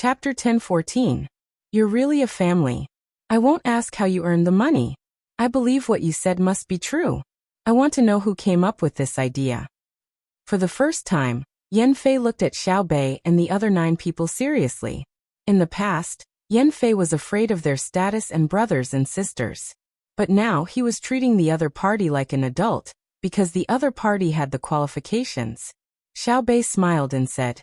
Chapter 10:14. You're really a family. I won't ask how you earned the money. I believe what you said must be true. I want to know who came up with this idea. For the first time, Yan Fei looked at Xiao Bei and the other 9 people seriously. In the past, Yan Fei was afraid of their status and brothers and sisters. But now he was treating the other party like an adult, because the other party had the qualifications. Xiao Bei smiled and said,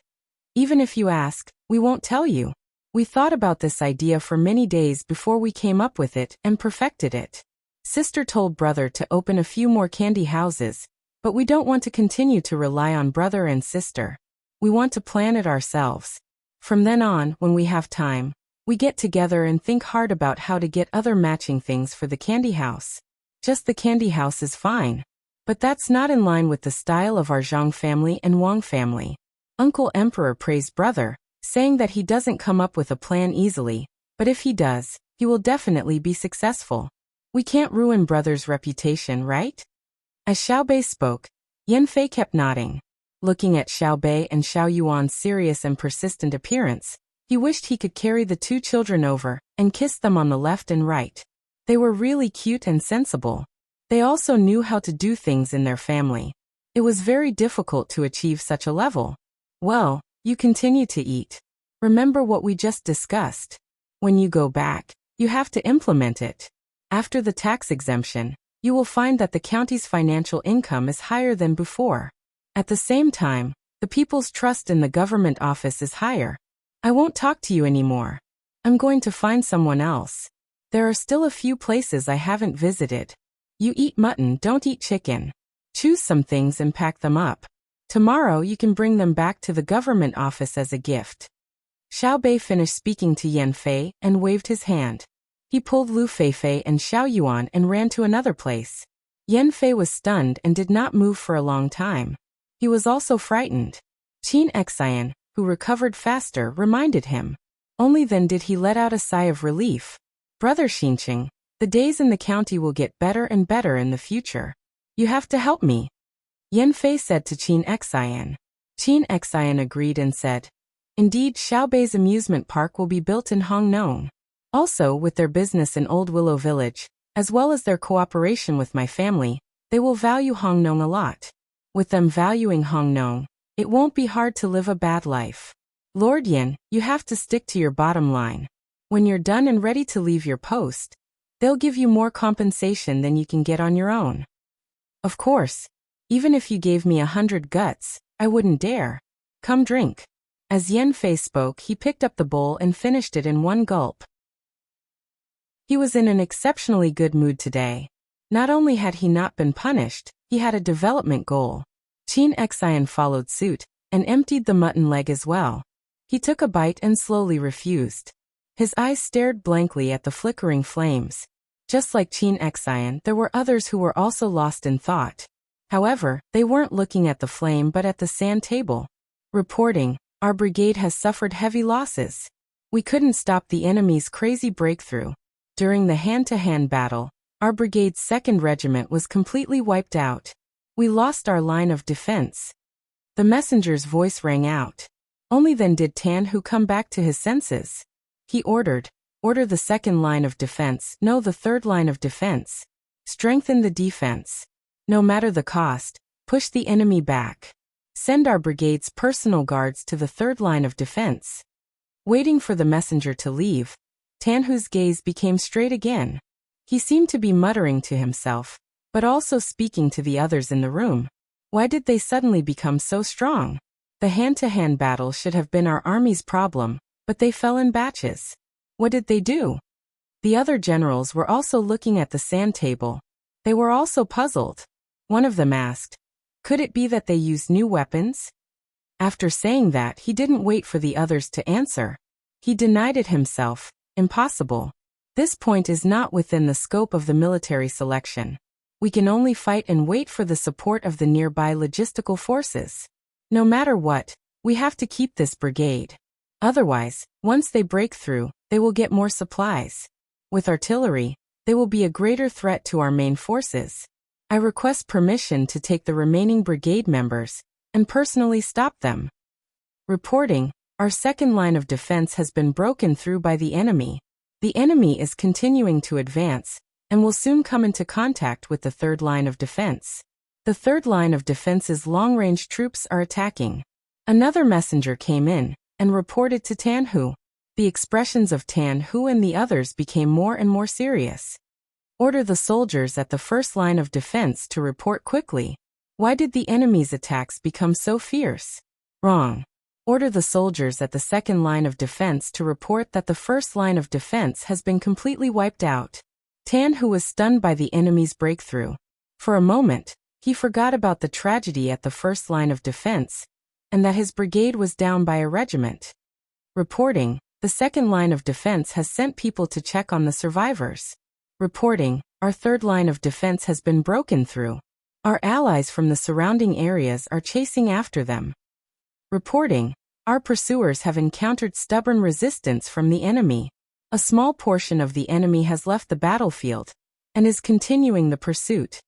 "Even if you ask, we won't tell you. We thought about this idea for many days before we came up with it and perfected it. Sister told brother to open a few more candy houses, but we don't want to continue to rely on brother and sister. We want to plan it ourselves. From then on, when we have time, we get together and think hard about how to get other matching things for the candy house. Just the candy house is fine. But that's not in line with the style of our Zhang family and Wang family." Uncle Emperor praised brother, saying that he doesn't come up with a plan easily, but if he does, he will definitely be successful. We can't ruin brother's reputation, right? As Xiao Bei spoke, Yan Fei kept nodding. Looking at Xiao Bei and Xiao Yuan's serious and persistent appearance, he wished he could carry the 2 children over and kiss them on the left and right. They were really cute and sensible. They also knew how to do things in their family. It was very difficult to achieve such a level. Well, you continue to eat. Remember what we just discussed. When you go back, you have to implement it. After the tax exemption, you will find that the county's financial income is higher than before. At the same time, the people's trust in the government office is higher. I won't talk to you anymore. I'm going to find someone else. There are still a few places I haven't visited. You eat mutton, don't eat chicken. Choose some things and pack them up. Tomorrow you can bring them back to the government office as a gift." Xiao Bei finished speaking to Yan Fei and waved his hand. He pulled Lu Feifei and Xiao Yuan and ran to another place. Yan Fei was stunned and did not move for a long time. He was also frightened. Qin Xian, who recovered faster, reminded him. Only then did he let out a sigh of relief. "Brother Xinqing, the days in the county will get better and better in the future. You have to help me," Yan Fei said to Qin Xian. Qin Xian agreed and said, "Indeed, Xiao Bei's amusement park will be built in Hongnong. Also, with their business in Old Willow Village, as well as their cooperation with my family, they will value Hongnong a lot. With them valuing Hongnong, it won't be hard to live a bad life. Lord Yin, you have to stick to your bottom line. When you're done and ready to leave your post, they'll give you more compensation than you can get on your own. Of course, even if you gave me 100 guts, I wouldn't dare. Come drink." As Yan Fei spoke, he picked up the bowl and finished it in one gulp. He was in an exceptionally good mood today. Not only had he not been punished, he had a development goal. Qin Xian followed suit and emptied the mutton leg as well. He took a bite and slowly refused. His eyes stared blankly at the flickering flames. Just like Qin Xian, there were others who were also lost in thought. However, they weren't looking at the flame but at the sand table. Reporting, "Our brigade has suffered heavy losses. We couldn't stop the enemy's crazy breakthrough. During the hand-to-hand battle, our brigade's 2nd regiment was completely wiped out. We lost our line of defense." The messenger's voice rang out. Only then did Tan Hu come back to his senses. He ordered the 2nd line of defense, no, the 3rd line of defense. Strengthen the defense. No matter the cost, push the enemy back. Send our brigade's personal guards to the 3rd line of defense. Waiting for the messenger to leave, Tan Hu's gaze became straight again. He seemed to be muttering to himself, but also speaking to the others in the room. Why did they suddenly become so strong? The hand-to-hand battle should have been our army's problem, but they fell in batches. What did they do? The other generals were also looking at the sand table. They were also puzzled. One of them asked, "Could it be that they used new weapons?" After saying that, he didn't wait for the others to answer. He denied it himself. Impossible. This point is not within the scope of the military selection. We can only fight and wait for the support of the nearby logistical forces. No matter what, we have to keep this brigade. Otherwise, once they break through, they will get more supplies. With artillery, they will be a greater threat to our main forces. I request permission to take the remaining brigade members and personally stop them. Reporting, our second line of defense has been broken through by the enemy. The enemy is continuing to advance, and will soon come into contact with the third line of defense. The third line of defense's long-range troops are attacking. Another messenger came in, and reported to Tan Hu. The expressions of Tan Hu and the others became more and more serious. Order the soldiers at the first line of defense to report quickly. Why did the enemy's attacks become so fierce? Wrong. Order the soldiers at the second line of defense to report that the first line of defense has been completely wiped out. Tan Hu was stunned by the enemy's breakthrough. For a moment, he forgot about the tragedy at the first line of defense, and that his brigade was down by a regiment. Reporting, the second line of defense has sent people to check on the survivors. Reporting, our third line of defense has been broken through. Our allies from the surrounding areas are chasing after them. Reporting, our pursuers have encountered stubborn resistance from the enemy. A small portion of the enemy has left the battlefield, and is continuing the pursuit.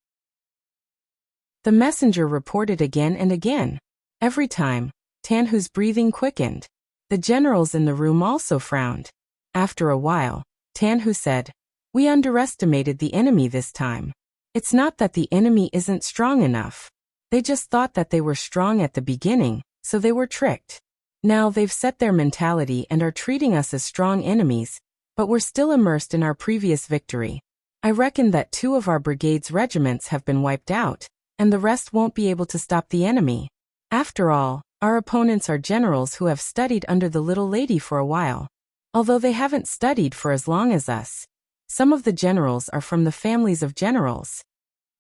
The messenger reported again and again. Every time, Tan Hu's breathing quickened. The generals in the room also frowned. After a while, Tan Hu said, "We underestimated the enemy this time. It's not that the enemy isn't strong enough. They just thought that they were strong at the beginning, so they were tricked. Now they've set their mentality and are treating us as strong enemies, but we're still immersed in our previous victory. I reckon that 2 of our brigade's regiments have been wiped out, and the rest won't be able to stop the enemy. After all, our opponents are generals who have studied under the little lady for a while. Although they haven't studied for as long as us. Some of the generals are from the families of generals."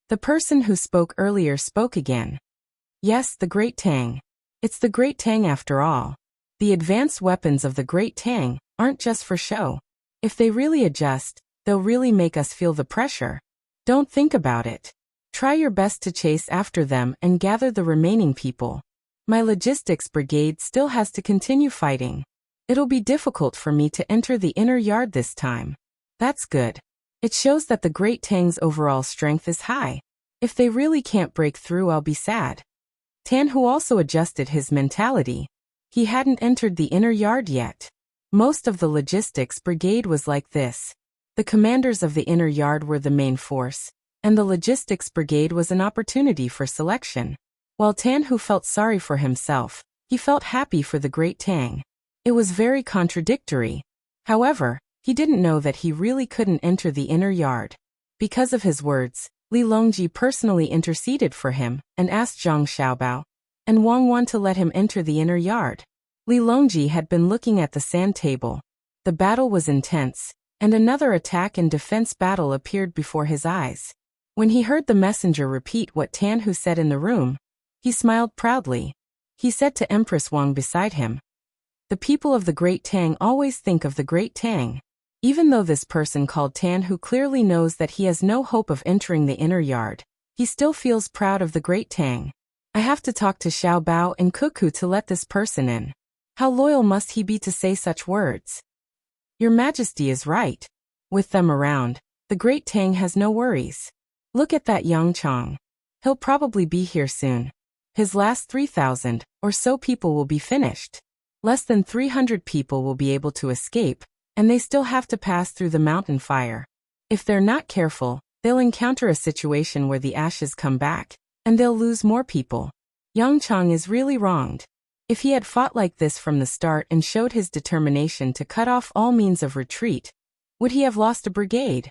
The person who spoke earlier spoke again. "Yes, the Great Tang. It's the Great Tang after all. The advanced weapons of the Great Tang aren't just for show. If they really adjust, they'll really make us feel the pressure. Don't think about it. Try your best to chase after them and gather the remaining people. My logistics brigade still has to continue fighting. It'll be difficult for me to enter the inner yard this time." That's good. It shows that the Great Tang's overall strength is high. If they really can't break through, I'll be sad. Tan Hu also adjusted his mentality. He hadn't entered the inner yard yet. Most of the logistics brigade was like this. The commanders of the inner yard were the main force, and the logistics brigade was an opportunity for selection. While Tan Hu felt sorry for himself, he felt happy for the Great Tang. It was very contradictory. However, he didn't know that he really couldn't enter the inner yard. Because of his words, Li Longji personally interceded for him and asked Zhang Xiaobao and Wang Wan to let him enter the inner yard. Li Longji had been looking at the sand table. The battle was intense, and another attack and defense battle appeared before his eyes. When he heard the messenger repeat what Tan Hu said in the room, he smiled proudly. He said to Empress Wang beside him, "The people of the Great Tang always think of the Great Tang." Even though this person called Tan Hu clearly knows that he has no hope of entering the inner yard, he still feels proud of the Great Tang. I have to talk to Xiao Bao and Cuckoo to let this person in. How loyal must he be to say such words? Your Majesty is right. With them around, the Great Tang has no worries. Look at that Yang Chong. He'll probably be here soon. His last 3,000 or so people will be finished. Less than 300 people will be able to escape, and they still have to pass through the mountain fire. If they're not careful, they'll encounter a situation where the ashes come back, and they'll lose more people. Yang Chong is really wronged. If he had fought like this from the start and showed his determination to cut off all means of retreat, would he have lost a brigade?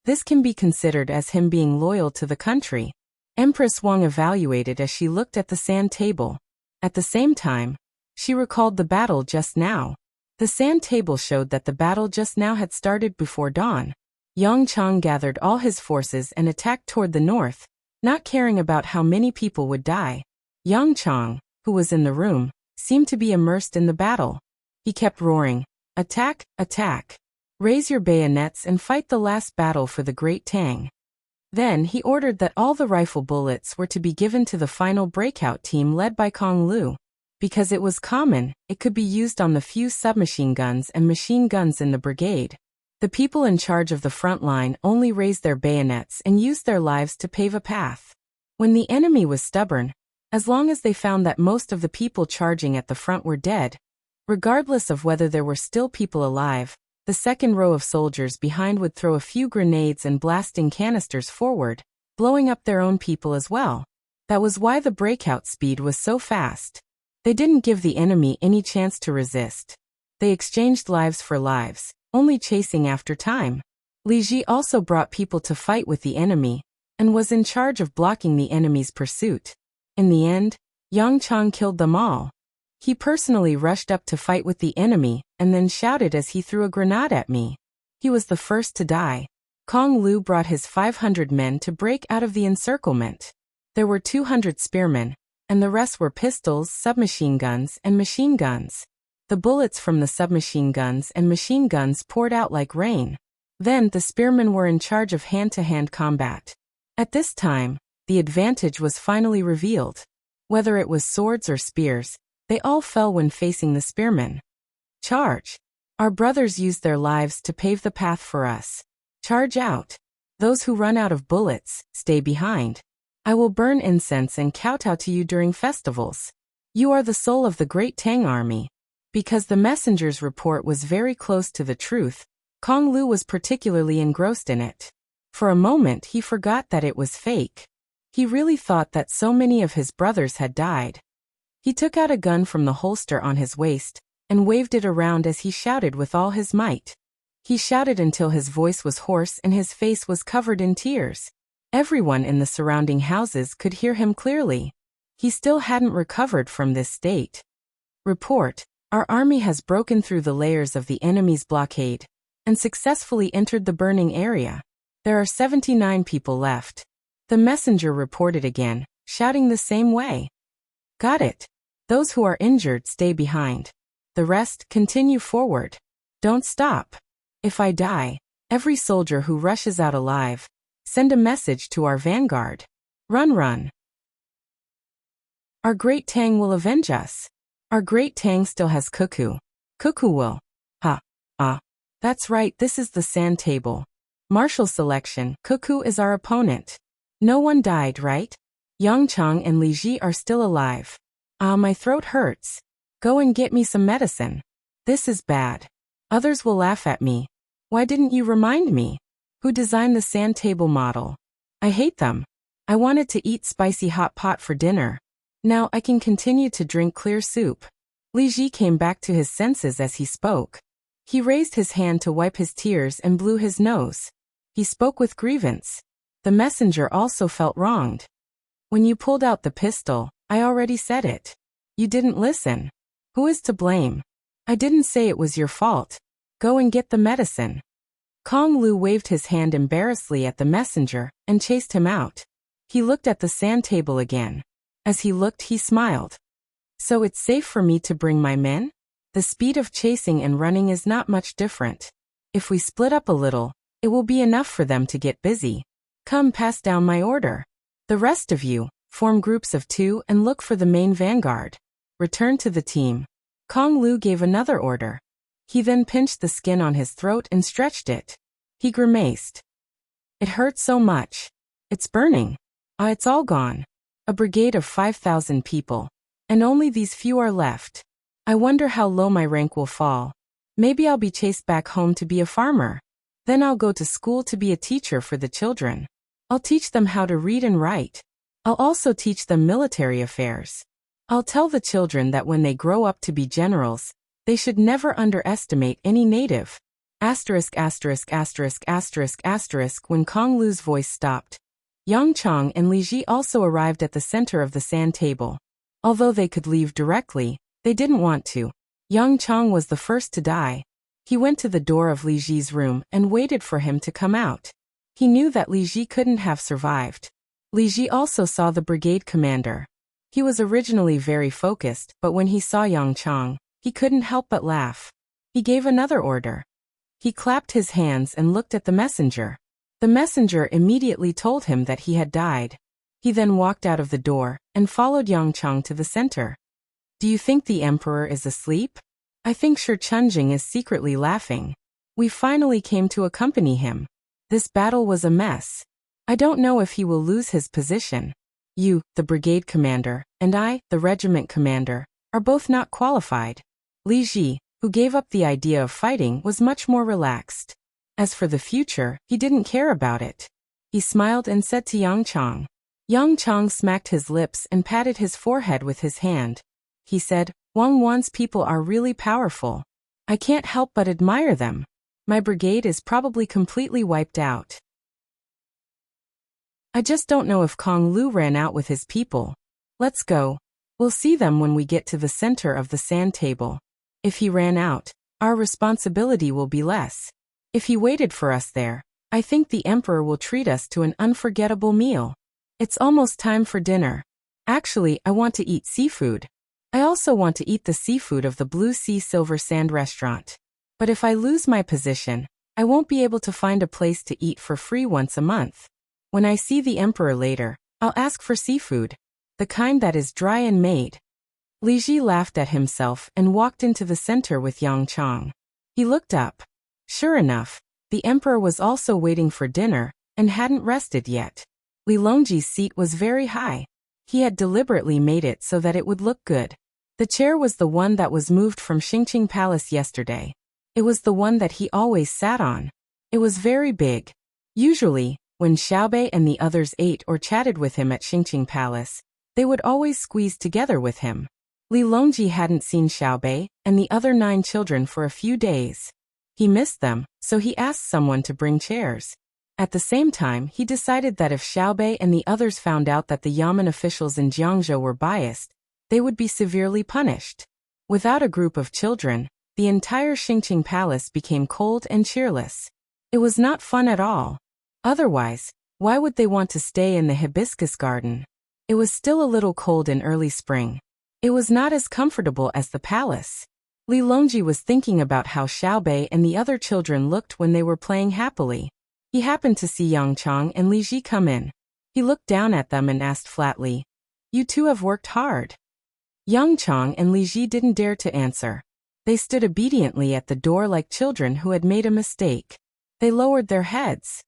This can be considered as him being loyal to the country. Empress Wang evaluated as she looked at the sand table. At the same time, she recalled the battle just now. The sand table showed that the battle just now had started before dawn. Yang Chong gathered all his forces and attacked toward the north, not caring about how many people would die. Yang Chong, who was in the room, seemed to be immersed in the battle. He kept roaring, "Attack, attack! Raise your bayonets and fight the last battle for the Great Tang." Then he ordered that all the rifle bullets were to be given to the final breakout team led by Kong Lu. Because it was common, it could be used on the few submachine guns and machine guns in the brigade. The people in charge of the front line only raised their bayonets and used their lives to pave a path. When the enemy was stubborn, As long as they found that most of the people charging at the front were dead, regardless of whether there were still people alive, the second row of soldiers behind would throw a few grenades and blasting canisters forward, blowing up their own people as well. That was why the breakout speed was so fast. They didn't give the enemy any chance to resist. They exchanged lives for lives, only chasing after time. Li Ji also brought people to fight with the enemy, and was in charge of blocking the enemy's pursuit. In the end, Yang Chang killed them all. He personally rushed up to fight with the enemy, and then shouted as he threw a grenade at me. He was the first to die. Kong Lu brought his 500 men to break out of the encirclement. There were 200 spearmen, and the rest were pistols, submachine guns, and machine guns. The bullets from the submachine guns and machine guns poured out like rain. Then the spearmen were in charge of hand-to-hand combat. At this time, the advantage was finally revealed. Whether it was swords or spears, they all fell when facing the spearmen. Charge! Our brothers used their lives to pave the path for us. Charge out! Those who run out of bullets, stay behind. I will burn incense and kowtow to you during festivals. You are the soul of the great Tang army. Because the messenger's report was very close to the truth, Kong Lu was particularly engrossed in it. For a moment he forgot that it was fake. He really thought that so many of his brothers had died. He took out a gun from the holster on his waist, and waved it around as he shouted with all his might. He shouted until his voice was hoarse and his face was covered in tears. Everyone in the surrounding houses could hear him clearly. He still hadn't recovered from this state. Report: our army has broken through the layers of the enemy's blockade, and successfully entered the burning area. There are 79 people left. The messenger reported again, shouting the same way. Got it. Those who are injured stay behind. The rest continue forward. Don't stop. If I die, every soldier who rushes out alive, send a message to our vanguard. Run, run. Our great Tang will avenge us. Our great Tang still has Cuckoo. Cuckoo will. That's right, this is the sand table. Martial selection, Cuckoo is our opponent. No one died, right? Yang Chang and Li Ji are still alive. My throat hurts. Go and get me some medicine. This is bad. Others will laugh at me. Why didn't you remind me? Who designed the sand table model? I hate them. I wanted to eat spicy hot pot for dinner. Now I can continue to drink clear soup. Li Ji came back to his senses as he spoke. He raised his hand to wipe his tears and blew his nose. He spoke with grievance. The messenger also felt wronged. When you pulled out the pistol, I already said it. You didn't listen. Who is to blame? I didn't say it was your fault. Go and get the medicine. Kong Lu waved his hand embarrassedly at the messenger and chased him out. He looked at the sand table again. As he looked, he smiled. So it's safe for me to bring my men? The speed of chasing and running is not much different. If we split up a little, it will be enough for them to get busy. Come, pass down my order. The rest of you, form groups of 2 and look for the main vanguard. Return to the team. Kong Lu gave another order. He then pinched the skin on his throat and stretched it. He grimaced. It hurts so much. It's burning. It's all gone. A brigade of 5,000 people. And only these few are left. I wonder how low my rank will fall. Maybe I'll be chased back home to be a farmer. Then I'll go to school to be a teacher for the children. I'll teach them how to read and write. I'll also teach them military affairs. I'll tell the children that when they grow up to be generals, they should never underestimate any native. When Kong Lu's voice stopped, Yang Chang and Li Ji also arrived at the center of the sand table. Although they could leave directly, they didn't want to. Yang Chang was the first to die. He went to the door of Li Ji's room and waited for him to come out. He knew that Li Ji couldn't have survived. Li Ji also saw the brigade commander. He was originally very focused, but when he saw Yang Chang, he couldn't help but laugh. He gave another order. He clapped his hands and looked at the messenger. The messenger immediately told him that he had died. He then walked out of the door and followed Yang Chang to the center. Do you think the emperor is asleep? I think Shi Chunjing is secretly laughing. We finally came to accompany him. This battle was a mess. I don't know if he will lose his position. You, the brigade commander, and I, the regiment commander, are both not qualified. Li Ji, who gave up the idea of fighting, was much more relaxed. As for the future, he didn't care about it. He smiled and said to Yang Chang. Yang Chang smacked his lips and patted his forehead with his hand. He said, Wang Wan's people are really powerful. I can't help but admire them. My brigade is probably completely wiped out. I just don't know if Kong Lu ran out with his people. Let's go. We'll see them when we get to the center of the sand table. If he ran out, our responsibility will be less. If he waited for us there, I think the emperor will treat us to an unforgettable meal. It's almost time for dinner. Actually, I want to eat seafood. I also want to eat the seafood of the Blue Sea Silver Sand restaurant. But if I lose my position, I won't be able to find a place to eat for free once a month. When I see the emperor later, I'll ask for seafood, the kind that is dry and made. Li Ji laughed at himself and walked into the center with Yang Chang. He looked up. Sure enough, the emperor was also waiting for dinner and hadn't rested yet. Li Longji's seat was very high. He had deliberately made it so that it would look good. The chair was the one that was moved from Xingqing Palace yesterday. It was the one that he always sat on. It was very big. Usually, when Xiaobei and the others ate or chatted with him at Xingqing Palace, they would always squeeze together with him. Li Longji hadn't seen Xiaobei and the other 9 children for a few days. He missed them, so he asked someone to bring chairs. At the same time, he decided that if Xiaobei and the others found out that the Yamen officials in Jiangzhou were biased, they would be severely punished. Without a group of children, the entire Xingqing Palace became cold and cheerless. It was not fun at all. Otherwise, why would they want to stay in the hibiscus garden? It was still a little cold in early spring. It was not as comfortable as the palace. Li Longji was thinking about how Xiaobei and the other children looked when they were playing happily. He happened to see Yang Chang and Li Ji come in. He looked down at them and asked flatly, "You two have worked hard." Yang Chang and Li Ji didn't dare to answer. They stood obediently at the door like children who had made a mistake. They lowered their heads.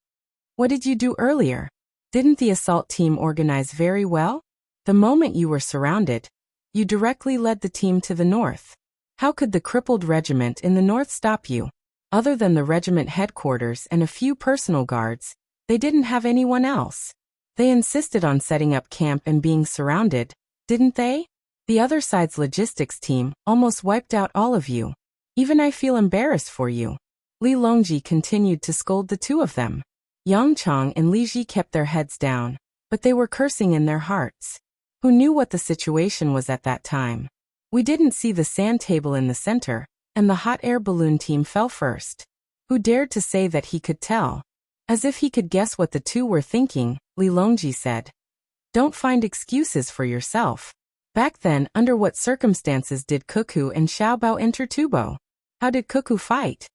"What did you do earlier? Didn't the assault team organize very well? The moment you were surrounded, you directly led the team to the north. How could the crippled regiment in the north stop you? Other than the regiment headquarters and a few personal guards, they didn't have anyone else. They insisted on setting up camp and being surrounded, didn't they? The other side's logistics team almost wiped out all of you. Even I feel embarrassed for you." Li Longji continued to scold the two of them. Yang Chang and Li Ji kept their heads down, but they were cursing in their hearts. Who knew what the situation was at that time? We didn't see the sand table in the center, and the hot air balloon team fell first. Who dared to say that he could tell? As if he could guess what the two were thinking, Li Longji said. "Don't find excuses for yourself. Back then, under what circumstances did Cuckoo and Xiaobao enter Tubo? How did Cuckoo fight?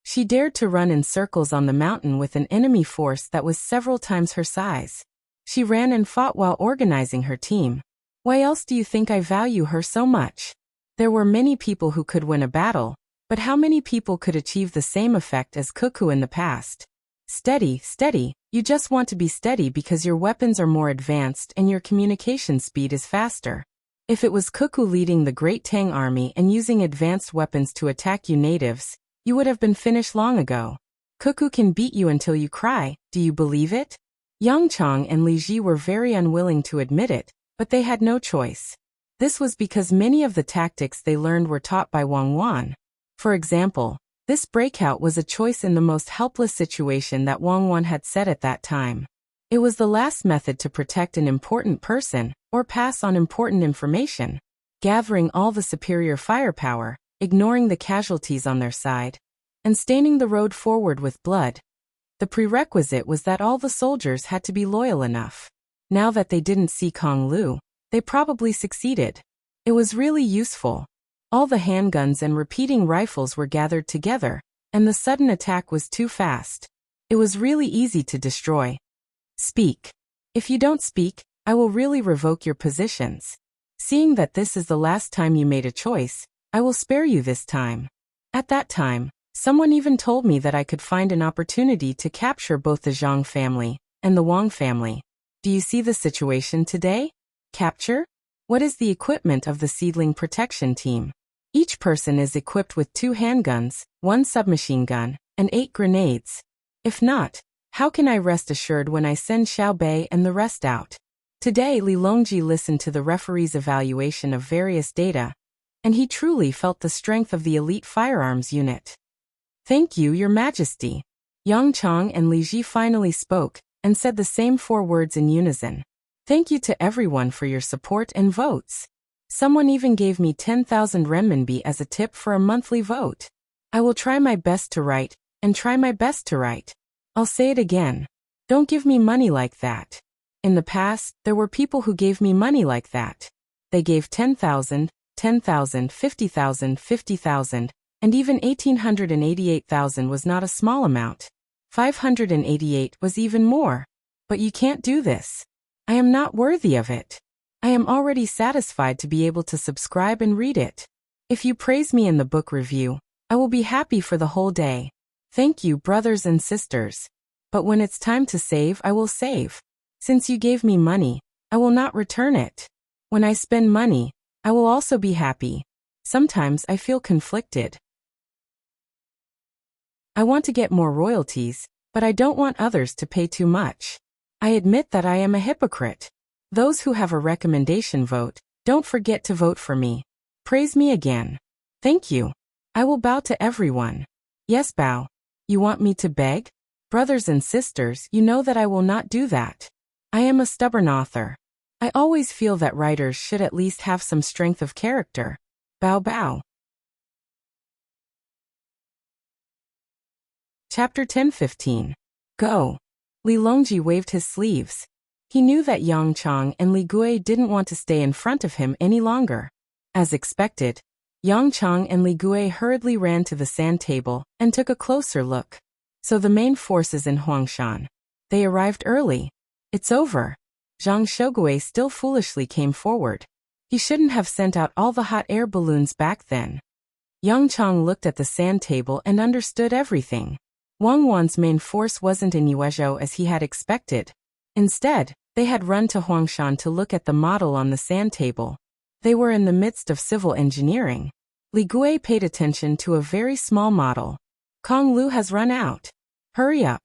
She dared to run in circles on the mountain with an enemy force that was several times her size. She ran and fought while organizing her team. Why else do you think I value her so much? There were many people who could win a battle, but how many people could achieve the same effect as Cuckoo in the past? Steady, steady, you just want to be steady because your weapons are more advanced and your communication speed is faster. If it was Cuckoo leading the Great Tang army and using advanced weapons to attack you natives, you would have been finished long ago. Cuckoo can beat you until you cry, do you believe it?" Yang Chang and Li Ji were very unwilling to admit it, but they had no choice. This was because many of the tactics they learned were taught by Wang Wan. For example, this breakout was a choice in the most helpless situation that Wang Wan had set at that time. It was the last method to protect an important person or pass on important information, gathering all the superior firepower, ignoring the casualties on their side, and staining the road forward with blood. The prerequisite was that all the soldiers had to be loyal enough. Now that they didn't see Kong Lu, they probably succeeded. It was really useful. All the handguns and repeating rifles were gathered together, and the sudden attack was too fast. It was really easy to destroy. "Speak. If you don't speak, I will really revoke your positions. Seeing that this is the last time you made a choice, I will spare you this time." At that time, someone even told me that I could find an opportunity to capture both the Zhang family and the Wang family. Do you see the situation today? Capture? What is the equipment of the seedling protection team? Each person is equipped with 2 handguns, 1 submachine gun, and 8 grenades. If not, how can I rest assured when I send Xiao Bei and the rest out? Today Li Longji listened to the referee's evaluation of various data, and he truly felt the strength of the elite firearms unit. Thank you, Your Majesty. Yang Chong and Li Ji finally spoke, and said the same 4 words in unison. Thank you to everyone for your support and votes. Someone even gave me 10,000 renminbi as a tip for a monthly vote. I will try my best to write, and try my best to write. I'll say it again. Don't give me money like that. In the past, there were people who gave me money like that. They gave 10,000, 10,000, 50,000, 50,000, and even 1,888,000 was not a small amount. 588 was even more. But you can't do this. I am not worthy of it. I am already satisfied to be able to subscribe and read it. If you praise me in the book review, I will be happy for the whole day. Thank you, brothers and sisters. But when it's time to save, I will save. Since you gave me money, I will not return it. When I spend money, I will also be happy. Sometimes I feel conflicted. I want to get more royalties, but I don't want others to pay too much. I admit that I am a hypocrite. Those who have a recommendation vote, don't forget to vote for me. Praise me again. Thank you. I will bow to everyone. Yes, bow. You want me to beg? Brothers and sisters, you know that I will not do that. I am a stubborn author. I always feel that writers should at least have some strength of character. Bow bow. Chapter 10-15. Go. Li Longji waved his sleeves. He knew that Yang Chong and Li Gui didn't want to stay in front of him any longer. As expected, Yang Chong and Li Gui hurriedly ran to the sand table and took a closer look. So the main forces in Huangshan. They arrived early. It's over. Zhang Shougui still foolishly came forward. He shouldn't have sent out all the hot air balloons back then. Yang Chong looked at the sand table and understood everything. Wang Wan's main force wasn't in Yuezhou as he had expected. Instead, they had run to Huangshan to look at the model on the sand table. They were in the midst of civil engineering. Li Gui paid attention to a very small model. Kong Lu has run out. Hurry up.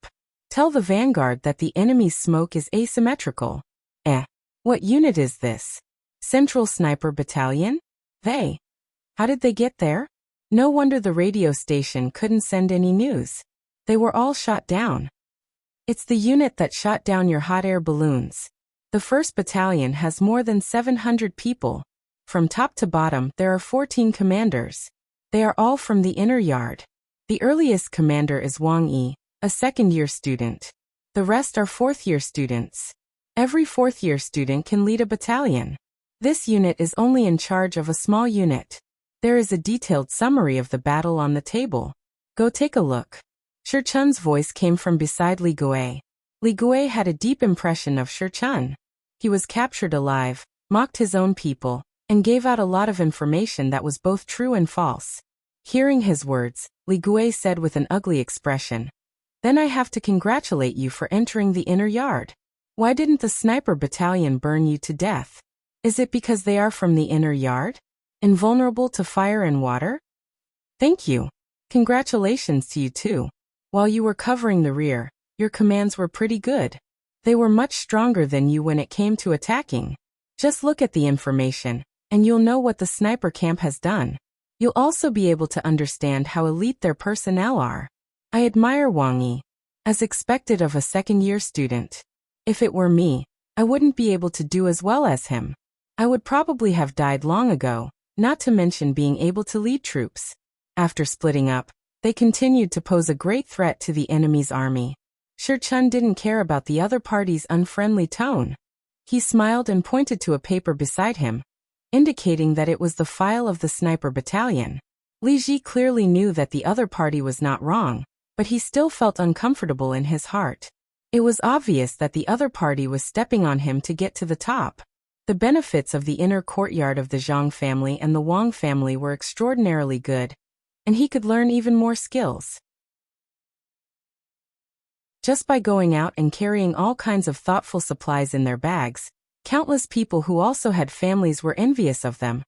Tell the vanguard that the enemy's smoke is asymmetrical. What unit is this? Central Sniper Battalion? How did they get there? No wonder the radio station couldn't send any news. They were all shot down. It's the unit that shot down your hot air balloons. The 1st Battalion has more than 700 people. From top to bottom, there are 14 commanders. They are all from the inner yard. The earliest commander is Wang Yi, a 2nd-year student. The rest are 4th-year students. Every 4th-year student can lead a battalion. This unit is only in charge of a small unit. There is a detailed summary of the battle on the table. Go take a look. Shi Chun's voice came from beside Li Gui. Li Gui had a deep impression of Shi Chun. He was captured alive, mocked his own people, and gave out a lot of information that was both true and false. Hearing his words, Li Gui said with an ugly expression, "Then I have to congratulate you for entering the inner yard. Why didn't the sniper battalion burn you to death? Is it because they are from the inner yard? Invulnerable to fire and water? Thank you. Congratulations to you too. While you were covering the rear, your commands were pretty good. They were much stronger than you when it came to attacking. Just look at the information, and you'll know what the sniper camp has done. You'll also be able to understand how elite their personnel are. I admire Wang Yi, as expected of a 2nd-year student. If it were me, I wouldn't be able to do as well as him. I would probably have died long ago, not to mention being able to lead troops." After splitting up, they continued to pose a great threat to the enemy's army. Shi Chun didn't care about the other party's unfriendly tone. He smiled and pointed to a paper beside him, indicating that it was the file of the sniper battalion. Li Ji clearly knew that the other party was not wrong, but he still felt uncomfortable in his heart. It was obvious that the other party was stepping on him to get to the top. The benefits of the inner courtyard of the Zhang family and the Wang family were extraordinarily good, and he could learn even more skills. Just by going out and carrying all kinds of thoughtful supplies in their bags, countless people who also had families were envious of them,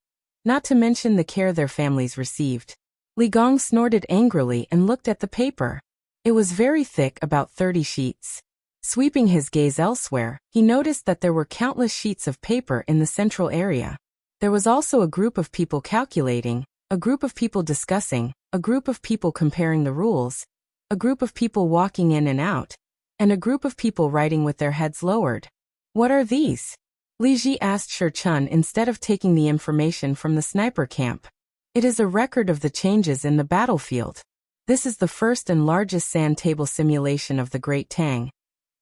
not to mention the care their families received. Li Gong snorted angrily and looked at the paper. It was very thick, about 30 sheets. Sweeping his gaze elsewhere, he noticed that there were countless sheets of paper in the central area. There was also a group of people calculating, a group of people discussing, a group of people comparing the rules, a group of people walking in and out, and a group of people writing with their heads lowered. What are these? Li Ji asked Shi Chun instead of taking the information from the sniper camp. It is a record of the changes in the battlefield. This is the first and largest sand table simulation of the Great Tang,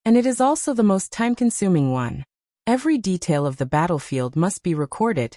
and it is also the most time-consuming one. Every detail of the battlefield must be recorded,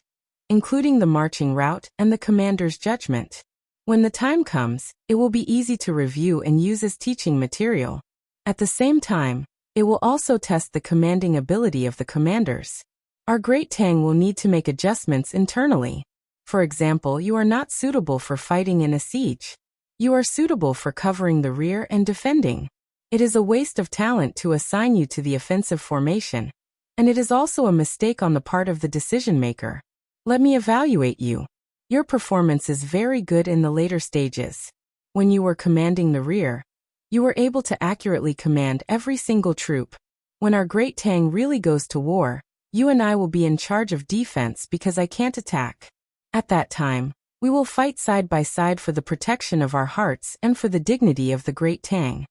including the marching route and the commander's judgment. When the time comes, it will be easy to review and use as teaching material. At the same time, it will also test the commanding ability of the commanders. Our Great Tang will need to make adjustments internally. For example, you are not suitable for fighting in a siege. You are suitable for covering the rear and defending. It is a waste of talent to assign you to the offensive formation, and it is also a mistake on the part of the decision-maker. Let me evaluate you. Your performance is very good in the later stages. When you were commanding the rear, you were able to accurately command every single troop. When our Great Tang really goes to war, you and I will be in charge of defense because I can't attack. At that time, we will fight side by side for the protection of our hearts and for the dignity of the Great Tang.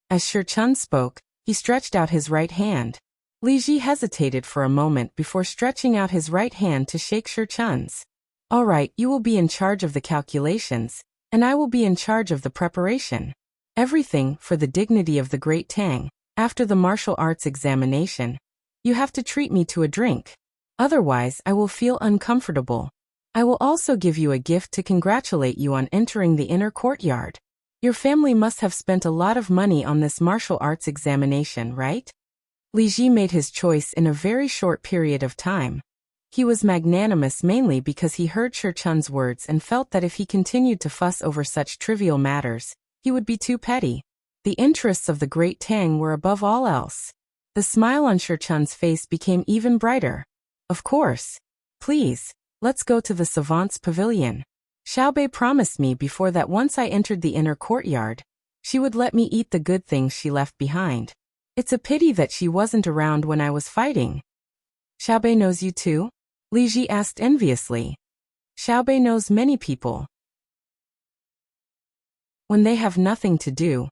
As Shi Chun spoke, he stretched out his right hand. Li Ji hesitated for a moment before stretching out his right hand to shake Shi Chun's. All right, you will be in charge of the calculations, and I will be in charge of the preparation. Everything for the dignity of the Great Tang. After the martial arts examination, you have to treat me to a drink. Otherwise, I will feel uncomfortable. I will also give you a gift to congratulate you on entering the inner courtyard. Your family must have spent a lot of money on this martial arts examination, right? Li Ji made his choice in a very short period of time. He was magnanimous mainly because he heard Shi Chun's words and felt that if he continued to fuss over such trivial matters, he would be too petty. The interests of the Great Tang were above all else. The smile on Shi Chun's face became even brighter. Of course. Please. Let's go to the Savant's Pavilion. Xiaobei promised me before that once I entered the inner courtyard, she would let me eat the good things she left behind. It's a pity that she wasn't around when I was fighting. Xiaobei knows you too? Li Ji asked enviously. Xiaobei knows many people. When they have nothing to do,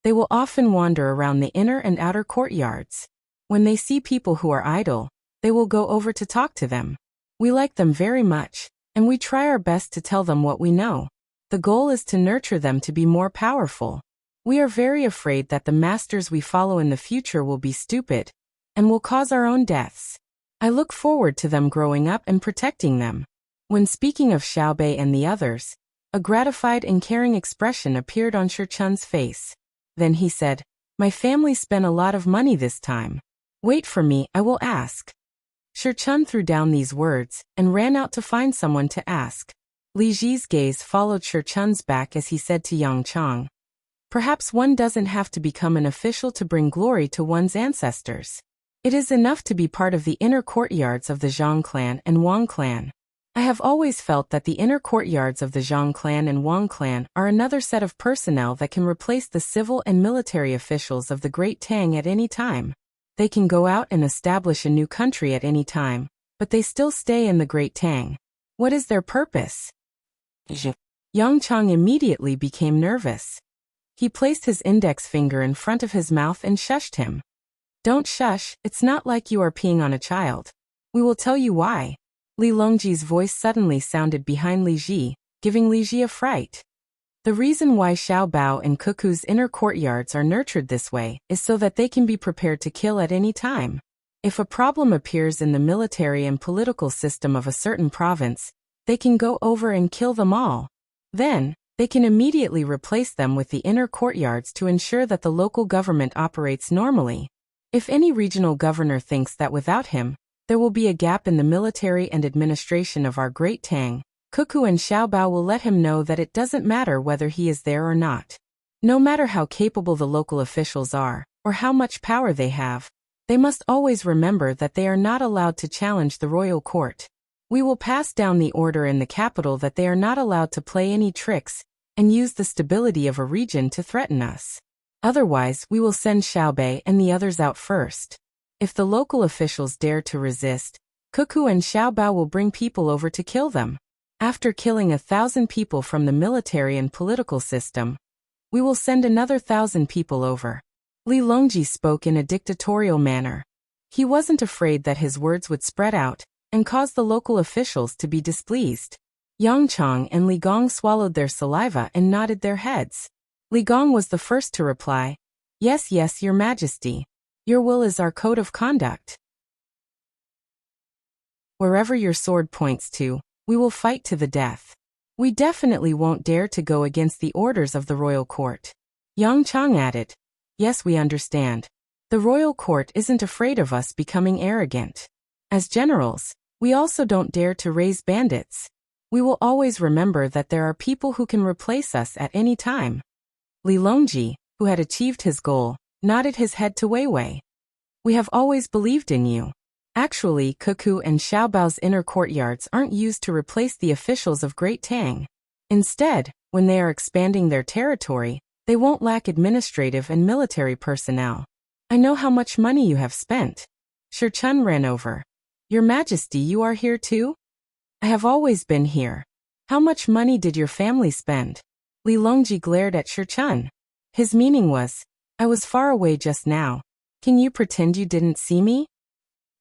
they will often wander around the inner and outer courtyards. When they see people who are idle, they will go over to talk to them. We like them very much, and we try our best to tell them what we know. The goal is to nurture them to be more powerful. We are very afraid that the masters we follow in the future will be stupid, and will cause our own deaths. I look forward to them growing up and protecting them. When speaking of Xiaobei and the others, a gratified and caring expression appeared on Shi Chun's face. Then he said, "My family spent a lot of money this time. Wait for me, I will ask." Shi Chun threw down these words and ran out to find someone to ask. Li Ji's gaze followed Shi Chun's back as he said to Yang Chang, "Perhaps one doesn't have to become an official to bring glory to one's ancestors. It is enough to be part of the inner courtyards of the Zhang clan and Wang clan. I have always felt that the inner courtyards of the Zhang clan and Wang clan are another set of personnel that can replace the civil and military officials of the Great Tang at any time. They can go out and establish a new country at any time, but they still stay in the Great Tang. What is their purpose?" Yang Chang immediately became nervous. He placed his index finger in front of his mouth and shushed him. "Don't shush, it's not like you are peeing on a child. We will tell you why." Li Longji's voice suddenly sounded behind Li Ji, giving Li Ji a fright. The reason why Xiao Bao and Cuckoo's inner courtyards are nurtured this way is so that they can be prepared to kill at any time. If a problem appears in the military and political system of a certain province, they can go over and kill them all. Then, they can immediately replace them with the inner courtyards to ensure that the local government operates normally. If any regional governor thinks that without him, there will be a gap in the military and administration of our Great Tang, Cuckoo and Xiao Bao will let him know that it doesn't matter whether he is there or not. No matter how capable the local officials are, or how much power they have, they must always remember that they are not allowed to challenge the royal court. We will pass down the order in the capital that they are not allowed to play any tricks and use the stability of a region to threaten us. Otherwise, we will send Xiaobei and the others out first. If the local officials dare to resist, Cuckoo and Xiaobao will bring people over to kill them. After killing 1,000 people from the military and political system, we will send another 1,000 people over. Li Longji spoke in a dictatorial manner. He wasn't afraid that his words would spread out and cause the local officials to be displeased. Yang Chong and Li Gong swallowed their saliva and nodded their heads. Li Gong was the first to reply, "Yes, yes, Your Majesty. Your will is our code of conduct. Wherever your sword points to, we will fight to the death. We definitely won't dare to go against the orders of the royal court." Yang Chong added, "Yes, we understand. The royal court isn't afraid of us becoming arrogant. As generals, we also don't dare to raise bandits. We will always remember that there are people who can replace us at any time." Li Longji, who had achieved his goal, nodded his head to Wei Wei. "We have always believed in you. Actually, Cuckoo and Xiaobao's inner courtyards aren't used to replace the officials of Great Tang. Instead, when they are expanding their territory, they won't lack administrative and military personnel. I know how much money you have spent." Shi Chun ran over. "Your Majesty, you are here too?" "I have always been here. How much money did your family spend?" Li Longji glared at Shi Chun. His meaning was, "I was far away just now. Can you pretend you didn't see me?"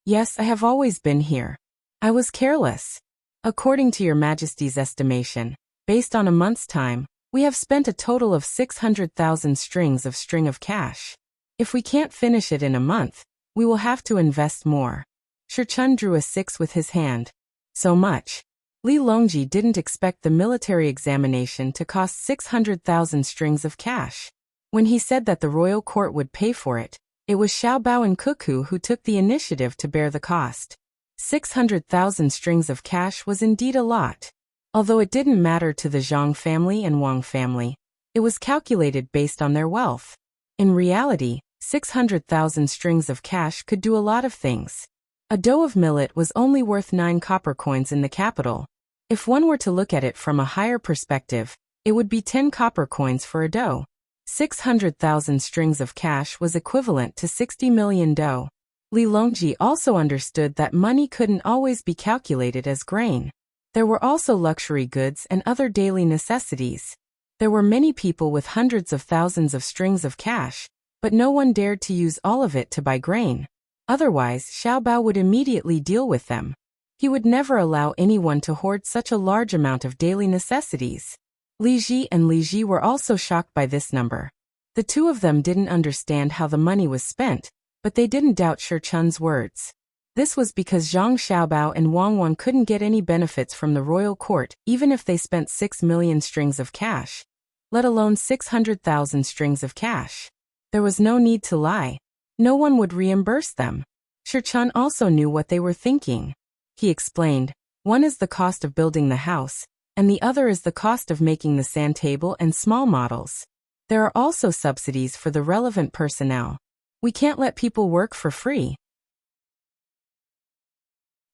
"Yes, I have always been here. I was careless. According to Your Majesty's estimation, based on a month's time, we have spent a total of 600,000 strings of cash. If we can't finish it in a month, we will have to invest more." Shi Chun drew a 6 with his hand. "So much?" Li Longji didn't expect the military examination to cost 600,000 strings of cash. When he said that the royal court would pay for it, it was Xiaobao and Cuckoo who took the initiative to bear the cost. 600,000 strings of cash was indeed a lot. Although it didn't matter to the Zhang family and Wang family, it was calculated based on their wealth. In reality, 600,000 strings of cash could do a lot of things. A dough of millet was only worth 9 copper coins in the capital. If one were to look at it from a higher perspective, it would be 10 copper coins for a dough. 600,000 strings of cash was equivalent to 60 million dough. Li Longji also understood that money couldn't always be calculated as grain. There were also luxury goods and other daily necessities. There were many people with hundreds of thousands of strings of cash, but no one dared to use all of it to buy grain. Otherwise, Xiaobao would immediately deal with them. He would never allow anyone to hoard such a large amount of daily necessities. Li Ji and Li Ji were also shocked by this number. The two of them didn't understand how the money was spent, but they didn't doubt Shi Chun's words. This was because Zhang Xiaobao and Wang Wan couldn't get any benefits from the royal court even if they spent 6 million strings of cash, let alone 600,000 strings of cash. There was no need to lie. No one would reimburse them. Shi Chun also knew what they were thinking. He explained, "One is the cost of building the house, and the other is the cost of making the sand table and small models. There are also subsidies for the relevant personnel. We can't let people work for free."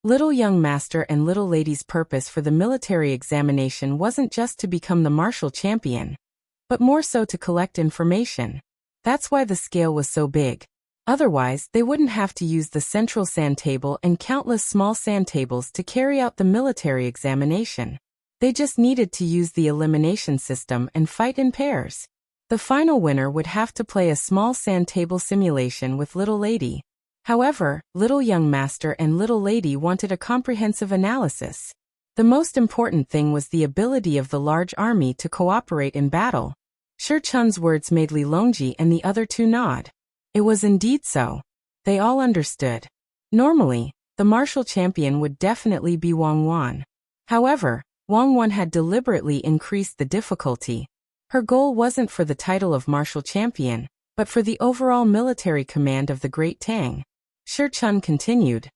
Little young master and little lady's purpose for the military examination wasn't just to become the martial champion, but more so to collect information. That's why the scale was so big. Otherwise, they wouldn't have to use the central sand table and countless small sand tables to carry out the military examination. They just needed to use the elimination system and fight in pairs. The final winner would have to play a small sand table simulation with Little Lady. However, Little Young Master and Little Lady wanted a comprehensive analysis. The most important thing was the ability of the large army to cooperate in battle. Shi Chun's words made Li Longji and the other two nod. It was indeed so. They all understood. Normally, the martial champion would definitely be Wang Wan. However, Wang Wan had deliberately increased the difficulty. Her goal wasn't for the title of martial champion, but for the overall military command of the Great Tang. Shi Chun continued.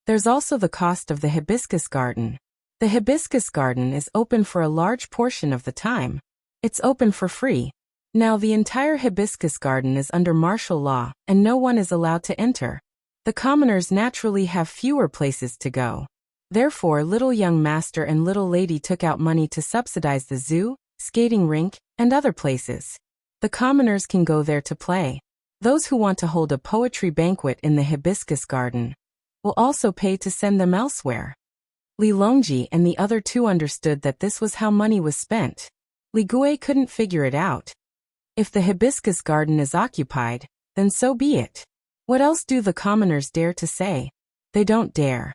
There's also the cost of the hibiscus garden. The hibiscus garden is open for a large portion of the time. It's open for free. Now the entire hibiscus garden is under martial law, and no one is allowed to enter. The commoners naturally have fewer places to go. Therefore, little young master and little lady took out money to subsidize the zoo, skating rink, and other places. The commoners can go there to play. Those who want to hold a poetry banquet in the hibiscus garden will also pay to send them elsewhere. Li Longji and the other two understood that this was how money was spent. Li Gui couldn't figure it out. If the hibiscus garden is occupied, then so be it. What else do the commoners dare to say? They don't dare.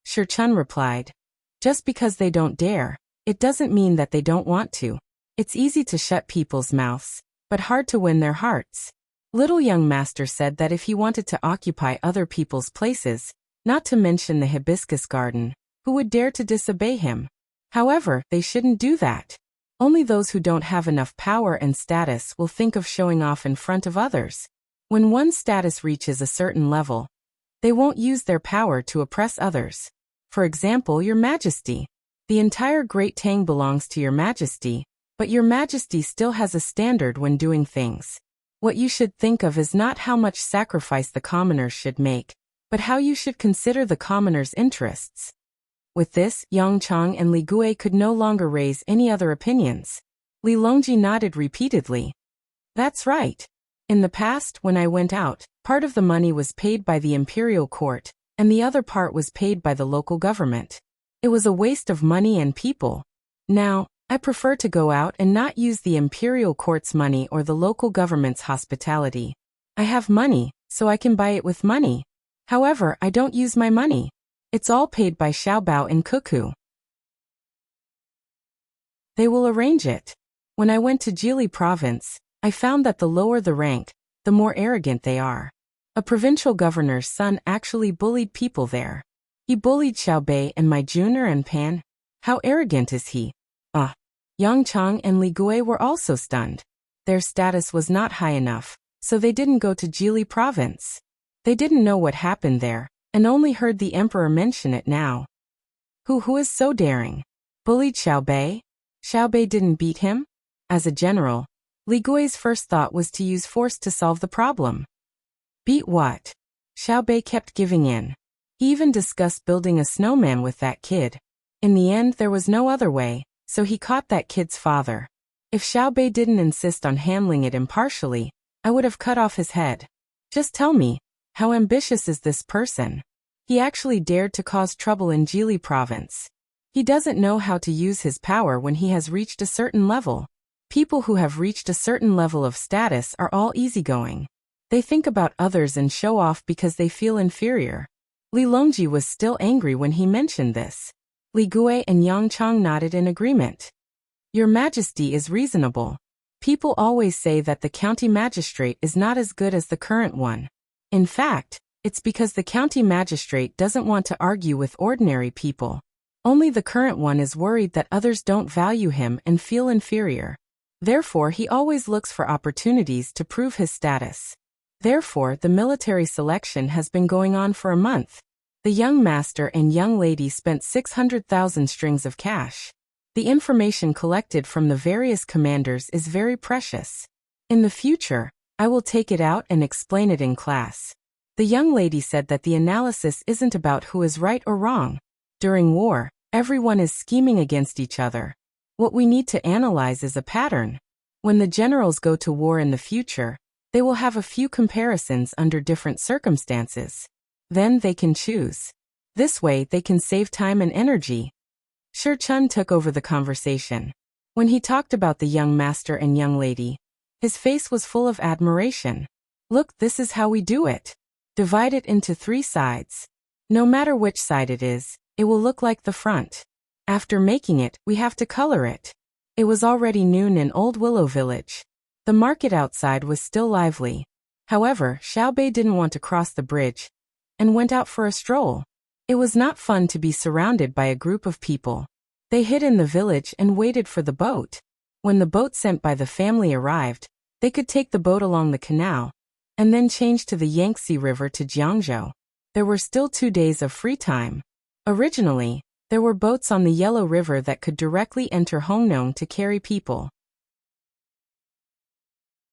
Shi Chun replied. Just because they don't dare, it doesn't mean that they don't want to. It's easy to shut people's mouths, but hard to win their hearts. Little young master said that if he wanted to occupy other people's places, not to mention the hibiscus garden, who would dare to disobey him? However, they shouldn't do that. Only those who don't have enough power and status will think of showing off in front of others. When one's status reaches a certain level, they won't use their power to oppress others. For example, Your Majesty. The entire Great Tang belongs to Your Majesty, but Your Majesty still has a standard when doing things. What you should think of is not how much sacrifice the commoners should make, but how you should consider the commoners' interests. With this, Yang Chang and Li Gui could no longer raise any other opinions. Li Longji nodded repeatedly. That's right. In the past, when I went out, part of the money was paid by the imperial court, and the other part was paid by the local government. It was a waste of money and people. Now, I prefer to go out and not use the imperial court's money or the local government's hospitality. I have money, so I can buy it with money. However, I don't use my money. It's all paid by Xiaobao and Cuckoo. They will arrange it. When I went to Jili province, I found that the lower the rank, the more arrogant they are. A provincial governor's son actually bullied people there. He bullied Xiaobei and my Junior and Pan. How arrogant is he? Yang Chang and Li Gui were also stunned. Their status was not high enough, so they didn't go to Jili province. They didn't know what happened there, and only heard the emperor mention it now. Who is so daring? Bullied Xiaobei? Xiaobei didn't beat him? As a general, Li Gui's first thought was to use force to solve the problem. Beat what? Xiaobei kept giving in. He even discussed building a snowman with that kid. In the end, there was no other way, so he caught that kid's father. If Xiaobei didn't insist on handling it impartially, I would have cut off his head. Just tell me, how ambitious is this person? He actually dared to cause trouble in Jili province. He doesn't know how to use his power when he has reached a certain level. People who have reached a certain level of status are all easygoing. They think about others and show off because they feel inferior. Li Longji was still angry when he mentioned this. Li Gui and Yang Chang nodded in agreement. Your Majesty is reasonable. People always say that the county magistrate is not as good as the current one. In fact, it's because the county magistrate doesn't want to argue with ordinary people. Only the current one is worried that others don't value him and feel inferior. Therefore, he always looks for opportunities to prove his status. Therefore, the military selection has been going on for a month. The young master and young lady spent 600,000 strings of cash. The information collected from the various commanders is very precious. In the future, I will take it out and explain it in class. The young lady said that the analysis isn't about who is right or wrong. During war, everyone is scheming against each other. What we need to analyze is a pattern. When the generals go to war in the future, they will have a few comparisons under different circumstances. Then they can choose. This way they can save time and energy. Shi Chun took over the conversation. When he talked about the young master and young lady, his face was full of admiration. Look, this is how we do it. Divide it into 3 sides. No matter which side it is, it will look like the front. After making it, we have to color it. It was already noon in Old Willow Village. The market outside was still lively. However, Xiaobei didn't want to cross the bridge and went out for a stroll. It was not fun to be surrounded by a group of people. They hid in the village and waited for the boat. When the boat sent by the family arrived, they could take the boat along the canal and then change to the Yangtze River to Jiangzhou. There were still 2 days of free time. Originally, there were boats on the Yellow River that could directly enter Hongnong to carry people.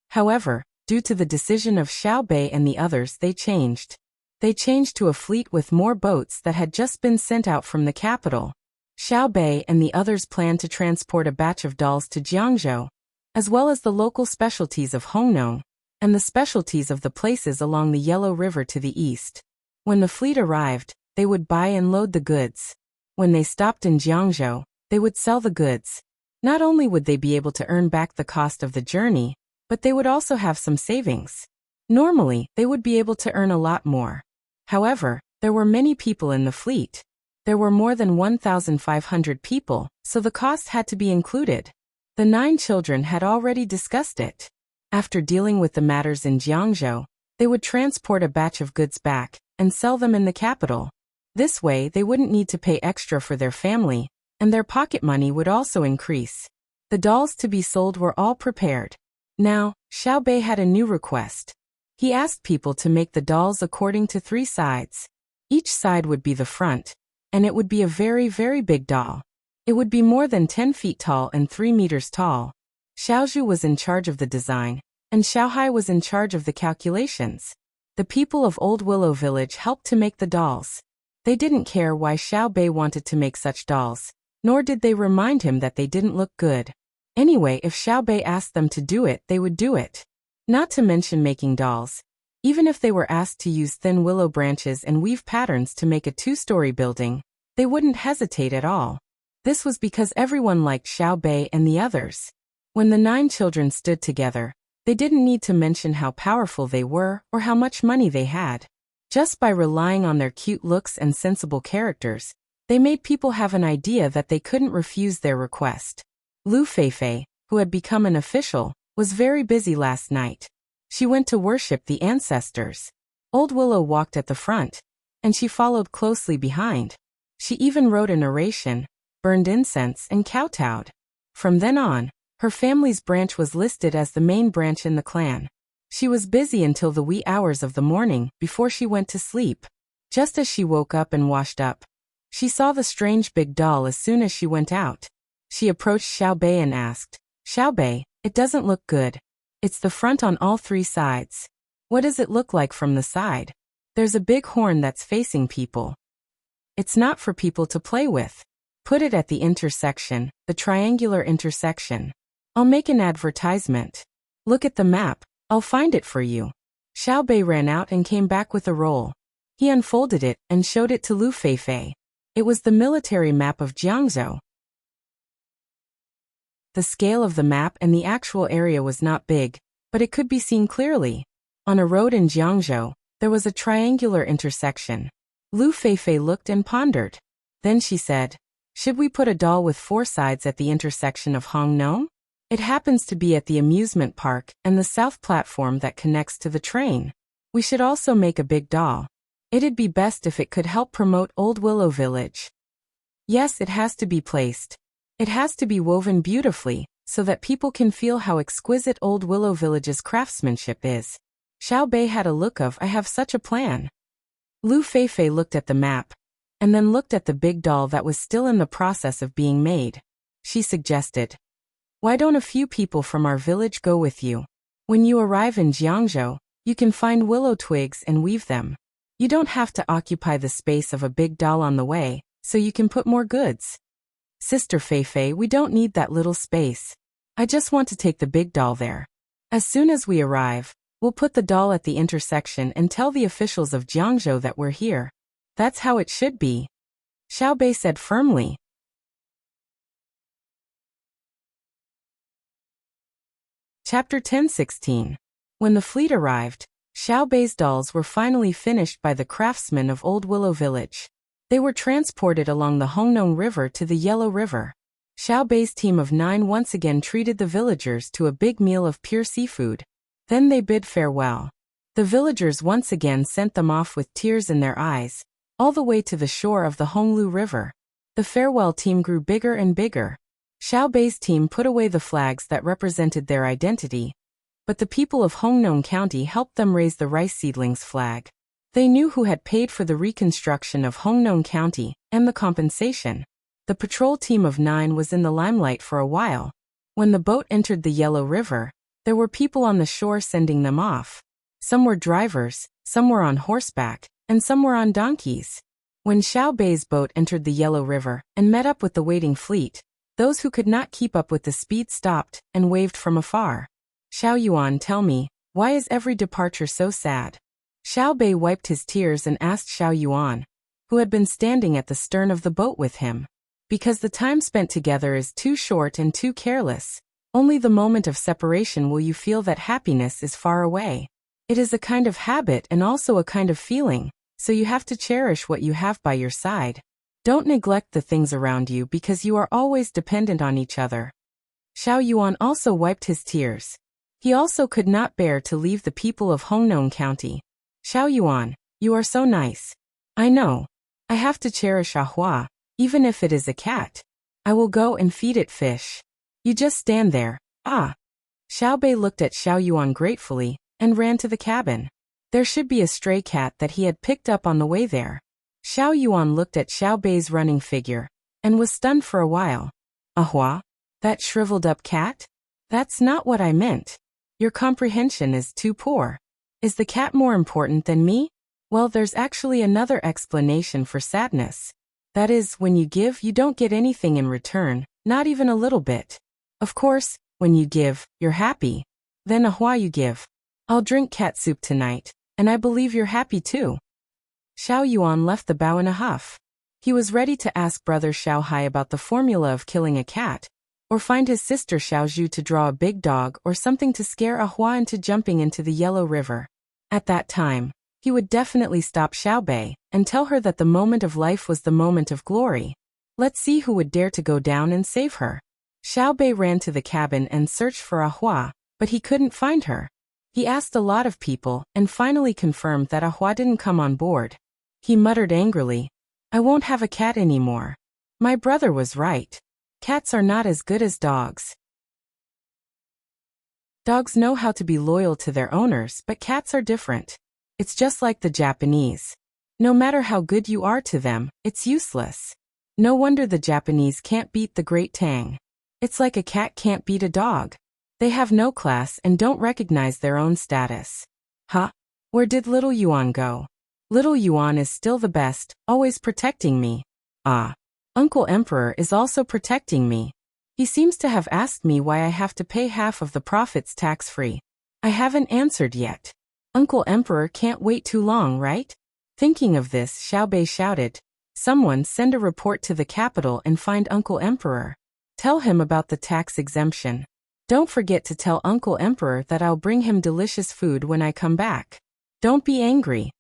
However, due to the decision of Xiao Bei and the others, they changed. They changed to a fleet with more boats that had just been sent out from the capital. Xiao Bei and the others planned to transport a batch of dolls to Jiangzhou, as well as the local specialties of Hongnong, and the specialties of the places along the Yellow River to the east. When the fleet arrived, they would buy and load the goods. When they stopped in Jiangzhou, they would sell the goods. Not only would they be able to earn back the cost of the journey, but they would also have some savings. Normally, they would be able to earn a lot more. However, there were many people in the fleet. There were more than 1,500 people, so the cost had to be included. The 9 children had already discussed it. After dealing with the matters in Jiangzhou, they would transport a batch of goods back and sell them in the capital. This way, they wouldn't need to pay extra for their family, and their pocket money would also increase. The dolls to be sold were all prepared. Now, Xiao Bei had a new request. He asked people to make the dolls according to 3 sides. Each side would be the front, and it would be a very, very big doll. It would be more than 10 feet tall and 3 meters tall. Xiaozhu was in charge of the design, and Xiaohai was in charge of the calculations. The people of Old Willow Village helped to make the dolls. They didn't care why Xiao Bei wanted to make such dolls, nor did they remind him that they didn't look good. Anyway, if Xiao Bei asked them to do it, they would do it. Not to mention making dolls. Even if they were asked to use thin willow branches and weave patterns to make a 2-story building, they wouldn't hesitate at all. This was because everyone liked Xiao Bei and the others. When the 9 children stood together, they didn't need to mention how powerful they were or how much money they had. Just by relying on their cute looks and sensible characters, they made people have an idea that they couldn't refuse their request. Lu Feifei, who had become an official, was very busy last night. She went to worship the ancestors. Old Willow walked at the front, and she followed closely behind. She even wrote an oration, burned incense, and kowtowed. From then on, her family's branch was listed as the main branch in the clan. She was busy until the wee hours of the morning before she went to sleep. Just as she woke up and washed up, she saw the strange big doll as soon as she went out. She approached Xiao Bei and asked, "Xiao Bei, it doesn't look good. It's the front on all 3 sides. What does it look like from the side? There's a big horn that's facing people. It's not for people to play with. Put it at the intersection, the triangular intersection. I'll make an advertisement. Look at the map, I'll find it for you." Xiao Bei ran out and came back with a roll. He unfolded it and showed it to Lu Feifei. It was the military map of Jiangzhou. The scale of the map and the actual area was not big, but it could be seen clearly. On a road in Jiangzhou, there was a triangular intersection. Lu Feifei looked and pondered. Then she said, "Should we put a doll with 4 sides at the intersection of Hongnong? It happens to be at the amusement park and the south platform that connects to the train. We should also make a big doll. It'd be best if it could help promote Old Willow Village. Yes, it has to be placed. It has to be woven beautifully, so that people can feel how exquisite Old Willow Village's craftsmanship is." Xiao Bei had a look of, "I have such a plan." Lu Feifei looked at the map, and then looked at the big doll that was still in the process of being made. She suggested, "Why don't a few people from our village go with you? When you arrive in Jiangzhou, you can find willow twigs and weave them. You don't have to occupy the space of a big doll on the way, so you can put more goods." "Sister Feifei, we don't need that little space. I just want to take the big doll there. As soon as we arrive, we'll put the doll at the intersection and tell the officials of Jiangzhou that we're here. That's how it should be," Xiao Bei said firmly. Chapter 10:16. When the fleet arrived, Xiao Bei's dolls were finally finished by the craftsmen of Old Willow Village. They were transported along the Hongnong River to the Yellow River. Xiao Bei's team of 9 once again treated the villagers to a big meal of pure seafood. Then they bid farewell. The villagers once again sent them off with tears in their eyes, all the way to the shore of the Honglu River. The farewell team grew bigger and bigger. Xiao Bei's team put away the flags that represented their identity, but the people of Hongnong County helped them raise the rice seedlings flag. They knew who had paid for the reconstruction of Hongnong County and the compensation. The patrol team of 9 was in the limelight for a while. When the boat entered the Yellow River, There were people on the shore sending them off. Some were drivers, some were on horseback, and some were on donkeys. When Xiao Bei's boat entered the Yellow River and met up with the waiting fleet, those who could not keep up with the speed stopped and waved from afar. Xiao Yuan, tell me, why is every departure so sad? Xiao Bei wiped his tears and asked Xiao Yuan, who had been standing at the stern of the boat with him. Because the time spent together is too short and too careless. Only the moment of separation will you feel that happiness is far away. It is a kind of habit and also a kind of feeling, so you have to cherish what you have by your side. Don't neglect the things around you because you are always dependent on each other. Xiao Yuan also wiped his tears. He also could not bear to leave the people of Hongnong County. Xiao Yuan, you are so nice. I know. I have to cherish Ahua, even if it is a cat. I will go and feed it fish. You just stand there. Ah. Xiao Bei looked at Xiao Yuan gratefully and ran to the cabin. There should be a stray cat that he had picked up on the way there. Xiao Yuan looked at Xiao Bei's running figure and was stunned for a while. Ahua? That shriveled-up cat? That's not what I meant. Your comprehension is too poor. Is the cat more important than me? Well, there's actually another explanation for sadness. That is, when you give, you don't get anything in return, not even a little bit. Of course, when you give, you're happy. Then Ahua you give. I'll drink cat soup tonight, and I believe you're happy too. Xiao Yuan left the bow in a huff. He was ready to ask brother Xiao Hai about the formula of killing a cat, or find his sister Xiao Zhu to draw a big dog or something to scare Ahua into jumping into the Yellow River. At that time, he would definitely stop Xiao Bei and tell her that the moment of life was the moment of glory. Let's see who would dare to go down and save her. Xiao Bei ran to the cabin and searched for Ahua, but he couldn't find her. He asked a lot of people and finally confirmed that Ahua didn't come on board. He muttered angrily, I won't have a cat anymore. My brother was right. Cats are not as good as dogs. Dogs know how to be loyal to their owners, but cats are different. It's just like the Japanese. No matter how good you are to them, it's useless. No wonder the Japanese can't beat the great Tang. It's like a cat can't beat a dog. They have no class and don't recognize their own status. Huh? Where did little Yuan go? Little Yuan is still the best, always protecting me. Ah. Uncle Emperor is also protecting me. He seems to have asked me why I have to pay half of the profits tax-free. I haven't answered yet. Uncle Emperor can't wait too long, right? Thinking of this, Xiao Bei shouted, someone send a report to the capital and find Uncle Emperor. Tell him about the tax exemption. Don't forget to tell Uncle Emperor that I'll bring him delicious food when I come back. Don't be angry.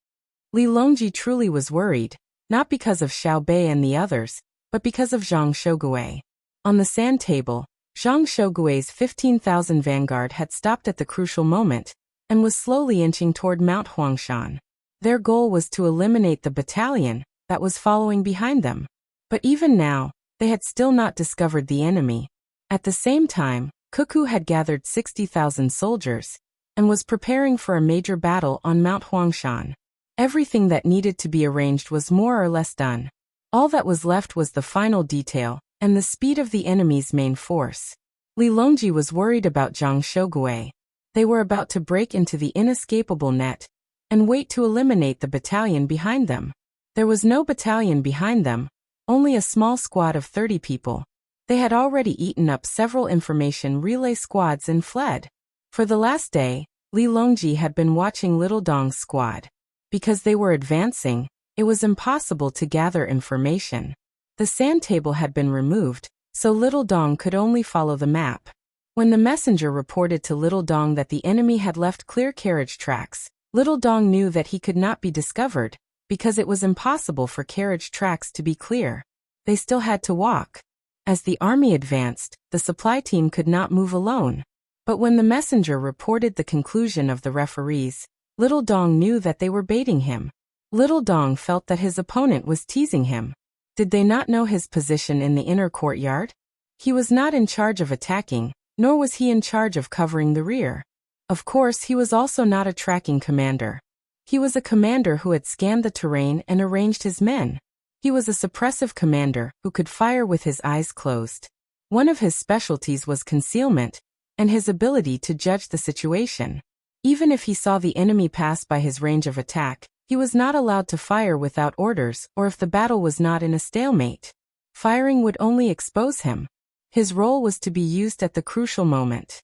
Li Longji truly was worried, not because of Xiao Bei and the others, but because of Zhang Shogui. On the sand table, Zhang Shogui's 15,000 vanguard had stopped at the crucial moment and was slowly inching toward Mount Huangshan. Their goal was to eliminate the battalion that was following behind them. But even now, they had still not discovered the enemy. At the same time, Cuckoo had gathered 60,000 soldiers and was preparing for a major battle on Mount Huangshan. Everything that needed to be arranged was more or less done. All that was left was the final detail and the speed of the enemy's main force. Li Longji was worried about Zhang Shogui. They were about to break into the inescapable net and wait to eliminate the battalion behind them. There was no battalion behind them, only a small squad of 30 people. They had already eaten up several information relay squads and fled. For the last day, Li Longji had been watching Little Dong's squad. Because they were advancing, it was impossible to gather information. The sand table had been removed, so Little Dong could only follow the map. When the messenger reported to Little Dong that the enemy had left clear carriage tracks, Little Dong knew that he could not be discovered, because it was impossible for carriage tracks to be clear. They still had to walk. As the army advanced, the supply team could not move alone. But when the messenger reported the conclusion of the referees, Little Dong knew that they were baiting him. Little Dong felt that his opponent was teasing him. Did they not know his position in the inner courtyard? He was not in charge of attacking, nor was he in charge of covering the rear. Of course, he was also not a tracking commander. He was a commander who had scanned the terrain and arranged his men. He was a suppressive commander who could fire with his eyes closed. One of his specialties was concealment, and his ability to judge the situation. Even if he saw the enemy pass by his range of attack, he was not allowed to fire without orders or if the battle was not in a stalemate. Firing would only expose him. His role was to be used at the crucial moment.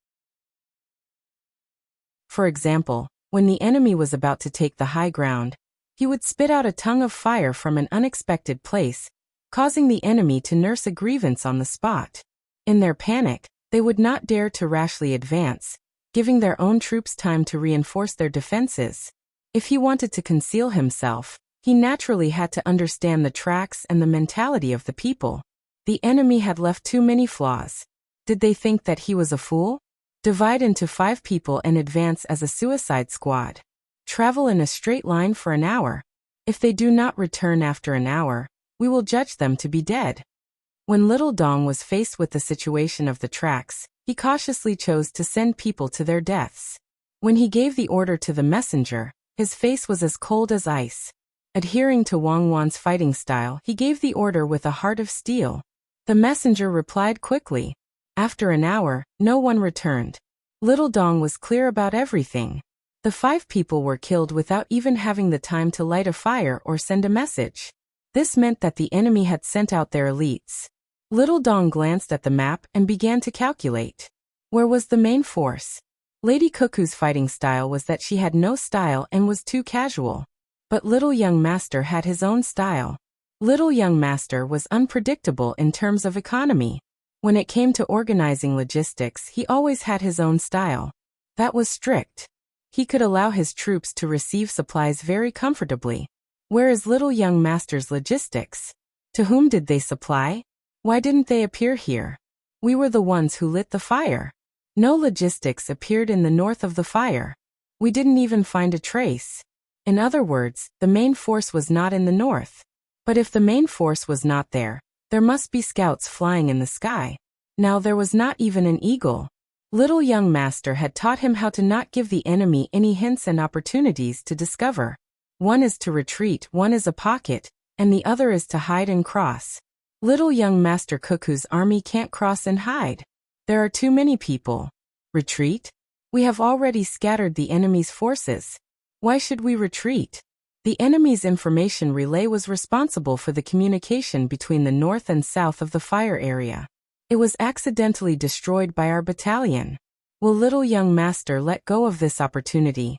For example, when the enemy was about to take the high ground, he would spit out a tongue of fire from an unexpected place, causing the enemy to nurse a grievance on the spot. In their panic, they would not dare to rashly advance, giving their own troops time to reinforce their defenses. If he wanted to conceal himself, he naturally had to understand the tracks and the mentality of the people. The enemy had left too many flaws. Did they think that he was a fool? Divide into 5 people and advance as a suicide squad. Travel in a straight line for an hour. If they do not return after an hour, we will judge them to be dead. When Little Dong was faced with the situation of the tracks, he cautiously chose to send people to their deaths. When he gave the order to the messenger, his face was as cold as ice. Adhering to Wang Wan's fighting style, he gave the order with a heart of steel. The messenger replied quickly. After an hour, no one returned. Little Dong was clear about everything. The 5 people were killed without even having the time to light a fire or send a message. This meant that the enemy had sent out their elites. Little Dong glanced at the map and began to calculate. Where was the main force? Lady Cuckoo's fighting style was that she had no style and was too casual. But Little Young Master had his own style. Little Young Master was unpredictable in terms of economy. When it came to organizing logistics, he always had his own style. That was strict. He could allow his troops to receive supplies very comfortably. Where is Little Young Master's logistics? To whom did they supply? Why didn't they appear here? We were the ones who lit the fire. No logistics appeared in the north of the fire. We didn't even find a trace. In other words, the main force was not in the north. But if the main force was not there, there must be scouts flying in the sky. Now there was not even an eagle. Little Young Master had taught him how to not give the enemy any hints and opportunities to discover. One is to retreat, one is a pocket, and the other is to hide and cross. Little Young Master Cuckoo's army can't cross and hide. There are too many people. Retreat? We have already scattered the enemy's forces. Why should we retreat? The enemy's information relay was responsible for the communication between the north and south of the fire area. It was accidentally destroyed by our battalion. Will Little Young Master let go of this opportunity?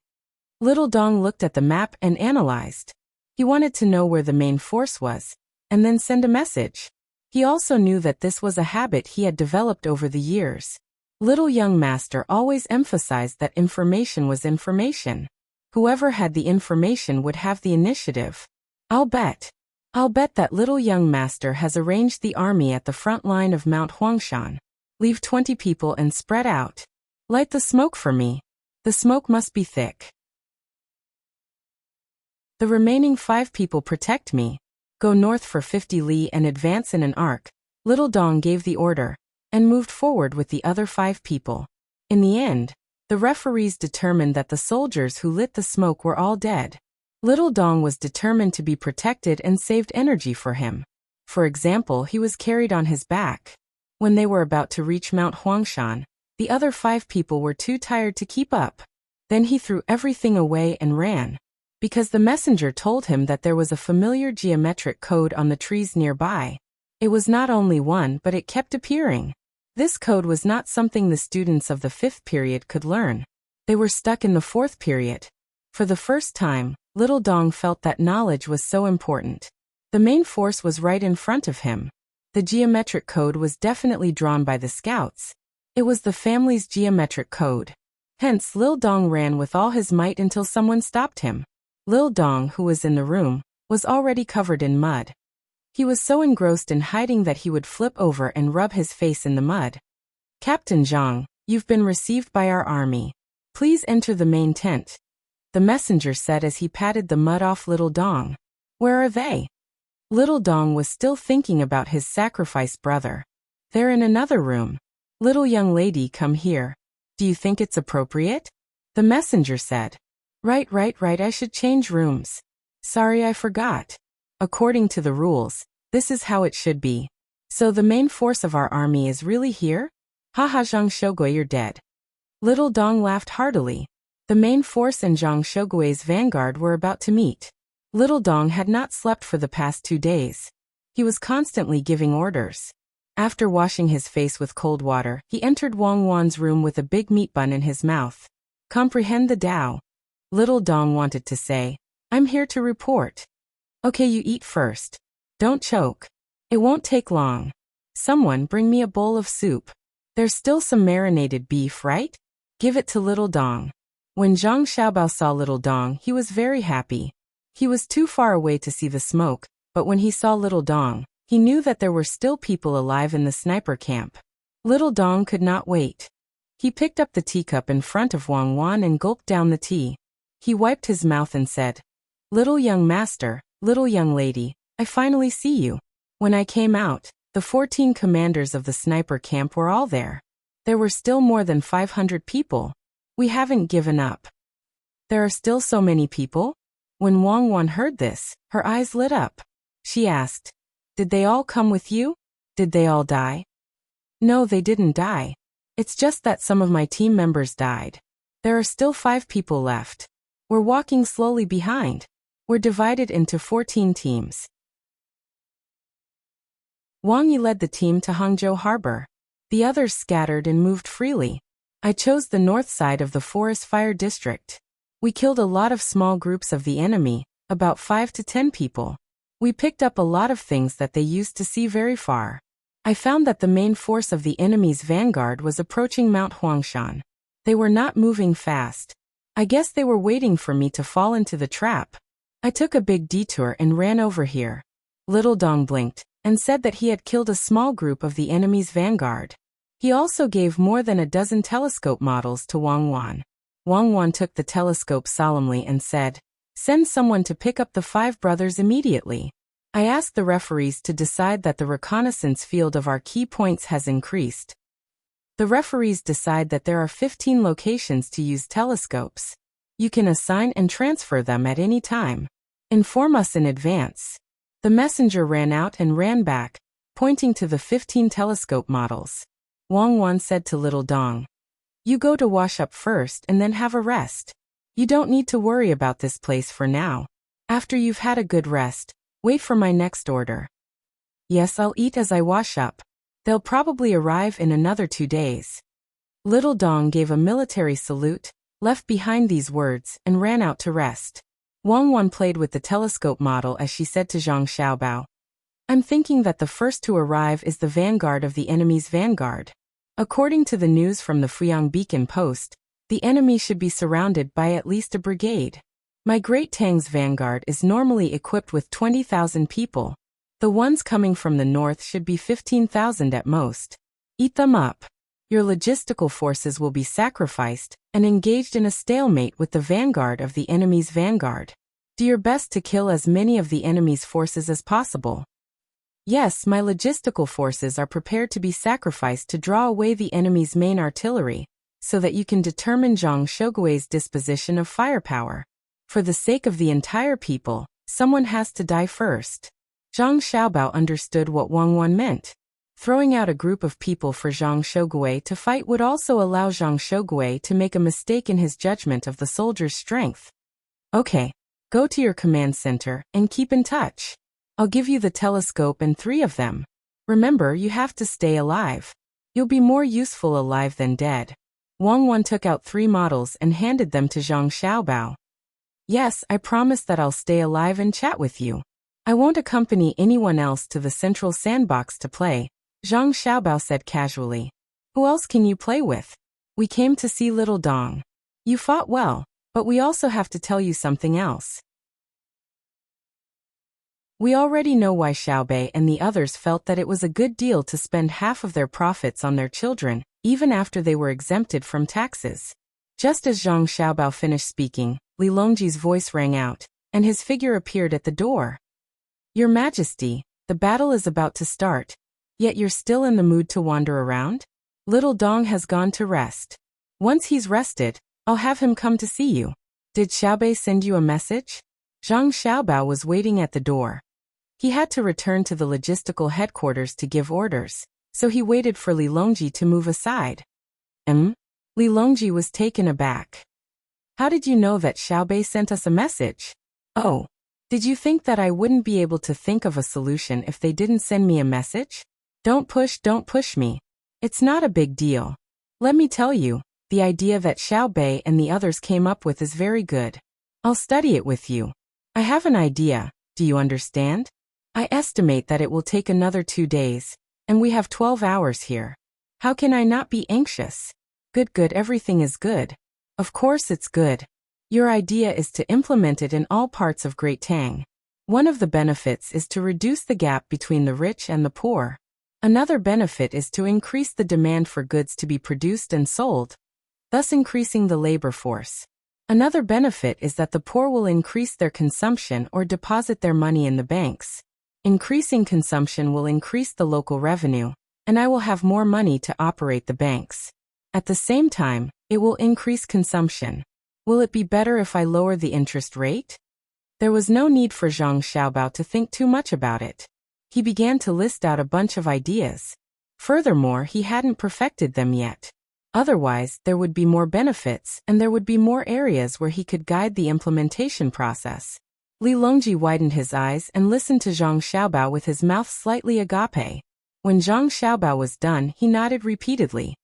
Little Dong looked at the map and analyzed. He wanted to know where the main force was, and then send a message. He also knew that this was a habit he had developed over the years. Little Young Master always emphasized that information was information. Whoever had the information would have the initiative. I'll bet that Little Young Master has arranged the army at the front line of Mount Huangshan. Leave 20 people and spread out. Light the smoke for me. The smoke must be thick. The remaining 5 people protect me. Go north for 50 li and advance in an arc. Little Dong gave the order, and moved forward with the other 5 people. In the end, the referees determined that the soldiers who lit the smoke were all dead. Little Dong was determined to be protected and saved energy for him. For example, he was carried on his back. When they were about to reach Mount Huangshan, the other 5 people were too tired to keep up. Then he threw everything away and ran. Because the messenger told him that there was a familiar geometric code on the trees nearby. It was not only one, but it kept appearing. This code was not something the students of the 5th period could learn. They were stuck in the 4th period. For the first time, Little Dong felt that knowledge was so important. The main force was right in front of him. The geometric code was definitely drawn by the scouts. It was the family's geometric code. Hence, Lil Dong ran with all his might until someone stopped him. Lil Dong, who was in the room, was already covered in mud. He was so engrossed in hiding that he would flip over and rub his face in the mud. Captain Zhang, you've been received by our army. Please enter the main tent. The messenger said as he patted the mud off Little Dong. Where are they? Little Dong was still thinking about his sacrificed brother. They're in another room. Little young lady, come here. Do you think it's appropriate? The messenger said. Right, I should change rooms. Sorry, I forgot. According to the rules, this is how it should be. So the main force of our army is really here? Haha, Zhang Shougui, you're dead. Little Dong laughed heartily. The main force and Zhang Shougui's vanguard were about to meet. Little Dong had not slept for the past 2 days. He was constantly giving orders. After washing his face with cold water, he entered Wang Wan's room with a big meat bun in his mouth. Comprehend the Tao. Little Dong wanted to say, I'm here to report. Okay, you eat first. Don't choke. It won't take long. Someone bring me a bowl of soup. There's still some marinated beef, right? Give it to Little Dong. When Zhang Xiaobao saw Little Dong, he was very happy. He was too far away to see the smoke, but when he saw Little Dong, he knew that there were still people alive in the sniper camp. Little Dong could not wait. He picked up the teacup in front of Wang Wan and gulped down the tea. He wiped his mouth and said, Little young master, little young lady, I finally see you. When I came out, the 14 commanders of the sniper camp were all there. There were still more than 500 people. We haven't given up. There are still so many people? When Wang Wan heard this, her eyes lit up. She asked, Did they all come with you? Did they all die? No, they didn't die. It's just that some of my team members died. There are still 5 people left. We're walking slowly behind. We're divided into 14 teams. Wang Yi led the team to Hangzhou Harbor. The others scattered and moved freely. I chose the north side of the forest fire district. We killed a lot of small groups of the enemy, about 5 to 10 people. We picked up a lot of things that they used to see very far. I found that the main force of the enemy's vanguard was approaching Mount Huangshan. They were not moving fast. I guess they were waiting for me to fall into the trap. I took a big detour and ran over here. Little Dong blinked and said that he had killed a small group of the enemy's vanguard. He also gave more than a dozen telescope models to Wang Wan. Wang Wan took the telescope solemnly and said, Send someone to pick up the 5 brothers immediately. I asked the referees to decide that the reconnaissance field of our key points has increased. The referees decide that there are 15 locations to use telescopes. You can assign and transfer them at any time. Inform us in advance. The messenger ran out and ran back, pointing to the 15 telescope models. Wang Wan said to Little Dong, You go to wash up first and then have a rest. You don't need to worry about this place for now. After you've had a good rest, wait for my next order. Yes, I'll eat as I wash up. They'll probably arrive in another 2 days. Little Dong gave a military salute, left behind these words, and ran out to rest. Wang Wan played with the telescope model as she said to Zhang Xiaobao, I'm thinking that the first to arrive is the vanguard of the enemy's vanguard. According to the news from the Fuyang Beacon Post, the enemy should be surrounded by at least a brigade. My great Tang's vanguard is normally equipped with 20,000 people. The ones coming from the north should be 15,000 at most. Eat them up. Your logistical forces will be sacrificed and engaged in a stalemate with the vanguard of the enemy's vanguard. Do your best to kill as many of the enemy's forces as possible. Yes, my logistical forces are prepared to be sacrificed to draw away the enemy's main artillery, so that you can determine Zhang Shougui's disposition of firepower. For the sake of the entire people, someone has to die first. Zhang Xiaobao understood what Wang Wan meant. Throwing out a group of people for Zhang Shougui to fight would also allow Zhang Shougui to make a mistake in his judgment of the soldier's strength. Okay, go to your command center and keep in touch. I'll give you the telescope and 3 of them. Remember, you have to stay alive. You'll be more useful alive than dead. Wang Wan took out 3 models and handed them to Zhang Xiaobao. Yes, I promise that I'll stay alive and chat with you. I won't accompany anyone else to the central sandbox to play, Zhang Xiaobao said casually. Who else can you play with? We came to see Little Dong. You fought well, but we also have to tell you something else. We already know why Xiaobei and the others felt that it was a good deal to spend half of their profits on their children, even after they were exempted from taxes. Just as Zhang Xiaobao finished speaking, Li Longji's voice rang out, and his figure appeared at the door. Your Majesty, the battle is about to start, yet you're still in the mood to wander around? Little Dong has gone to rest. Once he's rested, I'll have him come to see you. Did Xiaobei send you a message? Zhang Xiaobao was waiting at the door. He had to return to the logistical headquarters to give orders, so he waited for Li Longji to move aside. Li Longji was taken aback. How did you know that Xiaobei sent us a message? Oh. Did you think that I wouldn't be able to think of a solution if they didn't send me a message? Don't push me. It's not a big deal. Let me tell you, the idea that Xiaobei and the others came up with is very good. I'll study it with you. I have an idea, do you understand? I estimate that it will take another 2 days, and we have 12 hours here. How can I not be anxious? Good, everything is good. Of course it's good. Your idea is to implement it in all parts of Great Tang. One of the benefits is to reduce the gap between the rich and the poor. Another benefit is to increase the demand for goods to be produced and sold, thus increasing the labor force. Another benefit is that the poor will increase their consumption or deposit their money in the banks. Increasing consumption will increase the local revenue, and I will have more money to operate the banks. At the same time, it will increase consumption. Will it be better if I lower the interest rate? There was no need for Zhang Xiaobao to think too much about it. He began to list out a bunch of ideas. Furthermore, he hadn't perfected them yet. Otherwise, there would be more benefits and there would be more areas where he could guide the implementation process. Li Longji widened his eyes and listened to Zhang Xiaobao with his mouth slightly agape. When Zhang Xiaobao was done, he nodded repeatedly.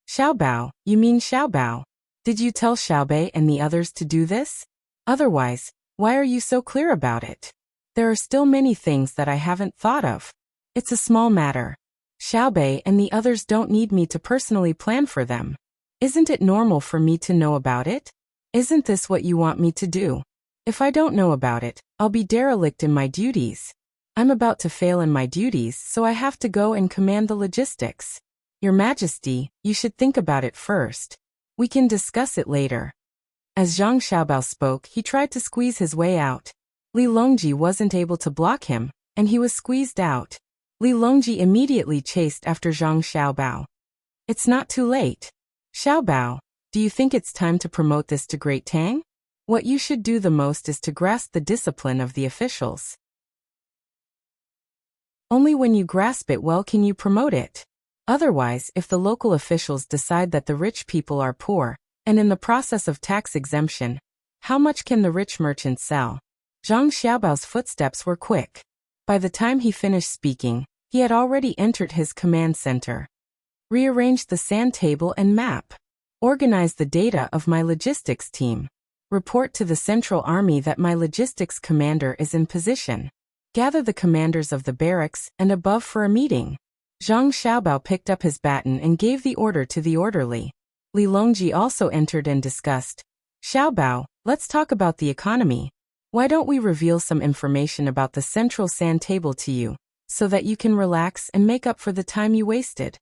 Xiaobao, you mean Xiaobao? Did you tell Xiaobei and the others to do this? Otherwise, why are you so clear about it? There are still many things that I haven't thought of. It's a small matter. Xiaobei and the others don't need me to personally plan for them. Isn't it normal for me to know about it? Isn't this what you want me to do? If I don't know about it, I'll be derelict in my duties. I'm about to fail in my duties, so I have to go and command the logistics. Your Majesty, you should think about it first. We can discuss it later. As Zhang Xiaobao spoke, he tried to squeeze his way out. Li Longji wasn't able to block him, and he was squeezed out. Li Longji immediately chased after Zhang Xiaobao. It's not too late. Xiaobao, do you think it's time to promote this to Great Tang? What you should do the most is to grasp the discipline of the officials. Only when you grasp it well can you promote it. Otherwise, if the local officials decide that the rich people are poor, and in the process of tax exemption, how much can the rich merchant sell? Zhang Xiaobao's footsteps were quick. By the time he finished speaking, he had already entered his command center. Rearrange the sand table and map. Organize the data of my logistics team. Report to the Central Army that my logistics commander is in position. Gather the commanders of the barracks and above for a meeting. Zhang Xiaobao picked up his baton and gave the order to the orderly. Li Longji also entered and discussed. Xiaobao, let's talk about the economy. Why don't we reveal some information about the central sand table to you, so that you can relax and make up for the time you wasted?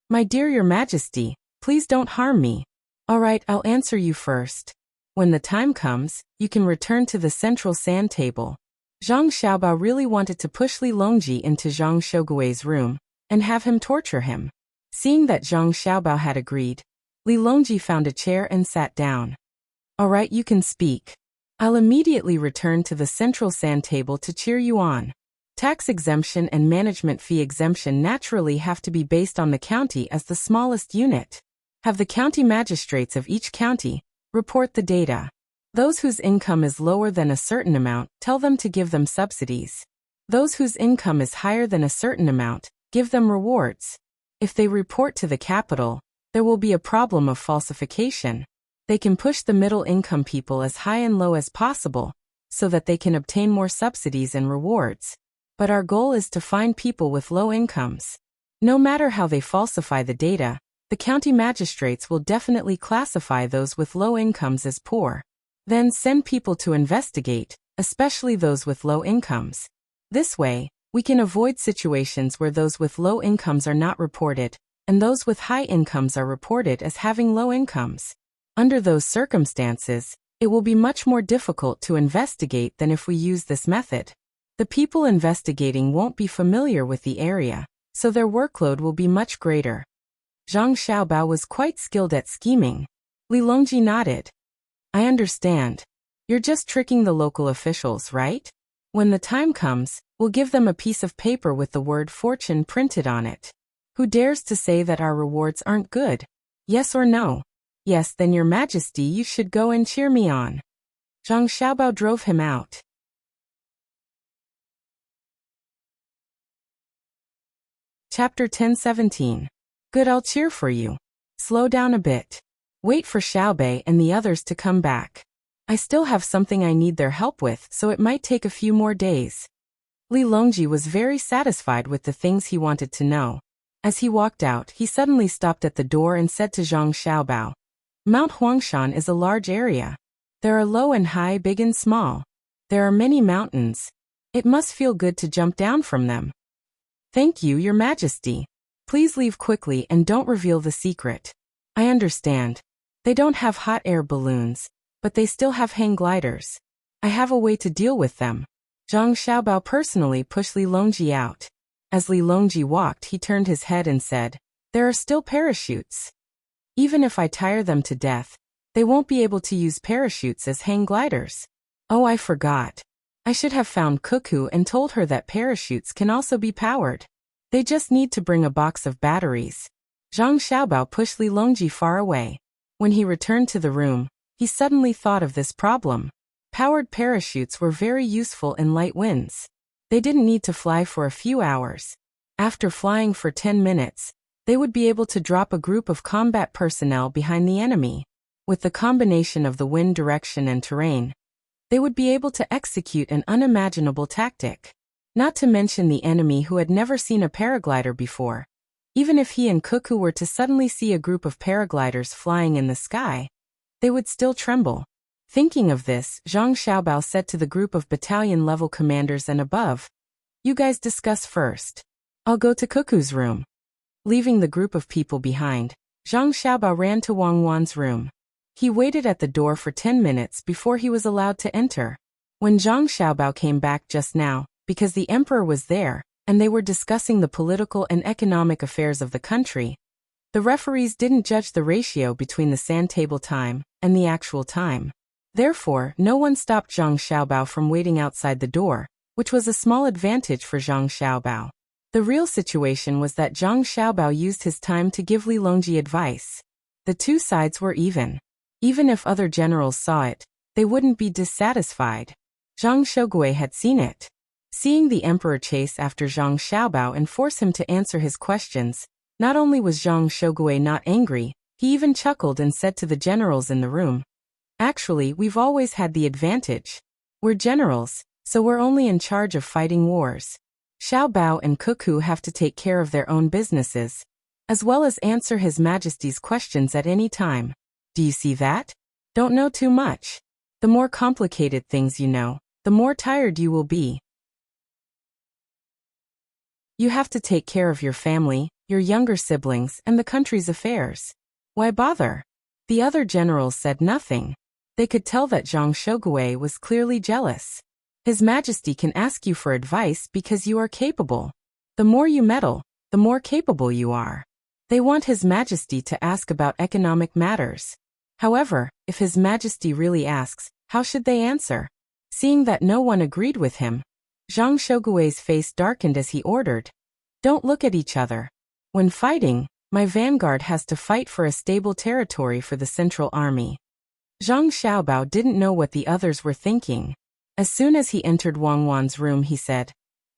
My dear Your Majesty, please don't harm me. All right, I'll answer you first. When the time comes, you can return to the central sand table. Zhang Xiaobao really wanted to push Li Longji into Zhang Shogui's room and have him torture him. Seeing that Zhang Xiaobao had agreed, Li Longji found a chair and sat down. All right, you can speak. I'll immediately return to the central sand table to cheer you on. Tax exemption and management fee exemption naturally have to be based on the county as the smallest unit. Have the county magistrates of each county report the data. Those whose income is lower than a certain amount, tell them to give them subsidies. Those whose income is higher than a certain amount, give them rewards. If they report to the capital, there will be a problem of falsification. They can push the middle-income people as high and low as possible, so that they can obtain more subsidies and rewards. But our goal is to find people with low incomes. No matter how they falsify the data, the county magistrates will definitely classify those with low incomes as poor. Then send people to investigate, especially those with low incomes. This way, we can avoid situations where those with low incomes are not reported, and those with high incomes are reported as having low incomes. Under those circumstances, it will be much more difficult to investigate than if we use this method. The people investigating won't be familiar with the area, so their workload will be much greater. Zhang Xiaobao was quite skilled at scheming. Li Longji nodded. I understand. You're just tricking the local officials, right? When the time comes, we'll give them a piece of paper with the word fortune printed on it. Who dares to say that our rewards aren't good? Yes or no? Yes, then your majesty, you should go and cheer me on. Zhang Xiaobao drove him out. Chapter 10:17. Good, I'll cheer for you. Slow down a bit. Wait for Xiaobei and the others to come back. I still have something I need their help with, so it might take a few more days. Li Longji was very satisfied with the things he wanted to know. As he walked out, he suddenly stopped at the door and said to Zhang Xiaobao, Mount Huangshan is a large area. There are low and high, big and small. There are many mountains. It must feel good to jump down from them. Thank you, Your Majesty. Please leave quickly and don't reveal the secret. I understand. They don't have hot air balloons, but they still have hang gliders. I have a way to deal with them. Zhang Xiaobao personally pushed Li Longji out. As Li Longji walked, he turned his head and said, There are still parachutes. Even if I tire them to death, they won't be able to use parachutes as hang gliders. Oh, I forgot. I should have found Cuckoo and told her that parachutes can also be powered. They just need to bring a box of batteries. Zhang Xiaobao pushed Li Longji far away. When he returned to the room, he suddenly thought of this problem. Powered parachutes were very useful in light winds. They didn't need to fly for a few hours. After flying for 10 minutes, they would be able to drop a group of combat personnel behind the enemy. With the combination of the wind direction and terrain, they would be able to execute an unimaginable tactic. Not to mention the enemy who had never seen a paraglider before. Even if he and Cuckoo were to suddenly see a group of paragliders flying in the sky, they would still tremble. Thinking of this, Zhang Xiaobao said to the group of battalion-level commanders and above, You guys discuss first. I'll go to Cuckoo's room. Leaving the group of people behind, Zhang Xiaobao ran to Wang Wan's room. He waited at the door for 10 minutes before he was allowed to enter. When Zhang Xiaobao came back just now, because the emperor was there, and they were discussing the political and economic affairs of the country, the referees didn't judge the ratio between the sand table time and the actual time. Therefore, no one stopped Zhang Xiaobao from waiting outside the door, which was a small advantage for Zhang Xiaobao. The real situation was that Zhang Xiaobao used his time to give Li Longji advice. The two sides were even. Even if other generals saw it, they wouldn't be dissatisfied. Zhang Shogui had seen it. Seeing the emperor chase after Zhang Xiaobao and force him to answer his questions, not only was Zhang Shogui not angry, he even chuckled and said to the generals in the room, Actually, we've always had the advantage. We're generals, so we're only in charge of fighting wars. Xiaobao and Cuckoo have to take care of their own businesses, as well as answer His Majesty's questions at any time. Do you see that? Don't know too much. The more complicated things you know, the more tired you will be. You have to take care of your family, your younger siblings, and the country's affairs. Why bother? The other generals said nothing. They could tell that Zhang Shogui was clearly jealous. His Majesty can ask you for advice because you are capable. The more you meddle, the more capable you are. They want His Majesty to ask about economic matters. However, if His Majesty really asks, how should they answer? Seeing that no one agreed with him, Zhang Shogui's face darkened as he ordered, Don't look at each other. When fighting, my vanguard has to fight for a stable territory for the Central Army. Zhang Xiaobao didn't know what the others were thinking. As soon as he entered Wang Wan's room, he said,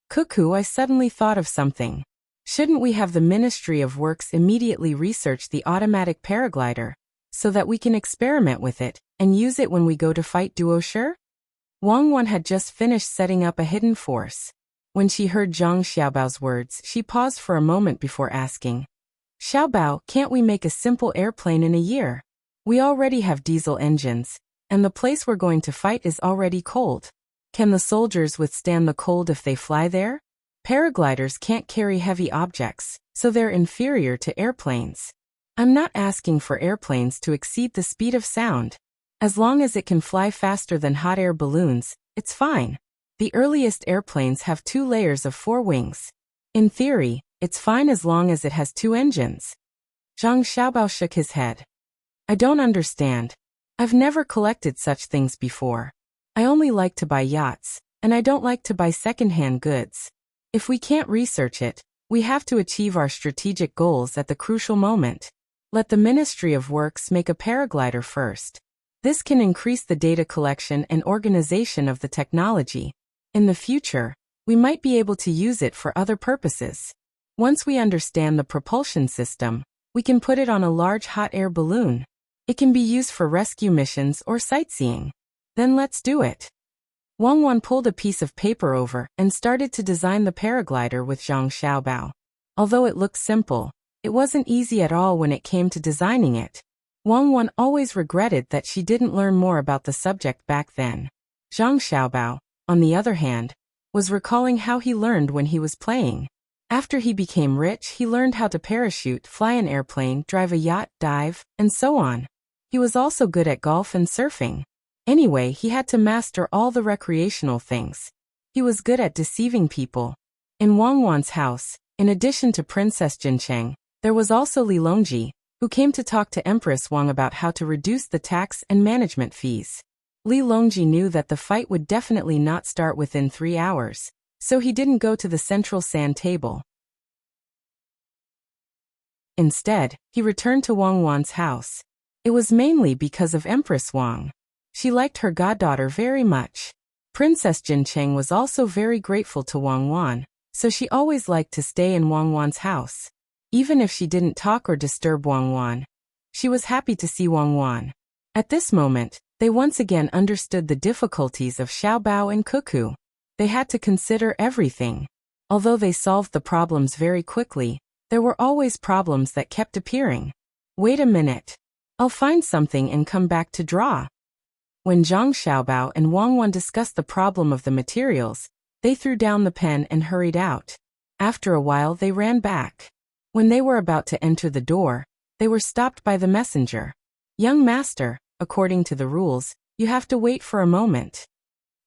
Cuckoo, I suddenly thought of something. Shouldn't we have the Ministry of Works immediately research the automatic paraglider, so that we can experiment with it and use it when we go to fight Duoshi? Wang Wan had just finished setting up a hidden force. When she heard Zhang Xiaobao's words, she paused for a moment before asking, Xiaobao, can't we make a simple airplane in a year? We already have diesel engines, and the place we're going to fight is already cold. Can the soldiers withstand the cold if they fly there? Paragliders can't carry heavy objects, so they're inferior to airplanes. I'm not asking for airplanes to exceed the speed of sound. As long as it can fly faster than hot air balloons, it's fine. The earliest airplanes have 2 layers of 4 wings. In theory, it's fine as long as it has 2 engines. Zhang Xiaobao shook his head. I don't understand. I've never collected such things before. I only like to buy yachts, and I don't like to buy second-hand goods. If we can't research it, we have to achieve our strategic goals at the crucial moment. Let the Ministry of Works make a paraglider first. This can increase the data collection and organization of the technology. In the future, we might be able to use it for other purposes. Once we understand the propulsion system, we can put it on a large hot air balloon. It can be used for rescue missions or sightseeing. Then let's do it. Wang Wan pulled a piece of paper over and started to design the paraglider with Zhang Xiaobao. Although it looked simple, it wasn't easy at all when it came to designing it. Wang Wan always regretted that she didn't learn more about the subject back then. Zhang Xiaobao, on the other hand, was recalling how he learned when he was playing. After he became rich, he learned how to parachute, fly an airplane, drive a yacht, dive, and so on. He was also good at golf and surfing. Anyway, he had to master all the recreational things. He was good at deceiving people. In Wang Wan's house, in addition to Princess Jincheng, there was also Li Longji, who came to talk to Empress Wang about how to reduce the tax and management fees. Li Longji knew that the fight would definitely not start within 3 hours, so he didn't go to the central sand table. Instead, he returned to Wang Wan's house. It was mainly because of Empress Wang. She liked her goddaughter very much. Princess Jincheng was also very grateful to Wang Wan, so she always liked to stay in Wang Wan's house. Even if she didn't talk or disturb Wang Wan, she was happy to see Wang Wan. At this moment, they once again understood the difficulties of Xiaobao and Cuckoo. They had to consider everything. Although they solved the problems very quickly, there were always problems that kept appearing. Wait a minute. I'll find something and come back to draw. When Zhang Xiaobao and Wang Wan discussed the problem of the materials, they threw down the pen and hurried out. After a while they ran back. When they were about to enter the door, they were stopped by the messenger. Young master, according to the rules, you have to wait for a moment.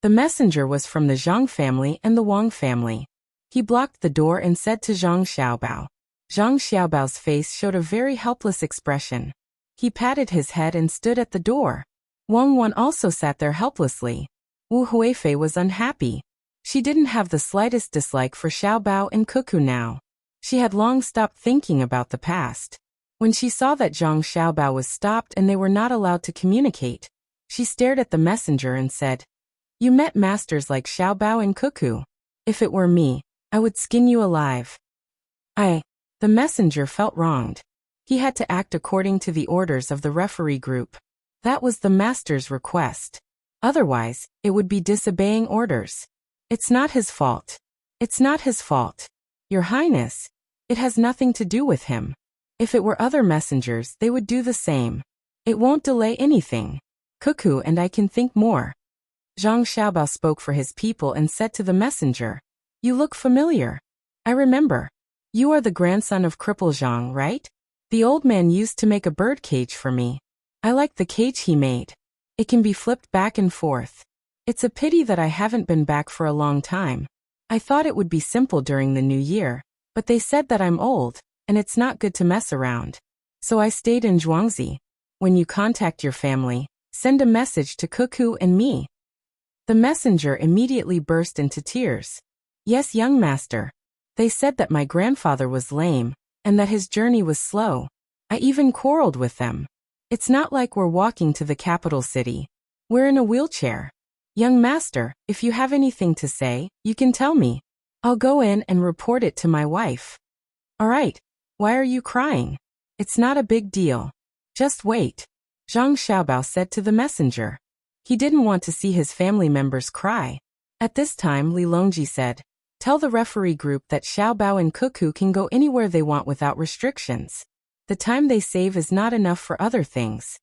The messenger was from the Zhang family and the Wang family. He blocked the door and said to Zhang Xiaobao. Zhang Xiaobao's face showed a very helpless expression. He patted his head and stood at the door. Wang Wan also sat there helplessly. Wu Huifei was unhappy. She didn't have the slightest dislike for Xiaobao and Cuckoo now. She had long stopped thinking about the past. When she saw that Zhang Xiaobao was stopped and they were not allowed to communicate, she stared at the messenger and said, "You met masters like Xiaobao and Cuckoo. If it were me, I would skin you alive." The messenger felt wronged. He had to act according to the orders of the referee group. That was the master's request. Otherwise, it would be disobeying orders. It's not his fault. It's not his fault. Your Highness, it has nothing to do with him. If it were other messengers, they would do the same. It won't delay anything. Cuckoo and I can think more. Zhang Xiaobao spoke for his people and said to the messenger, "You look familiar. I remember. You are the grandson of Cripple Zhang, right? The old man used to make a bird cage for me. I like the cage he made. It can be flipped back and forth. It's a pity that I haven't been back for a long time. I thought it would be simple during the new year, but they said that I'm old, and it's not good to mess around. So I stayed in Zhuangzi. When you contact your family, send a message to Cuckoo and me." The messenger immediately burst into tears. "Yes, young master. They said that my grandfather was lame, and that his journey was slow. I even quarreled with them. It's not like we're walking to the capital city. We're in a wheelchair. Young master, if you have anything to say, you can tell me. I'll go in and report it to my wife." "All right. Why are you crying? It's not a big deal. Just wait," Zhang Xiaobao said to the messenger. He didn't want to see his family members cry. At this time, Li Longji said, "Tell the referee group that Xiaobao and Cuckoo can go anywhere they want without restrictions. The time they save is not enough for other things.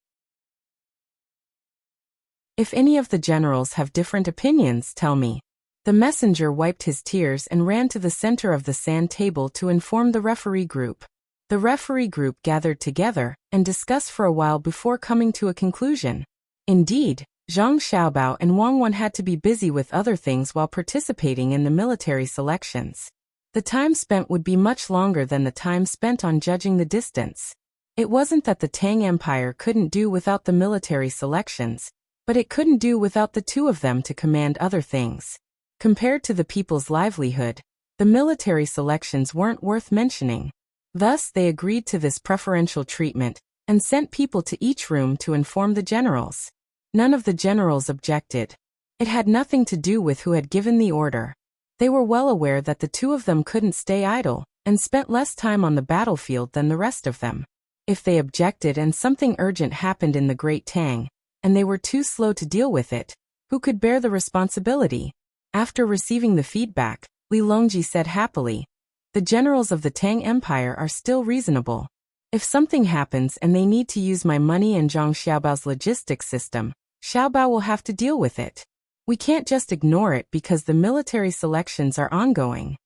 If any of the generals have different opinions, tell me." The messenger wiped his tears and ran to the center of the sand table to inform the referee group. The referee group gathered together and discussed for a while before coming to a conclusion. Indeed, Zhang Xiaobao and Wang Wan had to be busy with other things while participating in the military selections. The time spent would be much longer than the time spent on judging the distance. It wasn't that the Tang Empire couldn't do without the military selections, but it couldn't do without the two of them to command other things. Compared to the people's livelihood, the military selections weren't worth mentioning. Thus, they agreed to this preferential treatment and sent people to each room to inform the generals. None of the generals objected. It had nothing to do with who had given the order. They were well aware that the two of them couldn't stay idle and spent less time on the battlefield than the rest of them. If they objected and something urgent happened in the Great Tang, and they were too slow to deal with it, who could bear the responsibility? After receiving the feedback, Li Longji said happily, "The generals of the Tang Empire are still reasonable. If something happens and they need to use my money and Zhang Xiaobao's logistics system, Xiaobao will have to deal with it. We can't just ignore it because the military selections are ongoing."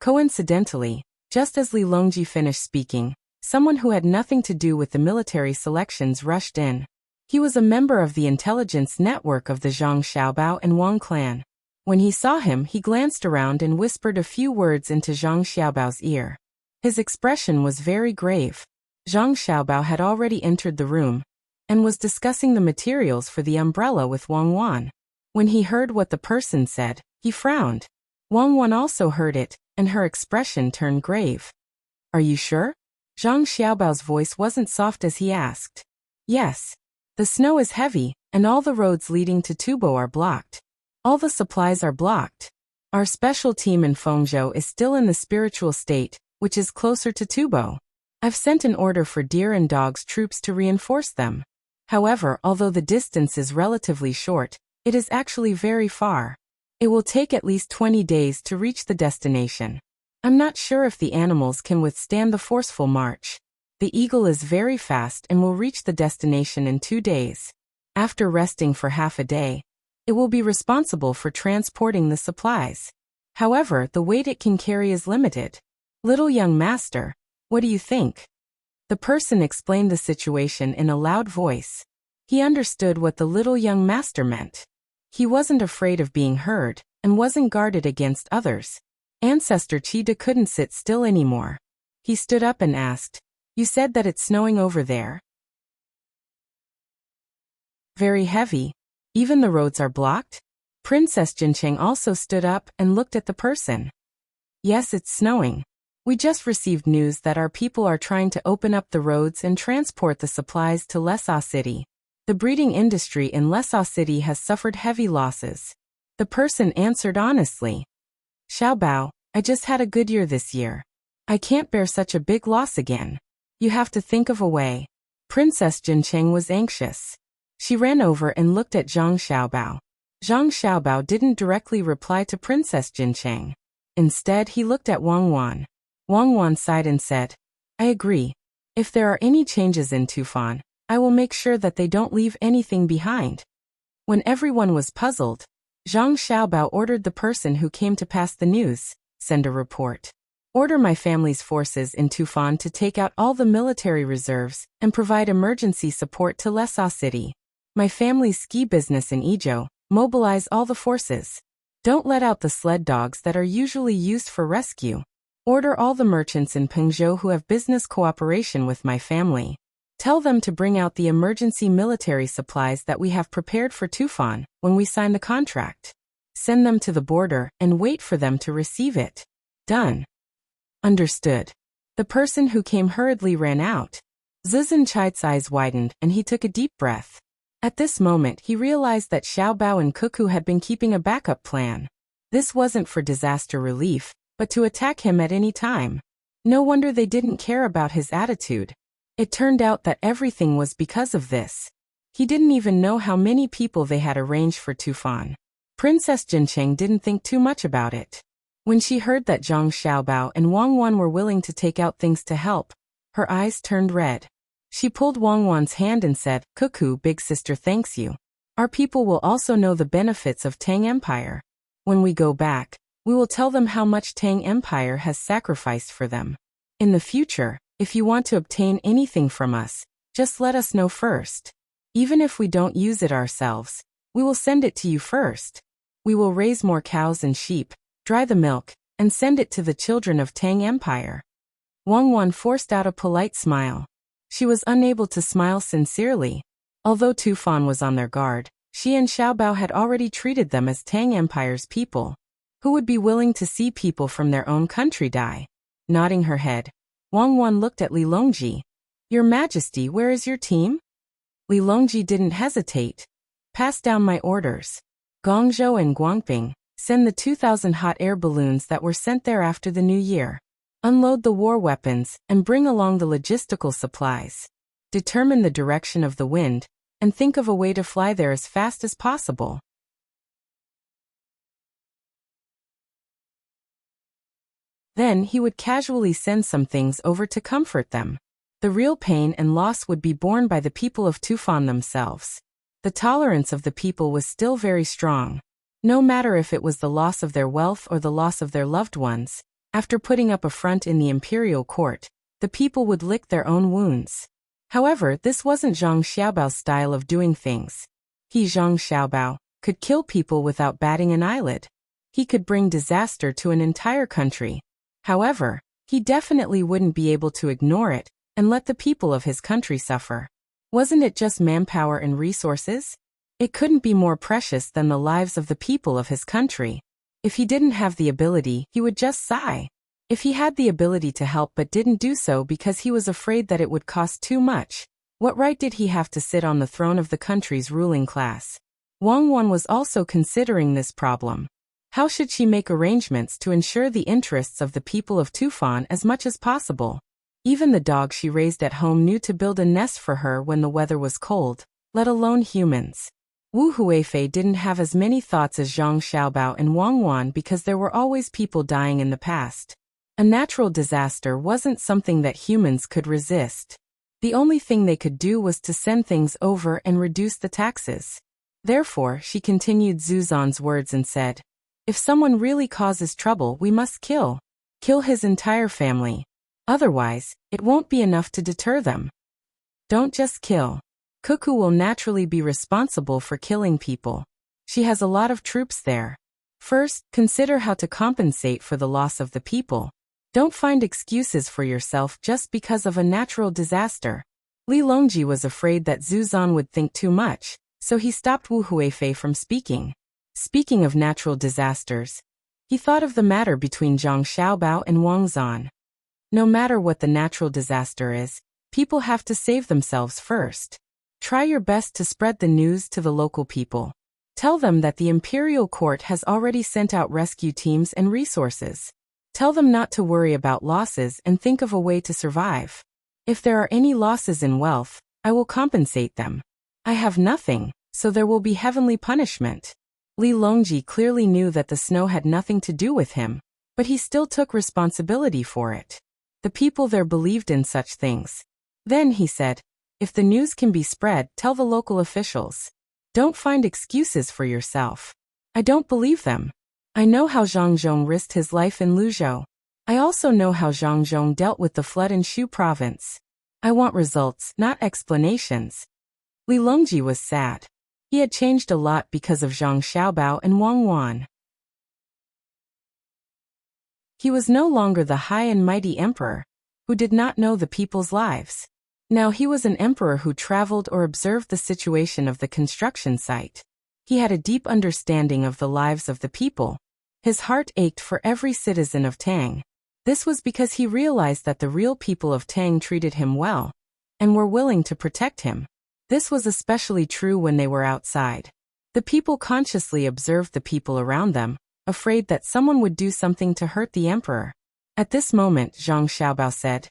Coincidentally, just as Li Longji finished speaking, someone who had nothing to do with the military selections rushed in. He was a member of the intelligence network of the Zhang Xiaobao and Wang clan. When he saw him, he glanced around and whispered a few words into Zhang Xiaobao's ear. His expression was very grave. Zhang Xiaobao had already entered the room and was discussing the materials for the umbrella with Wang Wan. When he heard what the person said, he frowned. Wang Wan also heard it, and her expression turned grave. "Are you sure?" Zhang Xiaobao's voice wasn't soft as he asked. "Yes. The snow is heavy, and all the roads leading to Tubo are blocked. All the supplies are blocked. Our special team in Fengzhou is still in the spiritual state, which is closer to Tubo. I've sent an order for deer and dogs troops to reinforce them. However, although the distance is relatively short, it is actually very far. It will take at least 20 days to reach the destination. I'm not sure if the animals can withstand the forceful march. The eagle is very fast and will reach the destination in 2 days. After resting for half a day, it will be responsible for transporting the supplies. However, the weight it can carry is limited. Little young master, what do you think?" The person explained the situation in a loud voice. He understood what the little young master meant. He wasn't afraid of being heard and wasn't guarded against others. Ancestor Chida couldn't sit still anymore. He stood up and asked, "You said that it's snowing over there?" "Very heavy. Even the roads are blocked?" Princess Jincheng also stood up and looked at the person. "Yes, it's snowing. We just received news that our people are trying to open up the roads and transport the supplies to Lesau City. The breeding industry in Lesau City has suffered heavy losses." The person answered honestly. "Xiaobao, I just had a good year this year. I can't bear such a big loss again. You have to think of a way." Princess Jincheng was anxious. She ran over and looked at Zhang Xiaobao. Zhang Xiaobao didn't directly reply to Princess Jincheng. Instead, he looked at Wang Wan. Wang Wan sighed and said, "I agree. If there are any changes in Tufan, I will make sure that they don't leave anything behind." When everyone was puzzled, Zhang Xiaobao ordered the person who came to pass the news, "Send a report. Order my family's forces in Tufan to take out all the military reserves and provide emergency support to Lesau City. My family's ski business in Izhou, mobilize all the forces. Don't let out the sled dogs that are usually used for rescue. Order all the merchants in Pengzhou who have business cooperation with my family. Tell them to bring out the emergency military supplies that we have prepared for Tufan when we sign the contract. Send them to the border and wait for them to receive it." "Done." "Understood." The person who came hurriedly ran out. Zizhen Chai's eyes widened and he took a deep breath. At this moment, he realized that Xiaobao and Cuckoo had been keeping a backup plan. This wasn't for disaster relief, but to attack him at any time. No wonder they didn't care about his attitude. It turned out that everything was because of this. He didn't even know how many people they had arranged for Tufan. Princess Jincheng didn't think too much about it. When she heard that Zhang Xiaobao and Wang Wan were willing to take out things to help, her eyes turned red. She pulled Wang Wan's hand and said, "Cuckoo, big sister thanks you. Our people will also know the benefits of Tang Empire. When we go back, we will tell them how much Tang Empire has sacrificed for them. In the future, if you want to obtain anything from us, just let us know first. Even if we don't use it ourselves, we will send it to you first. We will raise more cows and sheep, dry the milk, and send it to the children of Tang Empire." Wang Wan forced out a polite smile. She was unable to smile sincerely. Although Tufan was on their guard, she and Xiaobao had already treated them as Tang Empire's people. Who would be willing to see people from their own country die? Nodding her head, Wang Wan looked at Li Longji. Your Majesty, where is your team? Li Longji didn't hesitate. Pass down my orders. Guangzhou and Guangping, send the 2,000 hot air balloons that were sent there after the new year. Unload the war weapons and bring along the logistical supplies. Determine the direction of the wind and think of a way to fly there as fast as possible. Then he would casually send some things over to comfort them. The real pain and loss would be borne by the people of Tufan themselves. The tolerance of the people was still very strong. No matter if it was the loss of their wealth or the loss of their loved ones, after putting up a front in the imperial court, the people would lick their own wounds. However, this wasn't Zhang Xiaobao's style of doing things. He, Zhang Xiaobao, could kill people without batting an eyelid. He could bring disaster to an entire country. However, he definitely wouldn't be able to ignore it and let the people of his country suffer. Wasn't it just manpower and resources? It couldn't be more precious than the lives of the people of his country. If he didn't have the ability, he would just sigh. If he had the ability to help but didn't do so because he was afraid that it would cost too much, what right did he have to sit on the throne of the country's ruling class? Wang Wan was also considering this problem. How should she make arrangements to ensure the interests of the people of Tufan as much as possible? Even the dog she raised at home knew to build a nest for her when the weather was cold, let alone humans. Wu Huifei didn't have as many thoughts as Zhang Xiaobao and Wang Wan because there were always people dying in the past. A natural disaster wasn't something that humans could resist. The only thing they could do was to send things over and reduce the taxes. Therefore, she continued Zuzan's words and said, if someone really causes trouble, we must kill his entire family. Otherwise, it won't be enough to deter them. Don't just kill. Cuckoo will naturally be responsible for killing people. She has a lot of troops there. First, consider how to compensate for the loss of the people. Don't find excuses for yourself just because of a natural disaster. Li Longji was afraid that Zuzan would think too much, so he stopped Wu Huifei from speaking. Speaking of natural disasters, he thought of the matter between Zhang Xiaobao and Wang Zan. No matter what the natural disaster is, people have to save themselves first. Try your best to spread the news to the local people. Tell them that the imperial court has already sent out rescue teams and resources. Tell them not to worry about losses and think of a way to survive. If there are any losses in wealth, I will compensate them. I have nothing, so there will be heavenly punishment. Li Longji clearly knew that the snow had nothing to do with him, but he still took responsibility for it. The people there believed in such things. Then he said, if the news can be spread, tell the local officials. Don't find excuses for yourself. I don't believe them. I know how Zhang Zhong risked his life in Luzhou. I also know how Zhang Zhong dealt with the flood in Shu province. I want results, not explanations. Li Longji was sad. He had changed a lot because of Zhang Xiaobao and Wang Wan. He was no longer the high and mighty emperor, who did not know the people's lives. Now he was an emperor who traveled or observed the situation of the construction site. He had a deep understanding of the lives of the people. His heart ached for every citizen of Tang. This was because he realized that the real people of Tang treated him well, and were willing to protect him. This was especially true when they were outside. The people consciously observed the people around them, afraid that someone would do something to hurt the emperor. At this moment, Zhang Xiaobao said,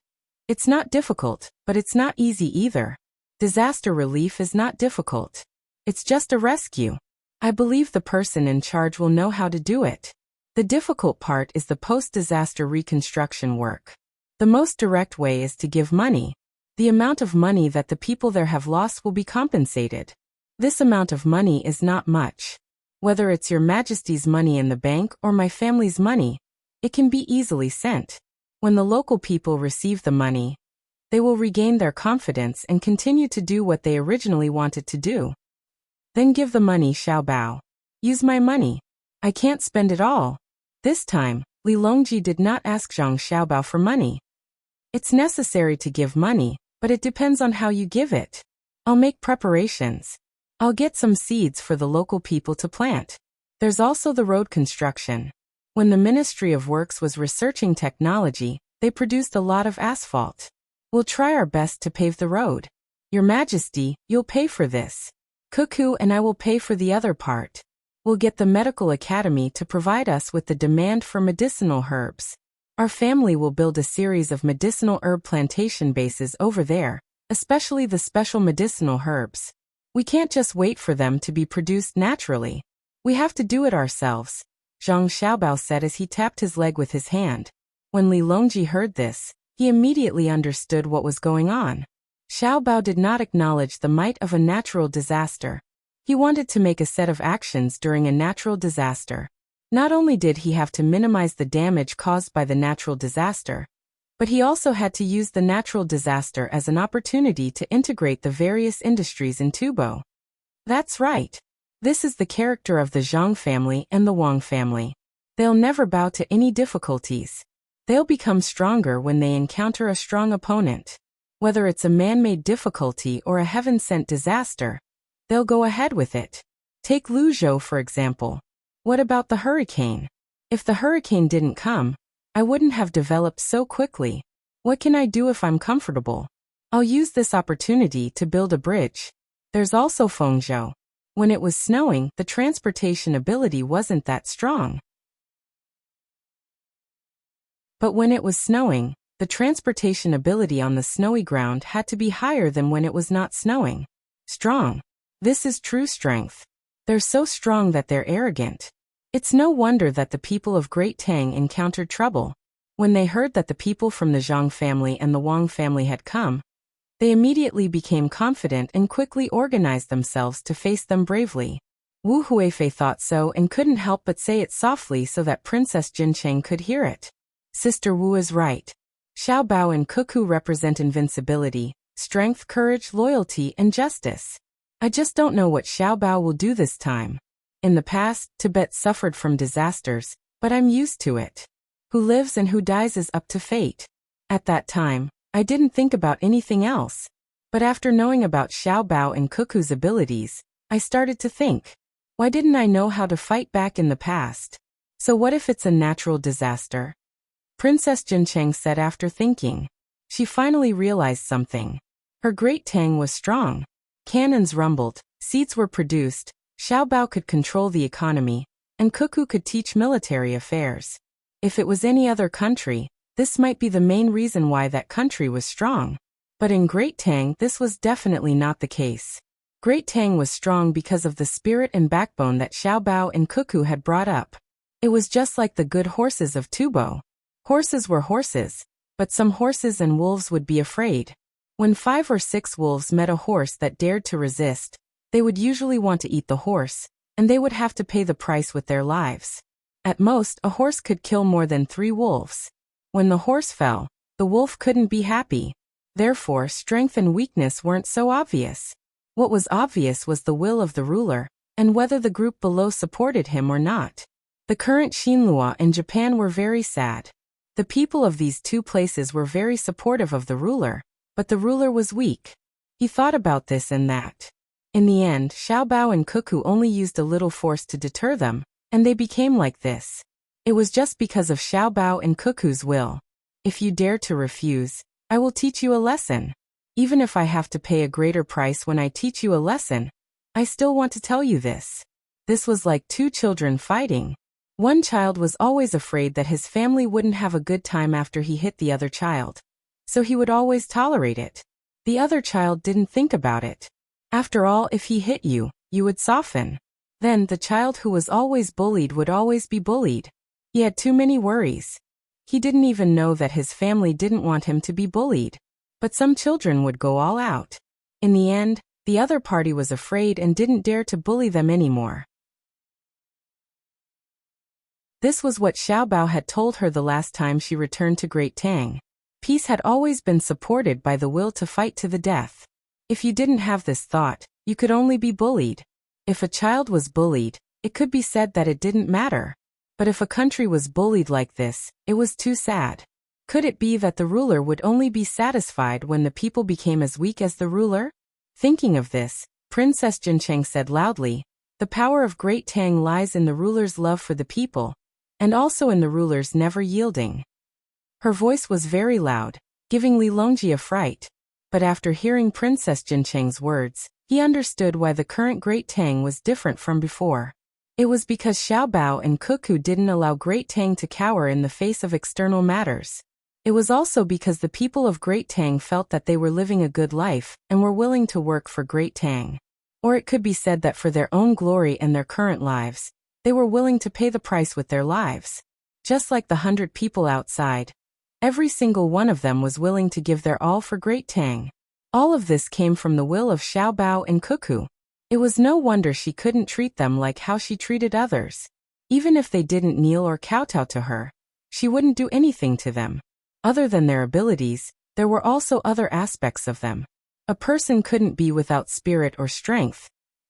it's not difficult, but it's not easy either. Disaster relief is not difficult. It's just a rescue. I believe the person in charge will know how to do it. The difficult part is the post-disaster reconstruction work. The most direct way is to give money. The amount of money that the people there have lost will be compensated. This amount of money is not much. Whether it's Your Majesty's money in the bank or my family's money, it can be easily sent. When the local people receive the money, they will regain their confidence and continue to do what they originally wanted to do. Then give the money, Xiaobao. Use my money. I can't spend it all. This time, Li Longji did not ask Zhang Xiaobao for money. It's necessary to give money, but it depends on how you give it. I'll make preparations. I'll get some seeds for the local people to plant. There's also the road construction. When the Ministry of Works was researching technology, They produced a lot of asphalt. We'll try our best to pave the road. Your Majesty, you'll pay for this. Cuckoo and I will pay for the other part. We'll get the medical academy to provide us with the demand for medicinal herbs. Our family will build a series of medicinal herb plantation bases over there, especially the special medicinal herbs. We can't just wait for them to be produced naturally. We have to do it ourselves, Zhang Xiaobao said as he tapped his leg with his hand. When Li Longji heard this, he immediately understood what was going on. Xiaobao did not acknowledge the might of a natural disaster. He wanted to make a set of actions during a natural disaster. Not only did he have to minimize the damage caused by the natural disaster, but he also had to use the natural disaster as an opportunity to integrate the various industries in Tubo. That's right. This is the character of the Zhang family and the Wang family. They'll never bow to any difficulties. They'll become stronger when they encounter a strong opponent. Whether it's a man-made difficulty or a heaven-sent disaster, they'll go ahead with it. Take Lu Zhou for example. What about the hurricane? If the hurricane didn't come, I wouldn't have developed so quickly. What can I do if I'm comfortable? I'll use this opportunity to build a bridge. There's also Fengzhou. When it was snowing, the transportation ability wasn't that strong. But when it was snowing, the transportation ability on the snowy ground had to be higher than when it was not snowing. Strong. This is true strength. They're so strong that they're arrogant. It's no wonder that the people of Great Tang encountered trouble. When they heard that the people from the Zhang family and the Wang family had come, they immediately became confident and quickly organized themselves to face them bravely. Wu Huifei thought so and couldn't help but say it softly so that Princess Jincheng could hear it. Sister Wu is right. Xiao Bao and Cuckoo represent invincibility, strength, courage, loyalty, and justice. I just don't know what Xiao Bao will do this time. In the past, Tibet suffered from disasters, but I'm used to it. Who lives and who dies is up to fate. At that time, I didn't think about anything else. But after knowing about Xiao Bao and Cuckoo's abilities, I started to think, why didn't I know how to fight back in the past? So what if it's a natural disaster? Princess Jincheng said after thinking. She finally realized something. Her Great Tang was strong. Cannons rumbled, seeds were produced, Xiao Bao could control the economy, and Cuckoo could teach military affairs. If it was any other country, this might be the main reason why that country was strong. But in Great Tang, this was definitely not the case. Great Tang was strong because of the spirit and backbone that Xiao Bao and Cuckoo had brought up. It was just like the good horses of Tubo. Horses were horses, but some horses and wolves would be afraid. When 5 or 6 wolves met a horse that dared to resist, they would usually want to eat the horse, and they would have to pay the price with their lives. At most, a horse could kill more than 3 wolves. When the horse fell, the wolf couldn't be happy. Therefore, strength and weakness weren't so obvious. What was obvious was the will of the ruler, and whether the group below supported him or not. The current Xinhua and Japan were very sad. The people of these 2 places were very supportive of the ruler, but the ruler was weak. He thought about this and that. In the end, Xiao Bao and Cuckoo only used a little force to deter them, and they became like this. It was just because of Xiao Bao and Cuckoo's will. If you dare to refuse, I will teach you a lesson. Even if I have to pay a greater price when I teach you a lesson, I still want to tell you this. This was like 2 children fighting. One child was always afraid that his family wouldn't have a good time after he hit the other child. So he would always tolerate it. The other child didn't think about it. After all, if he hit you, you would soften. Then the child who was always bullied would always be bullied. He had too many worries. He didn't even know that his family didn't want him to be bullied. But some children would go all out. In the end, the other party was afraid and didn't dare to bully them anymore. This was what Xiao Bao had told her the last time she returned to Great Tang. Peace had always been supported by the will to fight to the death. If you didn't have this thought, you could only be bullied. If a child was bullied, it could be said that it didn't matter. But if a country was bullied like this, it was too sad. Could it be that the ruler would only be satisfied when the people became as weak as the ruler? Thinking of this, Princess Jincheng said loudly, "The power of Great Tang lies in the ruler's love for the people, and also in the ruler's never yielding." Her voice was very loud, giving Li Longji a fright. But after hearing Princess Jincheng's words, he understood why the current Great Tang was different from before. It was because Xiao Bao and Cuckoo didn't allow Great Tang to cower in the face of external matters. It was also because the people of Great Tang felt that they were living a good life and were willing to work for Great Tang. Or it could be said that for their own glory and their current lives, they were willing to pay the price with their lives. Just like the 100 people outside, every single one of them was willing to give their all for Great Tang. All of this came from the will of Xiao Bao and Cuckoo. It was no wonder she couldn't treat them like how she treated others. Even if they didn't kneel or kowtow to her, she wouldn't do anything to them. Other than their abilities, there were also other aspects of them. A person couldn't be without spirit or strength.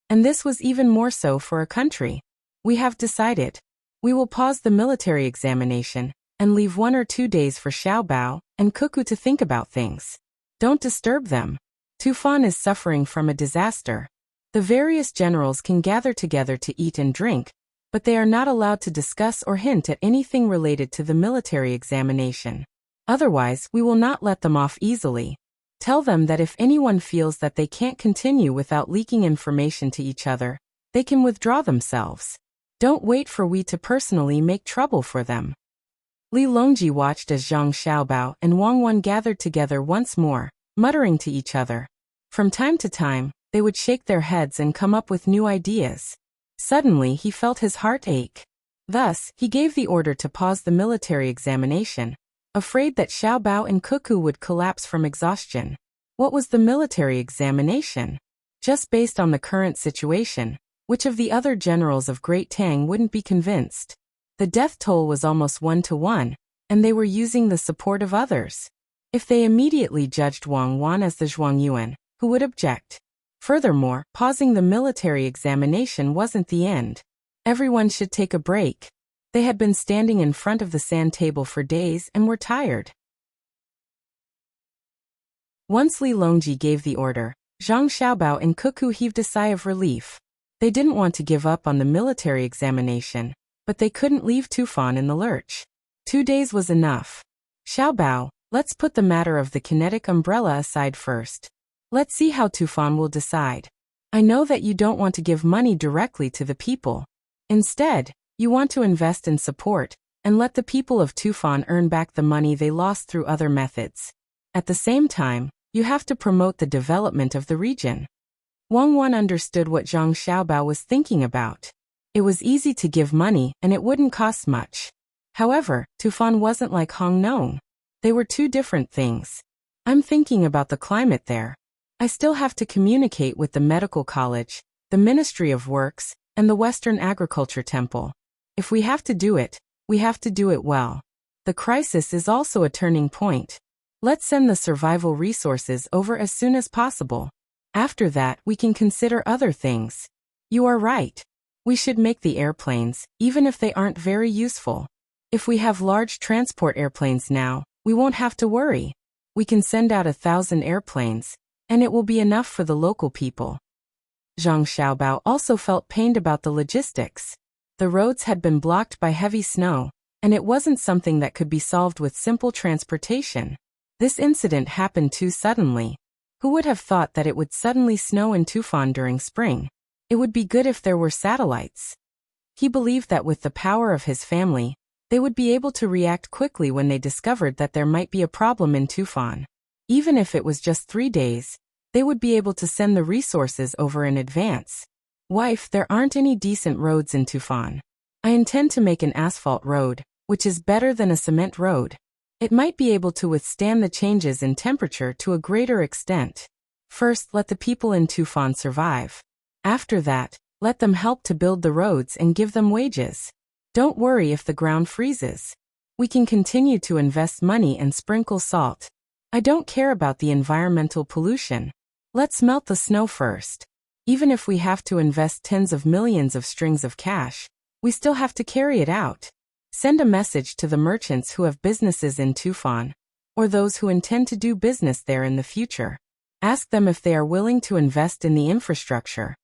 And this was even more so for a country. We have decided. We will pause the military examination and leave 1 or 2 days for Xiao Bao and Cuckoo to think about things. Don't disturb them. Tufan is suffering from a disaster. The various generals can gather together to eat and drink, but they are not allowed to discuss or hint at anything related to the military examination. Otherwise, we will not let them off easily. Tell them that if anyone feels that they can't continue without leaking information to each other, they can withdraw themselves. Don't wait for we to personally make trouble for them. Li Longji watched as Zhang Xiaobao and Wang Wan gathered together once more, muttering to each other. From time to time, they would shake their heads and come up with new ideas. Suddenly he felt his heart ache. Thus, he gave the order to pause the military examination, afraid that Xiao Bao and Cuckoo would collapse from exhaustion. What was the military examination? Just based on the current situation, which of the other generals of Great Tang wouldn't be convinced? The death toll was almost 1 to 1, and they were using the support of others. If they immediately judged Wang Wan as the Zhuangyuan, who would object? Furthermore, pausing the military examination wasn't the end. Everyone should take a break. They had been standing in front of the sand table for days and were tired. Once Li Longji gave the order, Zhang Xiaobao and Cuckoo heaved a sigh of relief. They didn't want to give up on the military examination, but they couldn't leave Tufan in the lurch. 2 days was enough. Xiaobao, let's put the matter of the kinetic umbrella aside first. Let's see how Tufan will decide. I know that you don't want to give money directly to the people. Instead, you want to invest in support, and let the people of Tufan earn back the money they lost through other methods. At the same time, you have to promote the development of the region. Wang Wan understood what Zhang Xiaobao was thinking about. It was easy to give money and it wouldn't cost much. However, Tufan wasn't like Hongnong. They were two different things. I'm thinking about the climate there. I still have to communicate with the medical college, the Ministry of Works, and the Western Agriculture Temple. If we have to do it, we have to do it well. The crisis is also a turning point. Let's send the survival resources over as soon as possible. After that, we can consider other things. You are right. We should make the airplanes, even if they aren't very useful. If we have large transport airplanes now, we won't have to worry. We can send out 1,000 airplanes, and it will be enough for the local people. Zhang Xiaobao also felt pained about the logistics. The roads had been blocked by heavy snow, and it wasn't something that could be solved with simple transportation. This incident happened too suddenly. Who would have thought that it would suddenly snow in Tufan during spring? It would be good if there were satellites. He believed that with the power of his family, they would be able to react quickly when they discovered that there might be a problem in Tufan. Even if it was just 3 days, they would be able to send the resources over in advance. Wife, there aren't any decent roads in Tufan. I intend to make an asphalt road, which is better than a cement road. It might be able to withstand the changes in temperature to a greater extent. First, let the people in Tufan survive. After that, let them help to build the roads and give them wages. Don't worry if the ground freezes. We can continue to invest money and sprinkle salt. I don't care about the environmental pollution. Let's melt the snow first. Even if we have to invest tens of millions of strings of cash, we still have to carry it out. Send a message to the merchants who have businesses in Tufan, or those who intend to do business there in the future. Ask them if they are willing to invest in the infrastructure.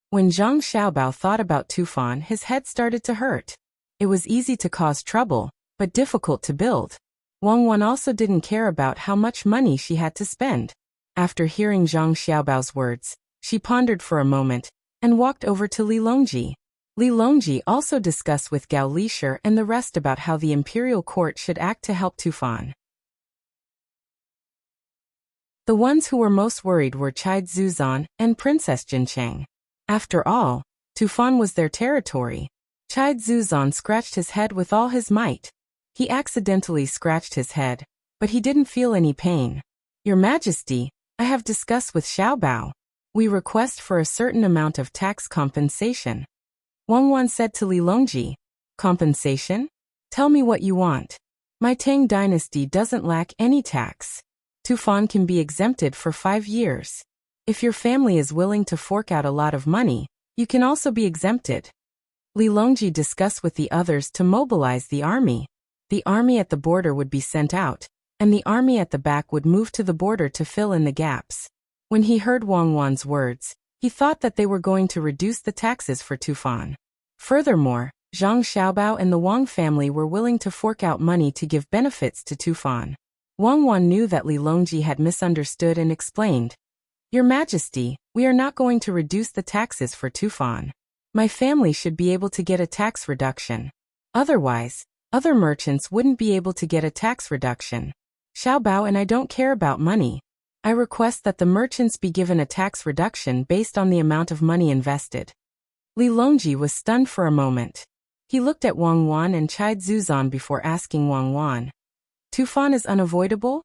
When Zhang Xiaobao thought about Tufan, his head started to hurt. It was easy to cause trouble, but difficult to build. Wang Wan also didn't care about how much money she had to spend. After hearing Zhang Xiaobao's words, she pondered for a moment and walked over to Li Longji. Li Longji also discussed with Gao Lishir and the rest about how the imperial court should act to help Tufan. The ones who were most worried were Chai Zuzan and Princess Jincheng. After all, Tufan was their territory. Chai Zuzan scratched his head with all his might. He accidentally scratched his head, but he didn't feel any pain. Your Majesty, I have discussed with Xiaobao. We request for a certain amount of tax compensation. Wang Wan said to Li Longji, compensation? Tell me what you want. My Tang Dynasty doesn't lack any tax. Tufan can be exempted for 5 years. If your family is willing to fork out a lot of money, you can also be exempted. Li Longji discussed with the others to mobilize the army. The army at the border would be sent out, and the army at the back would move to the border to fill in the gaps. When he heard Wang Wan's words, he thought that they were going to reduce the taxes for Tufan. Furthermore, Zhang Xiaobao and the Wang family were willing to fork out money to give benefits to Tufan. Wang Wan knew that Li Longji had misunderstood and explained, Your Majesty, we are not going to reduce the taxes for Tufan. My family should be able to get a tax reduction. Otherwise, other merchants wouldn't be able to get a tax reduction. Xiaobao and I don't care about money. I request that the merchants be given a tax reduction based on the amount of money invested. Li Longji was stunned for a moment. He looked at Wang Wan and Chai Zuzan before asking Wang Wan. Tufan is unavoidable?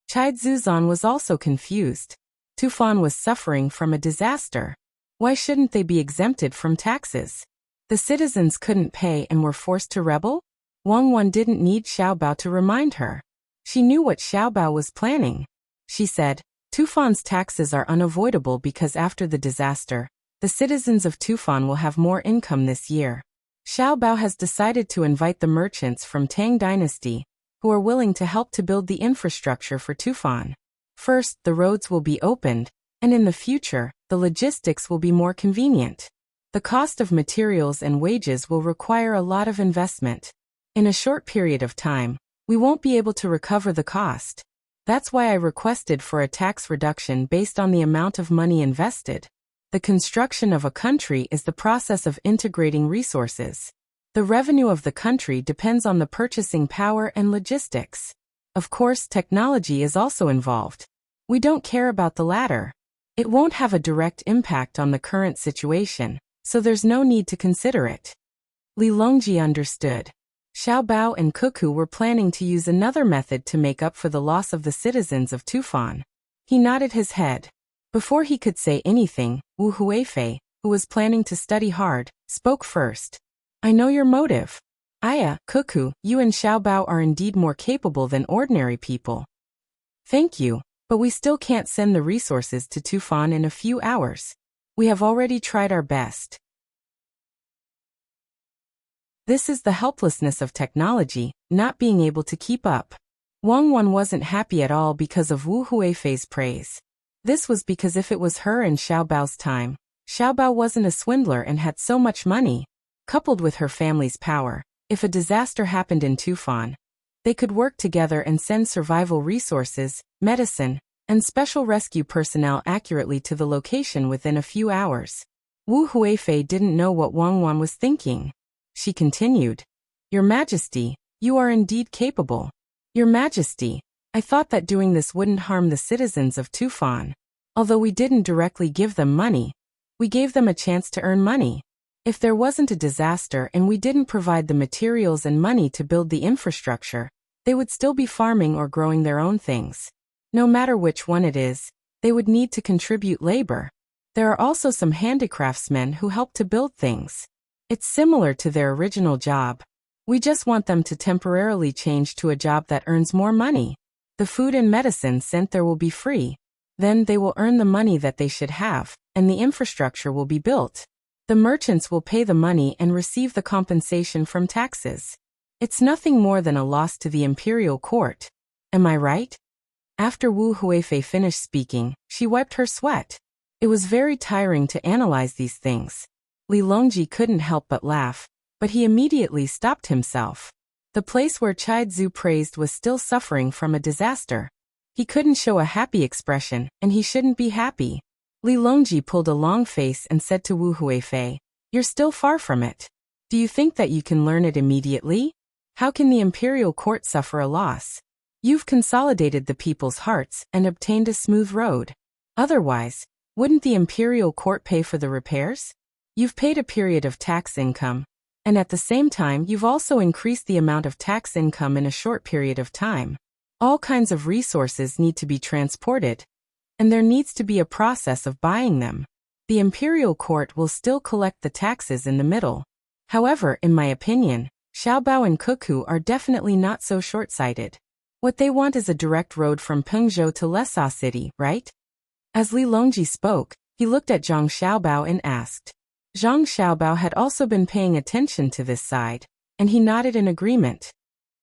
Chai Zuzan was also confused. Tufan was suffering from a disaster. Why shouldn't they be exempted from taxes? The citizens couldn't pay and were forced to rebel? Wang Wan didn't need Xiaobao to remind her. She knew what Xiaobao was planning. She said, Tufan's taxes are unavoidable because after the disaster, the citizens of Tufan will have more income this year. Xiaobao has decided to invite the merchants from Tang Dynasty, who are willing to help to build the infrastructure for Tufan. First, the roads will be opened, and in the future, the logistics will be more convenient. The cost of materials and wages will require a lot of investment. In a short period of time, we won't be able to recover the cost. That's why I requested for a tax reduction based on the amount of money invested. The construction of a country is the process of integrating resources. The revenue of the country depends on the purchasing power and logistics. Of course, technology is also involved. We don't care about the latter. It won't have a direct impact on the current situation, so there's no need to consider it. Li Longji understood. Xiaobao and Cuckoo were planning to use another method to make up for the loss of the citizens of Tufan. He nodded his head. Before he could say anything, Wu Huifei, who was planning to study hard, spoke first. I know your motive. Aya, Cuckoo, you and Xiaobao are indeed more capable than ordinary people. Thank you, but we still can't send the resources to Tufan in a few hours. We have already tried our best. This is the helplessness of technology, not being able to keep up. Wang Wan wasn't happy at all because of Wu Huifei's praise. This was because if it was her and Xiaobao's time, Xiaobao wasn't a swindler and had so much money. Coupled with her family's power, if a disaster happened in Tufan, they could work together and send survival resources, medicine, and special rescue personnel accurately to the location within a few hours. Wu Huifei didn't know what Wang Wan was thinking. She continued, Your Majesty, you are indeed capable. Your Majesty, I thought that doing this wouldn't harm the citizens of Tufan. Although we didn't directly give them money, we gave them a chance to earn money. If there wasn't a disaster and we didn't provide the materials and money to build the infrastructure, they would still be farming or growing their own things. No matter which one it is, they would need to contribute labor. There are also some handicraftsmen who help to build things. It's similar to their original job. We just want them to temporarily change to a job that earns more money. The food and medicine sent there will be free. Then they will earn the money that they should have, and the infrastructure will be built. The merchants will pay the money and receive the compensation from taxes. It's nothing more than a loss to the imperial court. Am I right? After Wu Huifei finished speaking, she wiped her sweat. It was very tiring to analyze these things. Li Longji couldn't help but laugh, but he immediately stopped himself. The place where Chai Tzu praised was still suffering from a disaster. He couldn't show a happy expression, and he shouldn't be happy. Li Longji pulled a long face and said to Wu Huifei, "You're still far from it. Do you think that you can learn it immediately? How can the imperial court suffer a loss? You've consolidated the people's hearts and obtained a smooth road. Otherwise, wouldn't the imperial court pay for the repairs? You've paid a period of tax income, and at the same time you've also increased the amount of tax income in a short period of time. All kinds of resources need to be transported, and there needs to be a process of buying them. The imperial court will still collect the taxes in the middle. However, in my opinion, Xiaobao and Cuckoo are definitely not so short-sighted. What they want is a direct road from Pengzhou to Lesa City, right?" As Li Longji spoke, he looked at Zhang Xiaobao and asked. Zhang Xiaobao had also been paying attention to this side, and he nodded in agreement.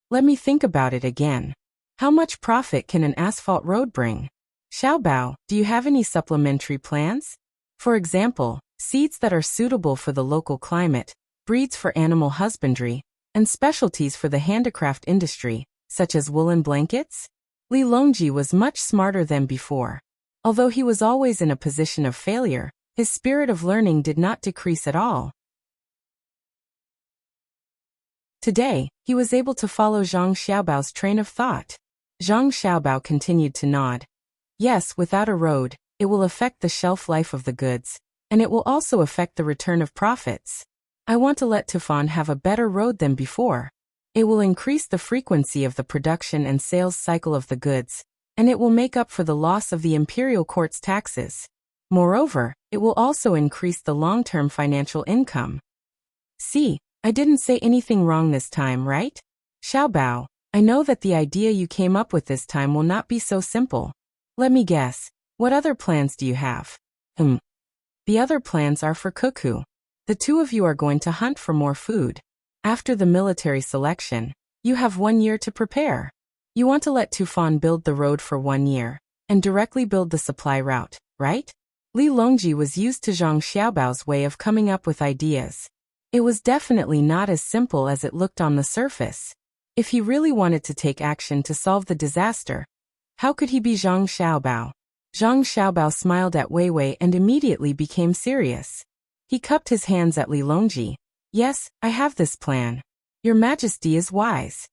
"Let me think about it again. How much profit can an asphalt road bring? Xiaobao, do you have any supplementary plans? For example, seeds that are suitable for the local climate, breeds for animal husbandry, and specialties for the handicraft industry, such as woolen blankets?" Li Longji was much smarter than before. Although he was always in a position of failure, his spirit of learning did not decrease at all. Today, he was able to follow Zhang Xiaobao's train of thought. Zhang Xiaobao continued to nod. "Yes, without a road, it will affect the shelf life of the goods, and it will also affect the return of profits. I want to let Tufan have a better road than before. It will increase the frequency of the production and sales cycle of the goods, and it will make up for the loss of the imperial court's taxes. Moreover, it will also increase the long-term financial income." "See, I didn't say anything wrong this time, right? Xiaobao, I know that the idea you came up with this time will not be so simple. Let me guess, what other plans do you have?" "The other plans are for Cuckoo. The two of you are going to hunt for more food. After the military selection, you have 1 year to prepare. You want to let Tufan build the road for 1 year, and directly build the supply route, right?" Li Longji was used to Zhang Xiaobao's way of coming up with ideas. It was definitely not as simple as it looked on the surface. If he really wanted to take action to solve the disaster, how could he be Zhang Xiaobao? Zhang Xiaobao smiled at Wei Wei and immediately became serious. He cupped his hands at Li Longji. "Yes, I have this plan. Your Majesty is wise."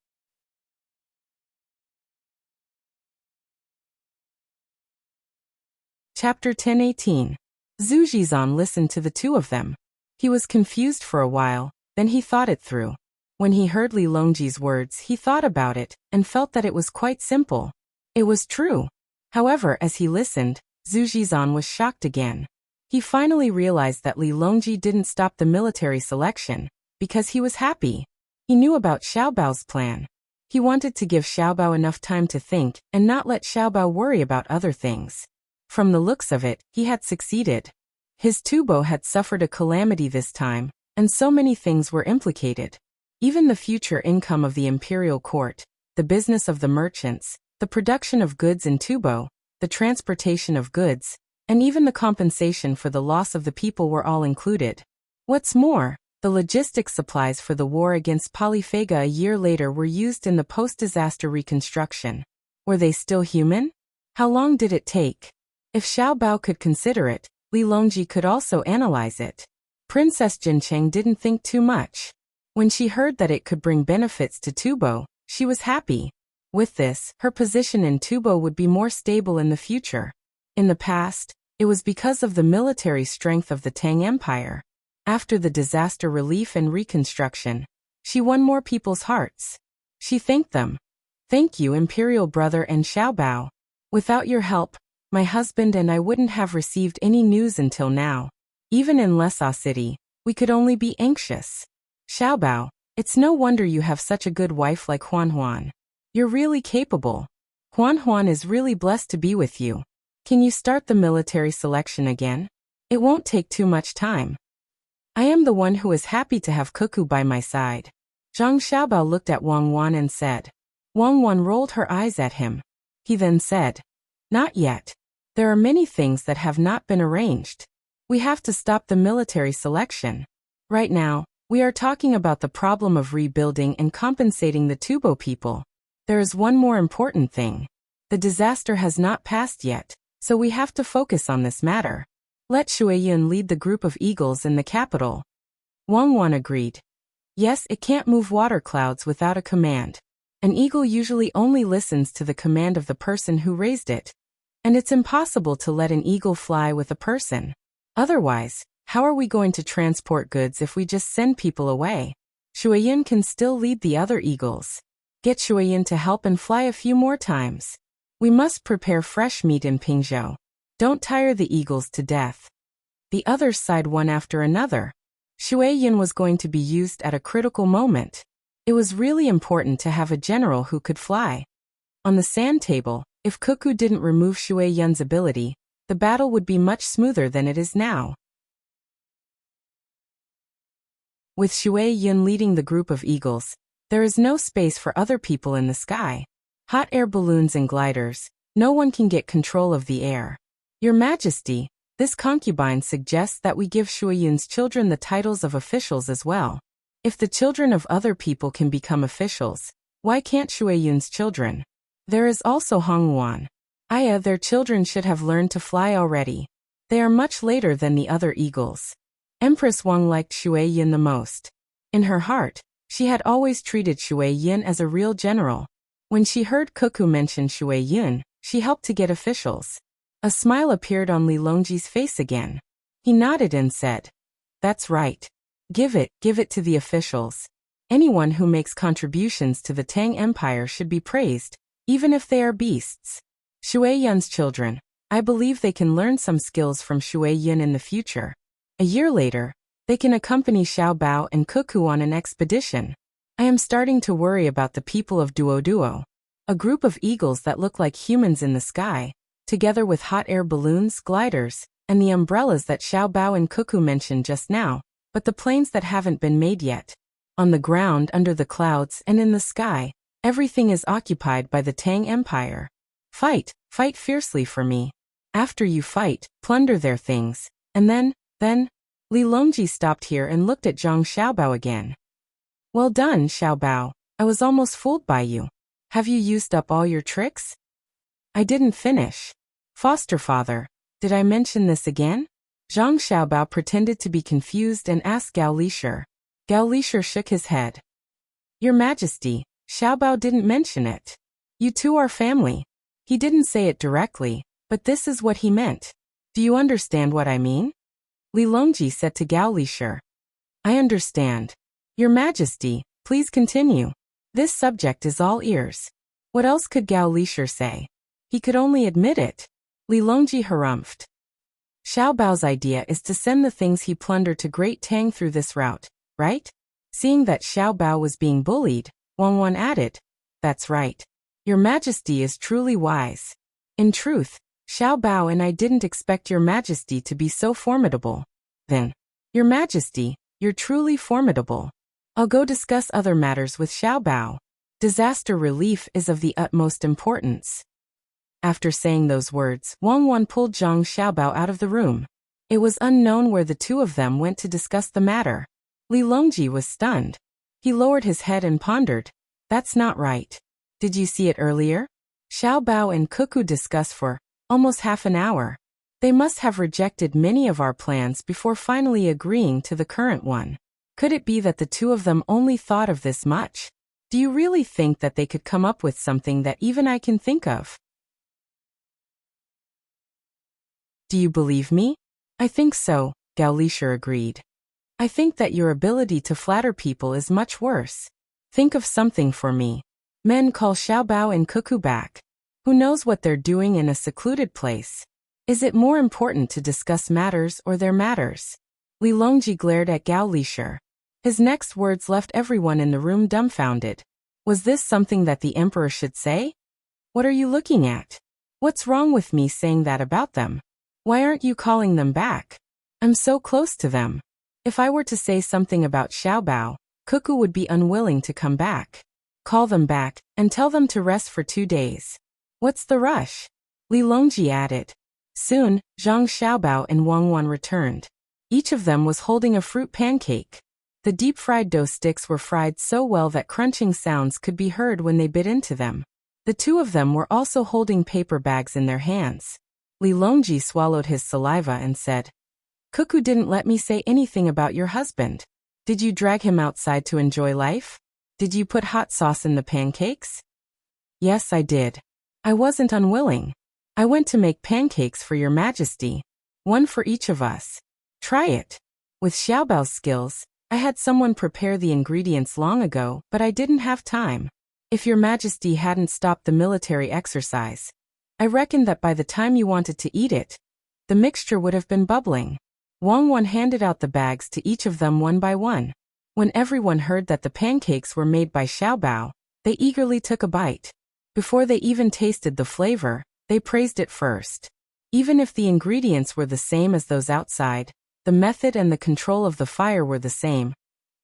Chapter 10:18. Zhu Jizan listened to the two of them. He was confused for a while, then he thought it through. When he heard Li Longji's words, he thought about it, and felt that it was quite simple. It was true. However, as he listened, Zhu Jizan was shocked again. He finally realized that Li Longji didn't stop the military selection, because he was happy. He knew about Xiaobao's plan. He wanted to give Xiaobao enough time to think, and not let Xiaobao worry about other things. From the looks of it, he had succeeded. His tubo had suffered a calamity this time, and so many things were implicated. Even the future income of the imperial court, the business of the merchants, the production of goods in tubo, the transportation of goods, and even the compensation for the loss of the people were all included. What's more, the logistics supplies for the war against Polyphaga a year later were used in the post-disaster reconstruction. Were they still human? How long did it take? If Xiaobao could consider it, Li Longji could also analyze it. Princess Jincheng didn't think too much. When she heard that it could bring benefits to Tubo, she was happy. With this, her position in Tubo would be more stable in the future. In the past, it was because of the military strength of the Tang Empire. After the disaster relief and reconstruction, she won more people's hearts. She thanked them. "Thank you, Imperial Brother and Xiaobao. Without your help, my husband and I wouldn't have received any news until now. Even in Lesa City, we could only be anxious. Xiaobao, it's no wonder you have such a good wife like Huan Huan. You're really capable. Huan Huan is really blessed to be with you. Can you start the military selection again? It won't take too much time. I am the one who is happy to have Cuckoo by my side." Zhang Xiaobao looked at Wang Wan and said. Wang Wan rolled her eyes at him. He then said, "Not yet. There are many things that have not been arranged. We have to stop the military selection. Right now, We are talking about the problem of rebuilding and compensating the Tubo people. There is one more important thing. The disaster has not passed yet, so we have to focus on this matter. Let Shueyan lead the group of eagles in the capital. Wang Wan agreed. Yes, it can't move water clouds without a command. An eagle usually only listens to the command of the person who raised it. And it's impossible to let an eagle fly with a person. Otherwise, how are we going to transport goods if we just send people away? Shueyan can still lead the other eagles. Get Shueyan to help and fly a few more times. We must prepare fresh meat in Pingzhou. Don't tire the eagles to death. The others sighed one after another. Shueyan was going to be used at a critical moment. It was really important to have a general who could fly. On the sand table, if Cuckoo didn't remove Shueyan's ability, the battle would be much smoother than it is now. With Shueyan leading the group of eagles, there is no space for other people in the sky. Hot air balloons and gliders, no one can get control of the air. Your Majesty, this concubine suggests that we give Shueyan's children the titles of officials as well. If the children of other people can become officials, why can't Shueyan's children? There is also Hongwan. Their children should have learned to fly already. They are much later than the other eagles. Empress Wang liked Shueyan the most. In her heart, she had always treated Shueyan as a real general. When she heard Cuckoo mention Shueyan, she helped to get officials. A smile appeared on Li Longji's face again. He nodded and said, "That's right. Give it to the officials. Anyone who makes contributions to the Tang Empire should be praised, even if they are beasts. Shueyan's children, I believe they can learn some skills from Shueyan in the future. A year later, they can accompany Xiaobao and Cuckoo on an expedition. I am starting to worry about the people of Duoduo. A group of eagles that look like humans in the sky, together with hot air balloons, gliders, and the umbrellas that Xiaobao and Cuckoo mentioned just now, but the planes that haven't been made yet. On the ground, under the clouds, and in the sky, everything is occupied by the Tang Empire. Fight fiercely for me. After you fight, plunder their things, and then, Li Longji stopped here and looked at Zhang Xiaobao again. Well done, Xiaobao. I was almost fooled by you. Have you used up all your tricks? I didn't finish. Foster father, did I mention this again? Zhang Xiaobao pretended to be confused and asked Gao Lishir. Gao Lishir shook his head. Your Majesty, Xiaobao didn't mention it. You two are family. He didn't say it directly, but this is what he meant. Do you understand what I mean? Li Longji said to Gao Lishir. I understand. Your Majesty, please continue. This subject is all ears. What else could Gao Lishir say? He could only admit it. Li Longji harumphed. Xiaobao's idea is to send the things he plundered to Great Tang through this route, right? Seeing that Xiaobao was being bullied, Wang Wan added, That's right. Your Majesty is truly wise. In truth, Xiaobao and I didn't expect Your Majesty to be so formidable. Then, Your Majesty, you're truly formidable. I'll go discuss other matters with Xiaobao. Disaster relief is of the utmost importance. After saying those words, Wang Wan pulled Zhang Xiaobao out of the room. It was unknown where the two of them went to discuss the matter. Li Longji was stunned. He lowered his head and pondered. That's not right. Did you see it earlier? Xiaobao and Cuckoo discussed for almost half an hour. They must have rejected many of our plans before finally agreeing to the current one. Could it be that the two of them only thought of this much? Do you really think that they could come up with something that even I can think of? Do you believe me? I think so, Gao Lishir agreed. I think that your ability to flatter people is much worse. Think of something for me. Men call Xiaobao and Cuckoo back. Who knows what they're doing in a secluded place? Is it more important to discuss matters or their matters? Li Longji glared at Gao Lishir. His next words left everyone in the room dumbfounded. Was this something that the emperor should say? What are you looking at? What's wrong with me saying that about them? Why aren't you calling them back? I'm so close to them. If I were to say something about Xiaobao, Cuckoo would be unwilling to come back. Call them back, and tell them to rest for 2 days. What's the rush? Li Longji added. Soon, Zhang Xiaobao and Wang Wan returned. Each of them was holding a fruit pancake. The deep-fried dough sticks were fried so well that crunching sounds could be heard when they bit into them. The two of them were also holding paper bags in their hands. Li Longji swallowed his saliva and said, "Cuckoo didn't let me say anything about your husband. Did you drag him outside to enjoy life? Did you put hot sauce in the pancakes?" "Yes, I did. I wasn't unwilling. I went to make pancakes for your majesty. One for each of us. Try it." With Xiaobao's skills, I had someone prepare the ingredients long ago, but I didn't have time. If your majesty hadn't stopped the military exercise, I reckon that by the time you wanted to eat it, the mixture would have been bubbling. Wang Wan handed out the bags to each of them one by one. When everyone heard that the pancakes were made by Xiaobao, they eagerly took a bite. Before they even tasted the flavor, they praised it first. Even if the ingredients were the same as those outside, the method and the control of the fire were the same,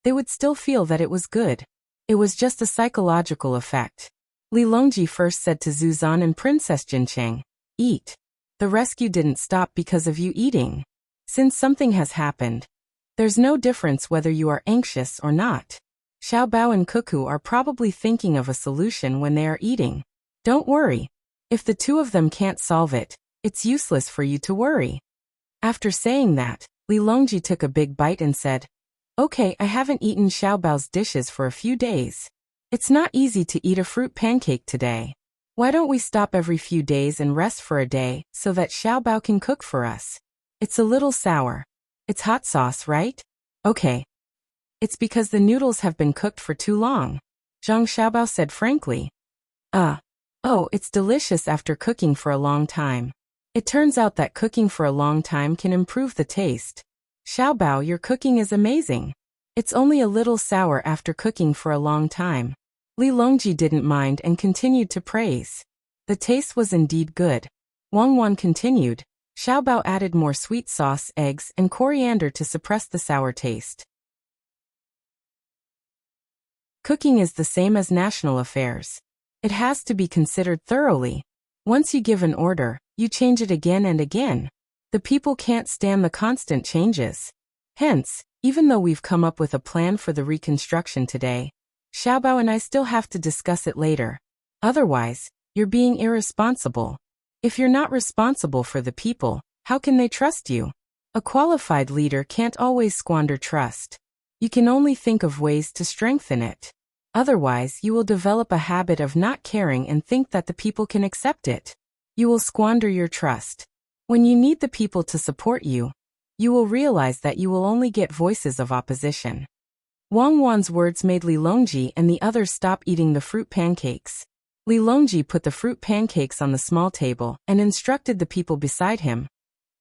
they would still feel that it was good. It was just a psychological effect. Li Longji first said to Zuzan and Princess Jincheng, "Eat. The rescue didn't stop because of you eating. Since something has happened, there's no difference whether you are anxious or not. Xiaobao and Cuckoo are probably thinking of a solution when they are eating. Don't worry. If the two of them can't solve it, it's useless for you to worry." After saying that, Li Longji took a big bite and said, "Okay, I haven't eaten Xiaobao's dishes for a few days. It's not easy to eat a fruit pancake today. Why don't we stop every few days and rest for a day so that Xiaobao can cook for us? It's a little sour. It's hot sauce, right? Okay. It's because the noodles have been cooked for too long," Zhang Xiaobao said frankly. Oh, it's delicious after cooking for a long time. It turns out that cooking for a long time can improve the taste. Xiaobao, your cooking is amazing. It's only a little sour after cooking for a long time. Li Longji didn't mind and continued to praise. The taste was indeed good. Wang Wan continued. Xiaobao added more sweet sauce, eggs, and coriander to suppress the sour taste. Cooking is the same as national affairs. It has to be considered thoroughly. Once you give an order, you change it again and again. The people can't stand the constant changes. Hence, even though we've come up with a plan for the reconstruction today, Xiaobao and I still have to discuss it later. Otherwise, you're being irresponsible. If you're not responsible for the people, how can they trust you? A qualified leader can't always squander trust. You can only think of ways to strengthen it. Otherwise, you will develop a habit of not caring and think that the people can accept it. You will squander your trust. When you need the people to support you, you will realize that you will only get voices of opposition. Wang Wan's words made Li Longji and the others stop eating the fruit pancakes. Li Longji put the fruit pancakes on the small table and instructed the people beside him.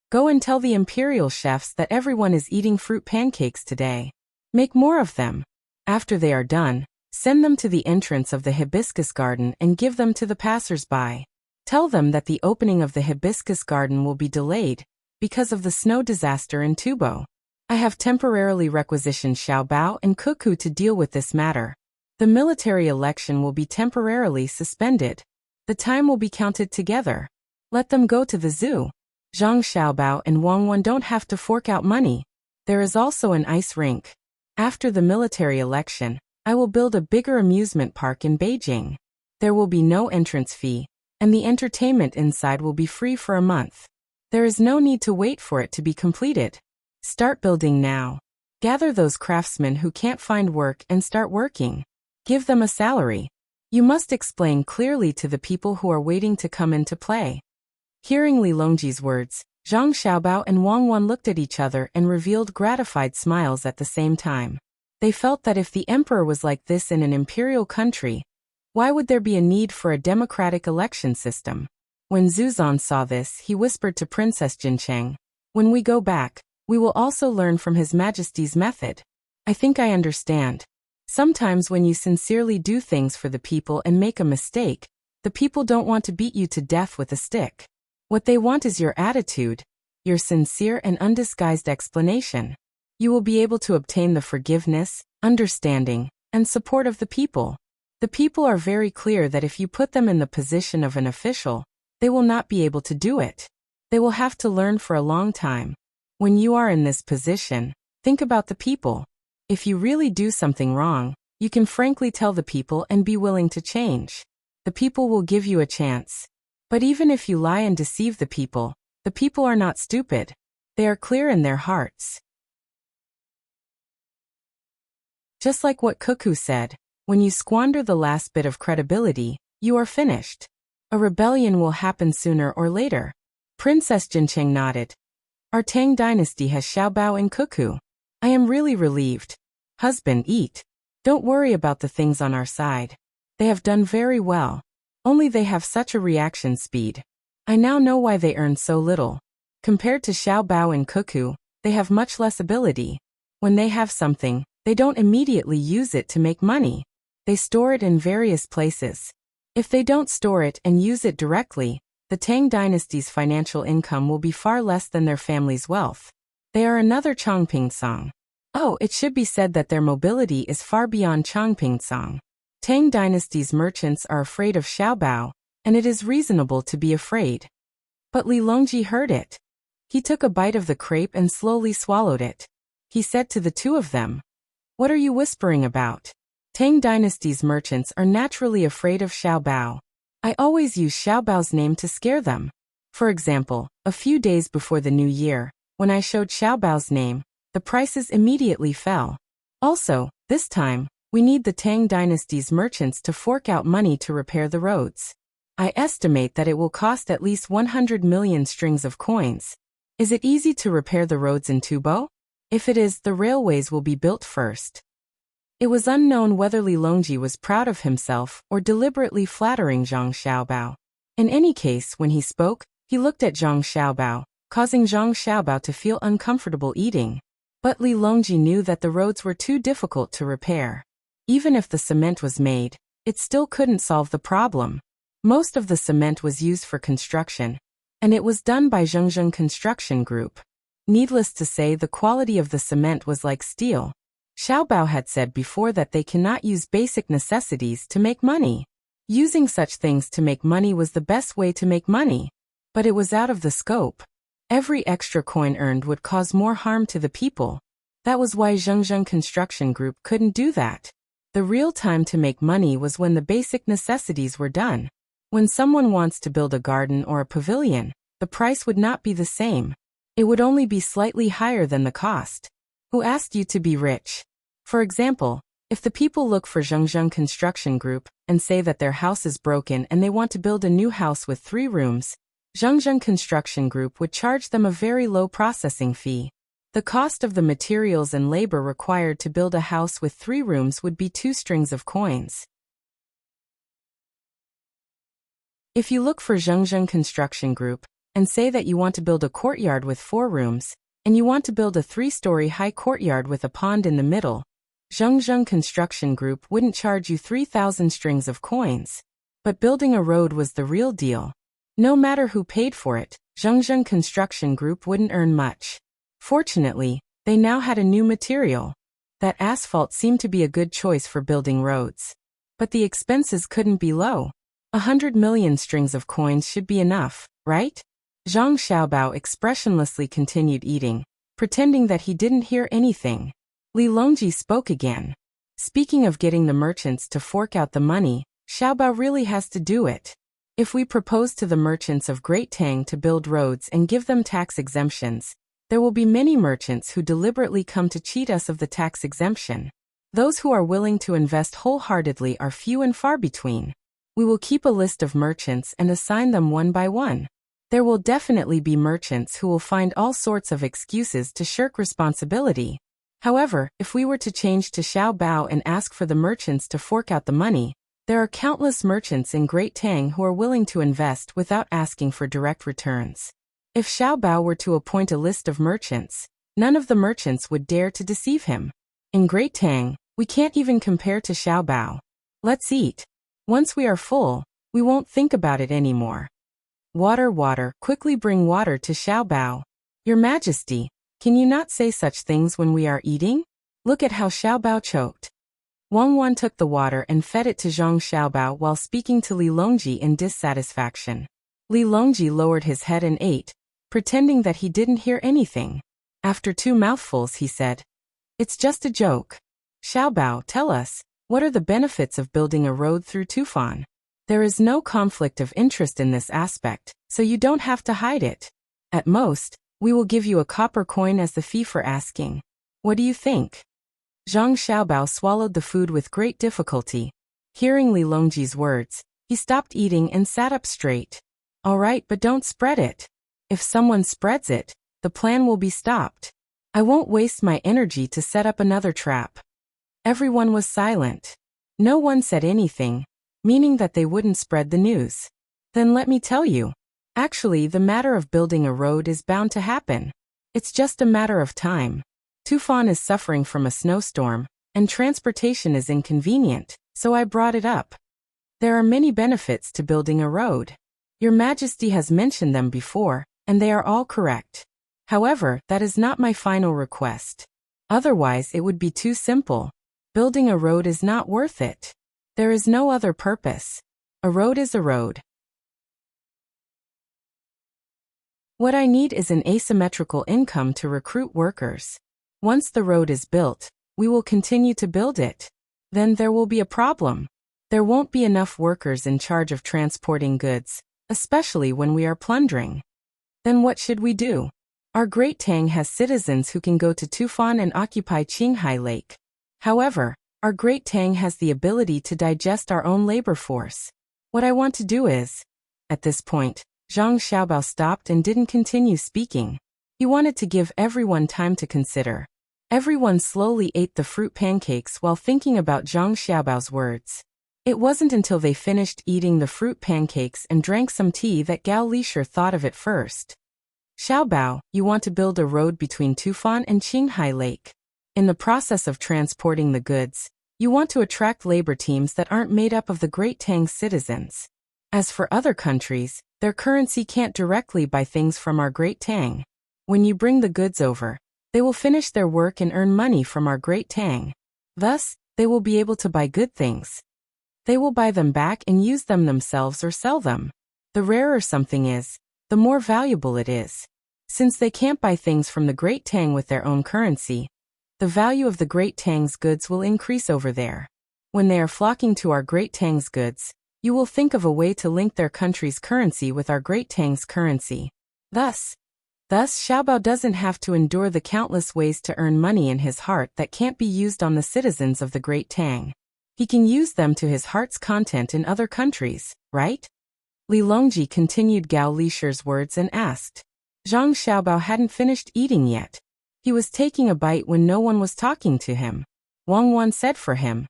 "Go and tell the imperial chefs that everyone is eating fruit pancakes today. Make more of them. After they are done, send them to the entrance of the hibiscus garden and give them to the passers-by. Tell them that the opening of the hibiscus garden will be delayed because of the snow disaster in Tubo. I have temporarily requisitioned Xiaobao and Cuckoo to deal with this matter. The military election will be temporarily suspended. The time will be counted together. Let them go to the zoo. Zhang Xiaobao and Wang Wan don't have to fork out money. There is also an ice rink. After the military election, I will build a bigger amusement park in Beijing. There will be no entrance fee, and the entertainment inside will be free for a month. There is no need to wait for it to be completed. Start building now. Gather those craftsmen who can't find work and start working. Give them a salary. You must explain clearly to the people who are waiting to come into play." Hearing Li Longji's words, Zhang Xiaobao and Wang Wan looked at each other and revealed gratified smiles at the same time. They felt that if the emperor was like this in an imperial country, why would there be a need for a democratic election system? When Zuzan saw this, he whispered to Princess Jincheng, "When we go back, we will also learn from His Majesty's method. I think I understand. Sometimes when you sincerely do things for the people and make a mistake, the people don't want to beat you to death with a stick. What they want is your attitude, your sincere and undisguised explanation. You will be able to obtain the forgiveness, understanding, and support of the people. The people are very clear that if you put them in the position of an official, they will not be able to do it. They will have to learn for a long time. When you are in this position, think about the people. If you really do something wrong, you can frankly tell the people and be willing to change. The people will give you a chance. But even if you lie and deceive the people are not stupid. They are clear in their hearts. Just like what Cuckoo said, when you squander the last bit of credibility, you are finished. A rebellion will happen sooner or later. Princess Jincheng nodded. Our Tang dynasty has Xiaobao and Cuckoo. I am really relieved. Husband, eat. Don't worry about the things on our side. They have done very well. Only they have such a reaction speed. I now know why they earn so little. Compared to Xiaobao and Cuckoo, they have much less ability. When they have something, they don't immediately use it to make money. They store it in various places. If they don't store it and use it directly, the Tang dynasty's financial income will be far less than their family's wealth. They are another Chongpingsong. Oh, it should be said that their mobility is far beyond Chongpingsong. Tang dynasty's merchants are afraid of Xiaobao, and it is reasonable to be afraid. But Li Longji heard it. He took a bite of the crepe and slowly swallowed it. He said to the two of them, "What are you whispering about? Tang dynasty's merchants are naturally afraid of Xiaobao. I always use Xiaobao's name to scare them. For example, a few days before the new year, when I showed Xiaobao's name, the prices immediately fell. Also, this time, we need the Tang dynasty's merchants to fork out money to repair the roads. I estimate that it will cost at least 100 million strings of coins. Is it easy to repair the roads in Tubo? If it is, the railways will be built first." It was unknown whether Li Longji was proud of himself or deliberately flattering Zhang Xiaobao. In any case, when he spoke, he looked at Zhang Xiaobao, causing Zhang Xiaobao to feel uncomfortable eating. But Li Longji knew that the roads were too difficult to repair. Even if the cement was made, it still couldn't solve the problem. Most of the cement was used for construction, and it was done by Zhengzheng Construction Group. Needless to say, the quality of the cement was like steel. Xiaobao had said before that they cannot use basic necessities to make money. Using such things to make money was the best way to make money. But it was out of the scope. Every extra coin earned would cause more harm to the people. That was why Zhengzheng Construction Group couldn't do that. The real time to make money was when the basic necessities were done. When someone wants to build a garden or a pavilion, the price would not be the same. It would only be slightly higher than the cost. Who asked you to be rich? For example, if the people look for Zhengzheng Construction Group and say that their house is broken and they want to build a new house with 3 rooms, Zhengzheng Construction Group would charge them a very low processing fee. The cost of the materials and labor required to build a house with 3 rooms would be 2 strings of coins. If you look for Zhengzheng Construction Group and say that you want to build a courtyard with 4 rooms, and you want to build a 3-story high courtyard with a pond in the middle, Zhengzheng Construction Group wouldn't charge you 3,000 strings of coins. But building a road was the real deal. No matter who paid for it, Zhengzheng Construction Group wouldn't earn much. Fortunately, they now had a new material. That asphalt seemed to be a good choice for building roads. But the expenses couldn't be low. 100 million strings of coins should be enough, right? Zhang Xiaobao expressionlessly continued eating, pretending that he didn't hear anything. Li Longji spoke again. Speaking of getting the merchants to fork out the money, Xiaobao really has to do it. If we propose to the merchants of Great Tang to build roads and give them tax exemptions, there will be many merchants who deliberately come to cheat us of the tax exemption. Those who are willing to invest wholeheartedly are few and far between. We will keep a list of merchants and assign them one by one. There will definitely be merchants who will find all sorts of excuses to shirk responsibility. However, if we were to change to Xiaobao and ask for the merchants to fork out the money, there are countless merchants in Great Tang who are willing to invest without asking for direct returns. If Xiaobao were to appoint a list of merchants, none of the merchants would dare to deceive him. In Great Tang, we can't even compare to Xiaobao. Let's eat. Once we are full, we won't think about it anymore. Water, water, quickly bring water to Xiaobao. Your Majesty, can you not say such things when we are eating? Look at how Xiaobao choked. Wang Wan took the water and fed it to Zhang Xiaobao while speaking to Li Longji in dissatisfaction. Li Longji lowered his head and ate, pretending that he didn't hear anything. After 2 mouthfuls he said, It's just a joke. Xiaobao, tell us, what are the benefits of building a road through Tufan? There is no conflict of interest in this aspect, so you don't have to hide it. At most, we will give you a copper coin as the fee for asking. What do you think? Zhang Xiaobao swallowed the food with great difficulty. Hearing Li Longji's words, he stopped eating and sat up straight. All right, but don't spread it. If someone spreads it, the plan will be stopped. I won't waste my energy to set up another trap. Everyone was silent. No one said anything, meaning that they wouldn't spread the news. Then let me tell you. Actually, the matter of building a road is bound to happen. It's just a matter of time. Tufan is suffering from a snowstorm, and transportation is inconvenient, so I brought it up. There are many benefits to building a road. Your Majesty has mentioned them before, and they are all correct. However, that is not my final request. Otherwise, it would be too simple. Building a road is not worth it. There is no other purpose. A road is a road. What I need is an asymmetrical income to recruit workers. Once the road is built, we will continue to build it. Then there will be a problem. There won't be enough workers in charge of transporting goods, especially when we are plundering. Then what should we do? Our Great Tang has citizens who can go to Tufan and occupy Qinghai Lake. However, our Great Tang has the ability to digest our own labor force. What I want to do is... At this point, Zhang Xiaobao stopped and didn't continue speaking. He wanted to give everyone time to consider. Everyone slowly ate the fruit pancakes while thinking about Zhang Xiaobao's words. It wasn't until they finished eating the fruit pancakes and drank some tea that Gao Lisher thought of it first. Xiaobao, you want to build a road between Tufan and Qinghai Lake. In the process of transporting the goods, you want to attract labor teams that aren't made up of the Great Tang citizens. As for other countries, their currency can't directly buy things from our Great Tang. When you bring the goods over, they will finish their work and earn money from our Great Tang. Thus, they will be able to buy good things. They will buy them back and use them themselves or sell them. The rarer something is, the more valuable it is. Since they can't buy things from the Great Tang with their own currency, the value of the Great Tang's goods will increase over there. When they are flocking to our Great Tang's goods, you will think of a way to link their country's currency with our Great Tang's currency. Thus, Xiaobao doesn't have to endure the countless ways to earn money in his heart that can't be used on the citizens of the Great Tang. He can use them to his heart's content in other countries, right? Li Longji continued Gao Lisher's words and asked. Zhang Xiaobao hadn't finished eating yet. He was taking a bite when no one was talking to him. Wang Wan said for him.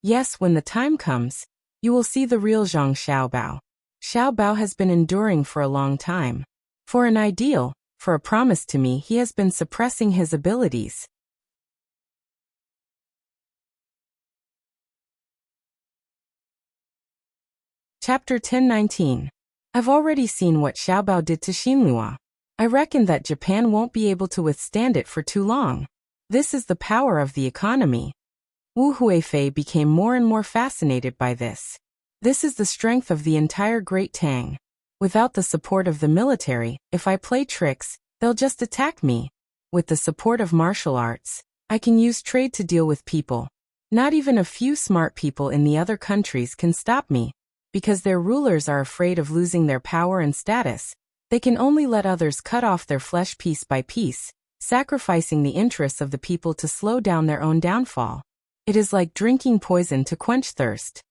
Yes, when the time comes, you will see the real Zhang Xiaobao. Xiaobao has been enduring for a long time. For an ideal, for a promise to me, he has been suppressing his abilities. Chapter 1019. I've already seen what Xiaobao did to Xinlua. I reckon that Japan won't be able to withstand it for too long. This is the power of the economy. Wu Huifei became more and more fascinated by this. This is the strength of the entire Great Tang. Without the support of the military, if I play tricks, they'll just attack me. With the support of martial arts, I can use trade to deal with people. Not even a few smart people in the other countries can stop me. Because their rulers are afraid of losing their power and status, they can only let others cut off their flesh piece by piece, sacrificing the interests of the people to slow down their own downfall. It is like drinking poison to quench thirst.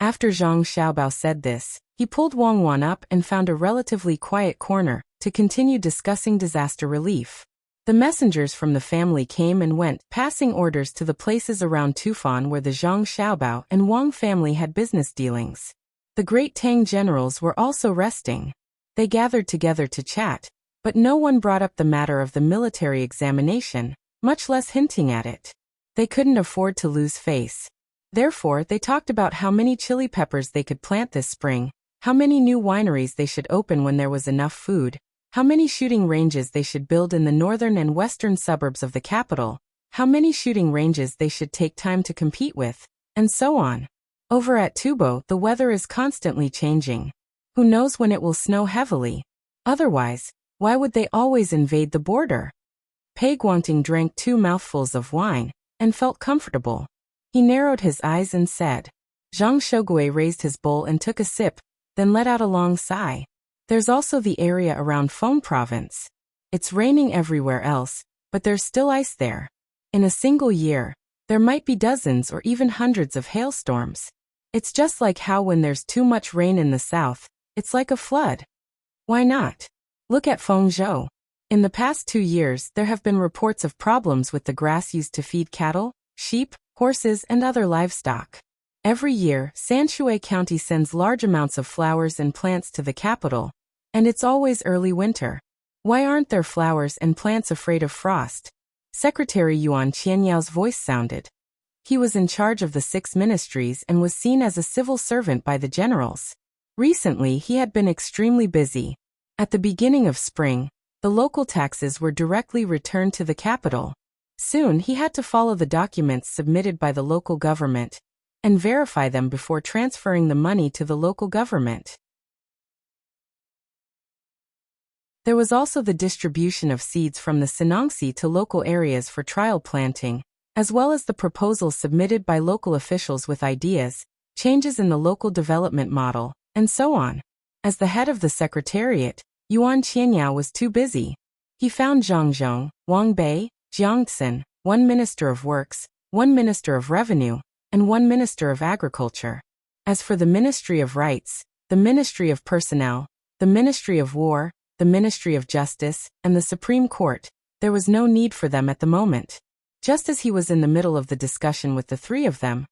After Zhang Xiaobao said this, he pulled Wang Wan up and found a relatively quiet corner to continue discussing disaster relief. The messengers from the family came and went, passing orders to the places around Tufan where the Zhang Xiaobao and Wang family had business dealings. The Great Tang generals were also resting. They gathered together to chat, but no one brought up the matter of the military examination, much less hinting at it. They couldn't afford to lose face. Therefore, they talked about how many chili peppers they could plant this spring, how many new wineries they should open when there was enough food, how many shooting ranges they should build in the northern and western suburbs of the capital, how many shooting ranges they should take time to compete with, and so on. Over at Tubo, the weather is constantly changing. Who knows when it will snow heavily? Otherwise, why would they always invade the border? Pei Guangting drank 2 mouthfuls of wine and felt comfortable. He narrowed his eyes and said. Zhang Shogui raised his bowl and took a sip, then let out a long sigh. There's also the area around Feng Province. It's raining everywhere else, but there's still ice there. In a single year, there might be dozens or even hundreds of hailstorms. It's just like how when there's too much rain in the south, it's like a flood. Why not? Look at Fengzhou. In the past 2 years, there have been reports of problems with the grass used to feed cattle, sheep, horses, and other livestock. Every year, Sanshui County sends large amounts of flowers and plants to the capital, and it's always early winter. Why aren't there flowers and plants afraid of frost? Secretary Yuan Qianyao's voice sounded. He was in charge of the 6 ministries and was seen as a civil servant by the generals. Recently, he had been extremely busy. At the beginning of spring, the local taxes were directly returned to the capital. Soon, he had to follow the documents submitted by the local government and verify them before transferring the money to the local government. There was also the distribution of seeds from the Sinangsi to local areas for trial planting, as well as the proposals submitted by local officials with ideas, changes in the local development model, and so on. As the head of the secretariat, Yuan Qianyao was too busy. He found Zhang Zhong, Wang Bei, Jiang Xin, 1 minister of works, 1 minister of revenue, and 1 minister of agriculture. As for the Ministry of Rights, the Ministry of Personnel, the Ministry of War, the Ministry of Justice, and the Supreme Court, there was no need for them at the moment. Just as he was in the middle of the discussion with the 3 of them,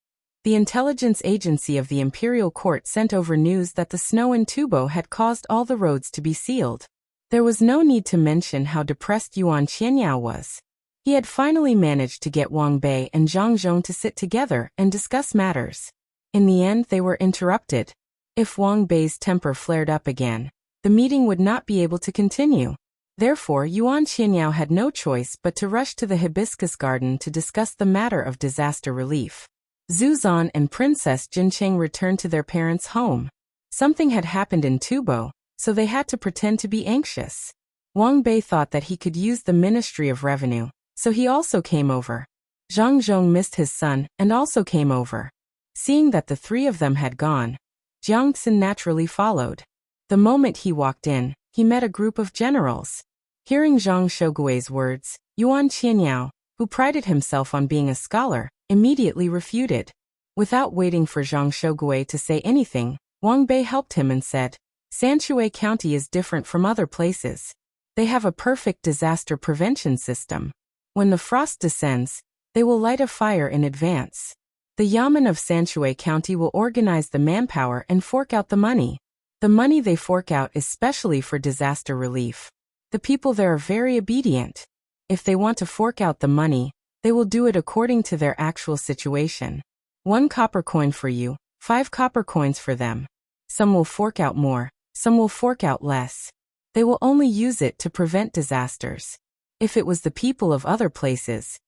the intelligence agency of the Imperial Court sent over news that the snow in Tubo had caused all the roads to be sealed. There was no need to mention how depressed Yuan Qianyao was. He had finally managed to get Wang Bei and Zhang Zhong to sit together and discuss matters. In the end, they were interrupted. If Wang Bei's temper flared up again, the meeting would not be able to continue. Therefore, Yuan Qianyao had no choice but to rush to the hibiscus garden to discuss the matter of disaster relief. Zhu Zan and Princess Jincheng returned to their parents' home. Something had happened in Tubo, so they had to pretend to be anxious. Wang Bei thought that he could use the Ministry of Revenue, so he also came over. Zhang Zhong missed his son and also came over. Seeing that the 3 of them had gone, Jiang Xin naturally followed. The moment he walked in, he met a group of generals. Hearing Zhang Shogui's words, Yuan Qianyao, who prided himself on being a scholar, immediately refuted. Without waiting for Zhang Shogui to say anything, Wang Bei helped him and said, Sanshui County is different from other places. They have a perfect disaster prevention system. When the frost descends, they will light a fire in advance. The Yamen of Sanshui County will organize the manpower and fork out the money. The money they fork out is specially for disaster relief. The people there are very obedient. If they want to fork out the money, they will do it according to their actual situation. 1 copper coin for you, 5 copper coins for them. Some will fork out more, some will fork out less. They will only use it to prevent disasters. If it was the people of other places,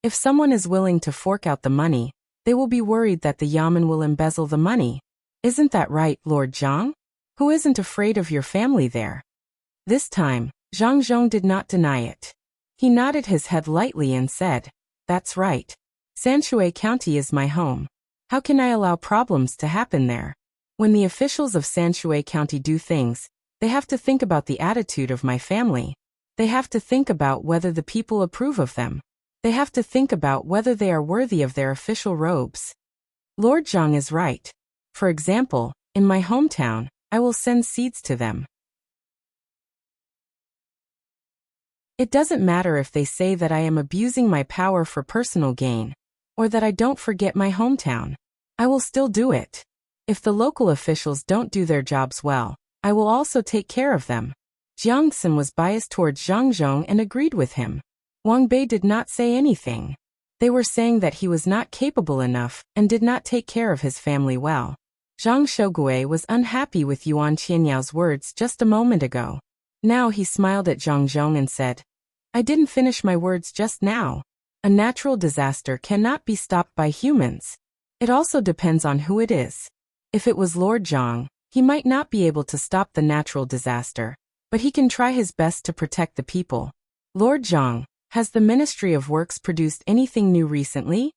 if someone is willing to fork out the money, they will be worried that the Yamen will embezzle the money. Isn't that right, Lord Zhang? Who isn't afraid of your family there? This time, Zhang Zhong did not deny it. He nodded his head lightly and said, That's right. Sanshui County is my home. How can I allow problems to happen there? When the officials of Sanshui County do things, they have to think about the attitude of my family. They have to think about whether the people approve of them. They have to think about whether they are worthy of their official robes. Lord Zhang is right. For example, in my hometown, I will send seeds to them. It doesn't matter if they say that I am abusing my power for personal gain, or that I don't forget my hometown. I will still do it. If the local officials don't do their jobs well, I will also take care of them. Jiang Xin was biased towards Zhang Zhong and agreed with him. Wang Bei did not say anything. They were saying that he was not capable enough and did not take care of his family well. Zhang Shogui was unhappy with Yuan Qianyao's words just a moment ago. Now he smiled at Zhang Zhong and said, I didn't finish my words just now. A natural disaster cannot be stopped by humans. It also depends on who it is. If it was Lord Zhang, he might not be able to stop the natural disaster, but he can try his best to protect the people. Lord Zhang, Has the Ministry of Works produced anything new recently?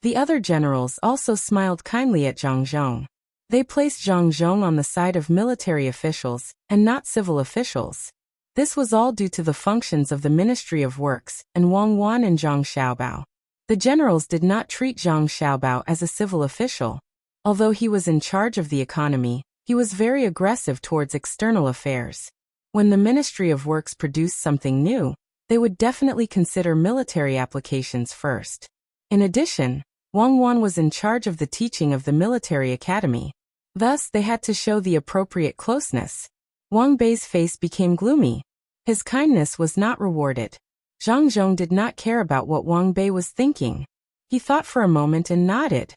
The other generals also smiled kindly at Zhang Zhong. They placed Zhang Zhong on the side of military officials and not civil officials. This was all due to the functions of the Ministry of Works and Wang Wan and Zhang Xiaobao. The generals did not treat Zhang Xiaobao as a civil official. Although he was in charge of the economy, he was very aggressive towards external affairs. When the Ministry of Works produced something new, they would definitely consider military applications first. In addition, Wang Wan was in charge of the teaching of the military academy. Thus, they had to show the appropriate closeness. Wang Bei's face became gloomy. His kindness was not rewarded. Zhang Zhong did not care about what Wang Bei was thinking. He thought for a moment and nodded.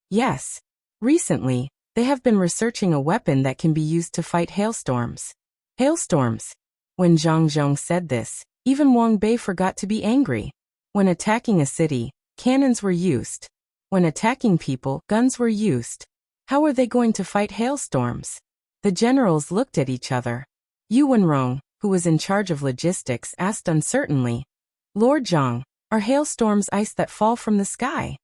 Yes. Recently, they have been researching a weapon that can be used to fight hailstorms. Hailstorms. When Zhang Zhong said this, even Wang Bei forgot to be angry. When attacking a city, cannons were used. When attacking people, guns were used. How were they going to fight hailstorms? The generals looked at each other. Yu Wenrong, who was in charge of logistics, asked uncertainly, Lord Zhang, are hailstorms ice that fall from the sky?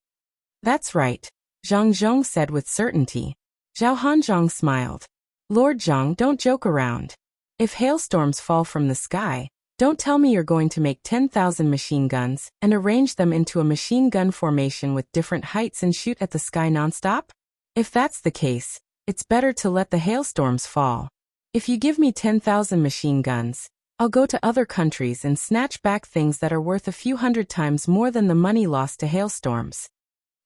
That's right, Zhang Zhong said with certainty. Zhao Hanzhong smiled. Lord Zhang, don't joke around. If hailstorms fall from the sky, don't tell me you're going to make 10,000 machine guns and arrange them into a machine gun formation with different heights and shoot at the sky nonstop? If that's the case, it's better to let the hailstorms fall. If you give me 10,000 machine guns, I'll go to other countries and snatch back things that are worth a few hundred times more than the money lost to hailstorms.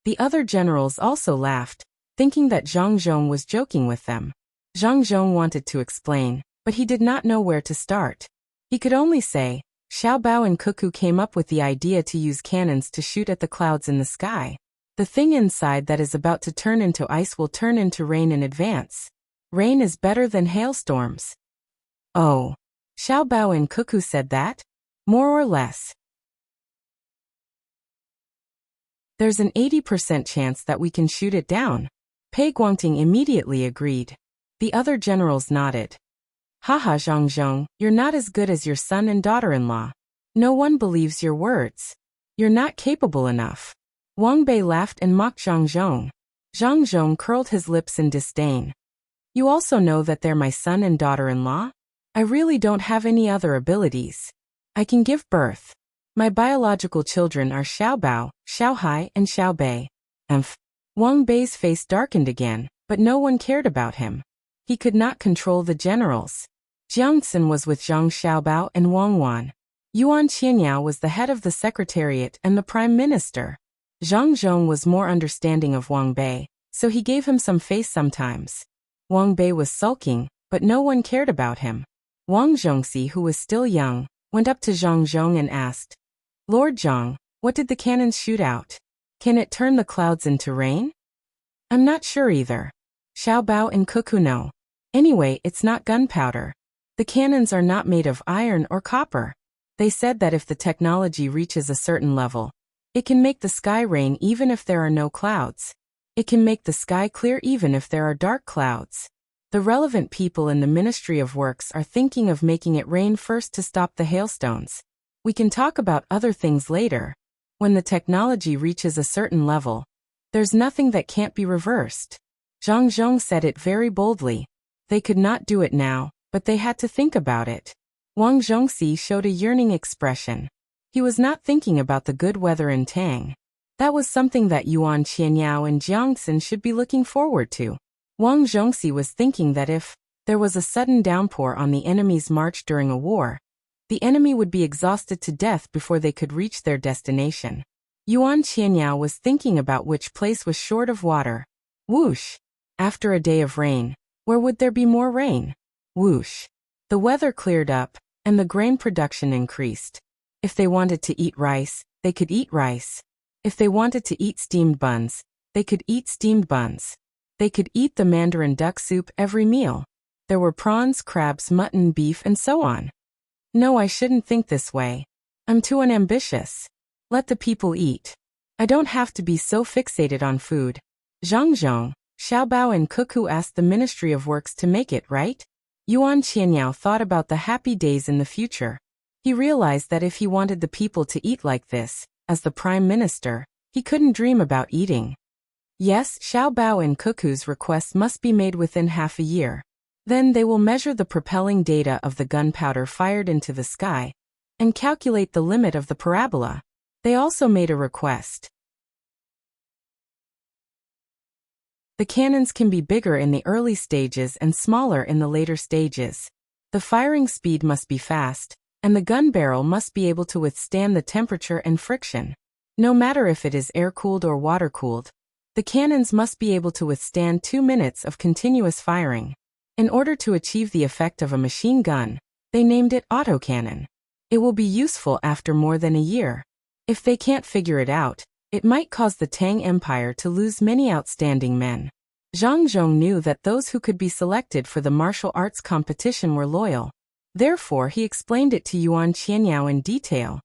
The other generals also laughed, thinking that Zhang Zhong was joking with them. Zhang Zhong wanted to explain, but he did not know where to start. He could only say, Xiao Bao and Cuckoo came up with the idea to use cannons to shoot at the clouds in the sky. The thing inside that is about to turn into ice will turn into rain in advance. Rain is better than hailstorms. Oh. Xiao Bao and Cuckoo said that? More or less. There's an 80% chance that we can shoot it down. Pei Guangting immediately agreed. The other generals nodded. Haha, Zhang Zhong, you're not as good as your son and daughter-in-law. No one believes your words. You're not capable enough. Wang Bei laughed and mocked Zhang Zhong. Zhang Zhong curled his lips in disdain. You also know that they're my son and daughter-in-law? I really don't have any other abilities. I can give birth. My biological children are Xiao Bao, Xiao Hai, and Xiao Bei. Wang Bei's face darkened again, but no one cared about him. He could not control the generals. Jiang Xin was with Zhang Xiaobao and Wang Wan. Yuan Qianyao was the head of the secretariat and the prime minister. Zhang Zhong was more understanding of Wang Bei, so he gave him some face sometimes. Wang Bei was sulking, but no one cared about him. Wang Zhongxi, who was still young, went up to Zhang Zhong and asked, Lord Zhang, what did the cannons shoot out? Can it turn the clouds into rain? I'm not sure either. Xiao Bao and Cuckoo know. Anyway, it's not gunpowder. The cannons are not made of iron or copper. They said that if the technology reaches a certain level, it can make the sky rain even if there are no clouds. It can make the sky clear even if there are dark clouds. The relevant people in the Ministry of Works are thinking of making it rain first to stop the hailstones. We can talk about other things later. When the technology reaches a certain level, there's nothing that can't be reversed. Zhang Zhong said it very boldly. They could not do it now, but they had to think about it. Wang Zhongxi showed a yearning expression. He was not thinking about the good weather in Tang. That was something that Yuan Qianyao and Jiang Xin should be looking forward to. Wang Zhongxi was thinking that if there was a sudden downpour on the enemy's march during a war, the enemy would be exhausted to death before they could reach their destination. Yuan Qianyao was thinking about which place was short of water. Whoosh! After a day of rain, where would there be more rain? Whoosh! The weather cleared up, and the grain production increased. If they wanted to eat rice, they could eat rice. If they wanted to eat steamed buns, they could eat steamed buns. They could eat the mandarin duck soup every meal. There were prawns, crabs, mutton, beef, and so on. No, I shouldn't think this way. I'm too unambitious. Let the people eat. I don't have to be so fixated on food. Zhang Zhong, Xiao Bao and Cuckoo asked the Ministry of Works to make it, right? Yuan Qianyao thought about the happy days in the future. He realized that if he wanted the people to eat like this, as the prime minister, he couldn't dream about eating. Yes, Xiao Bao and Cuckoo's request must be made within half a year. Then they will measure the propelling data of the gunpowder fired into the sky and calculate the limit of the parabola. They also made a request. The cannons can be bigger in the early stages and smaller in the later stages. The firing speed must be fast, and the gun barrel must be able to withstand the temperature and friction. No matter if it is air-cooled or water-cooled, the cannons must be able to withstand 2 minutes of continuous firing. In order to achieve the effect of a machine gun, they named it autocannon. It will be useful after more than a year. If they can't figure it out, it might cause the Tang Empire to lose many outstanding men. Zhang Zhong knew that those who could be selected for the martial arts competition were loyal. Therefore, he explained it to Yuan Qianyao in detail.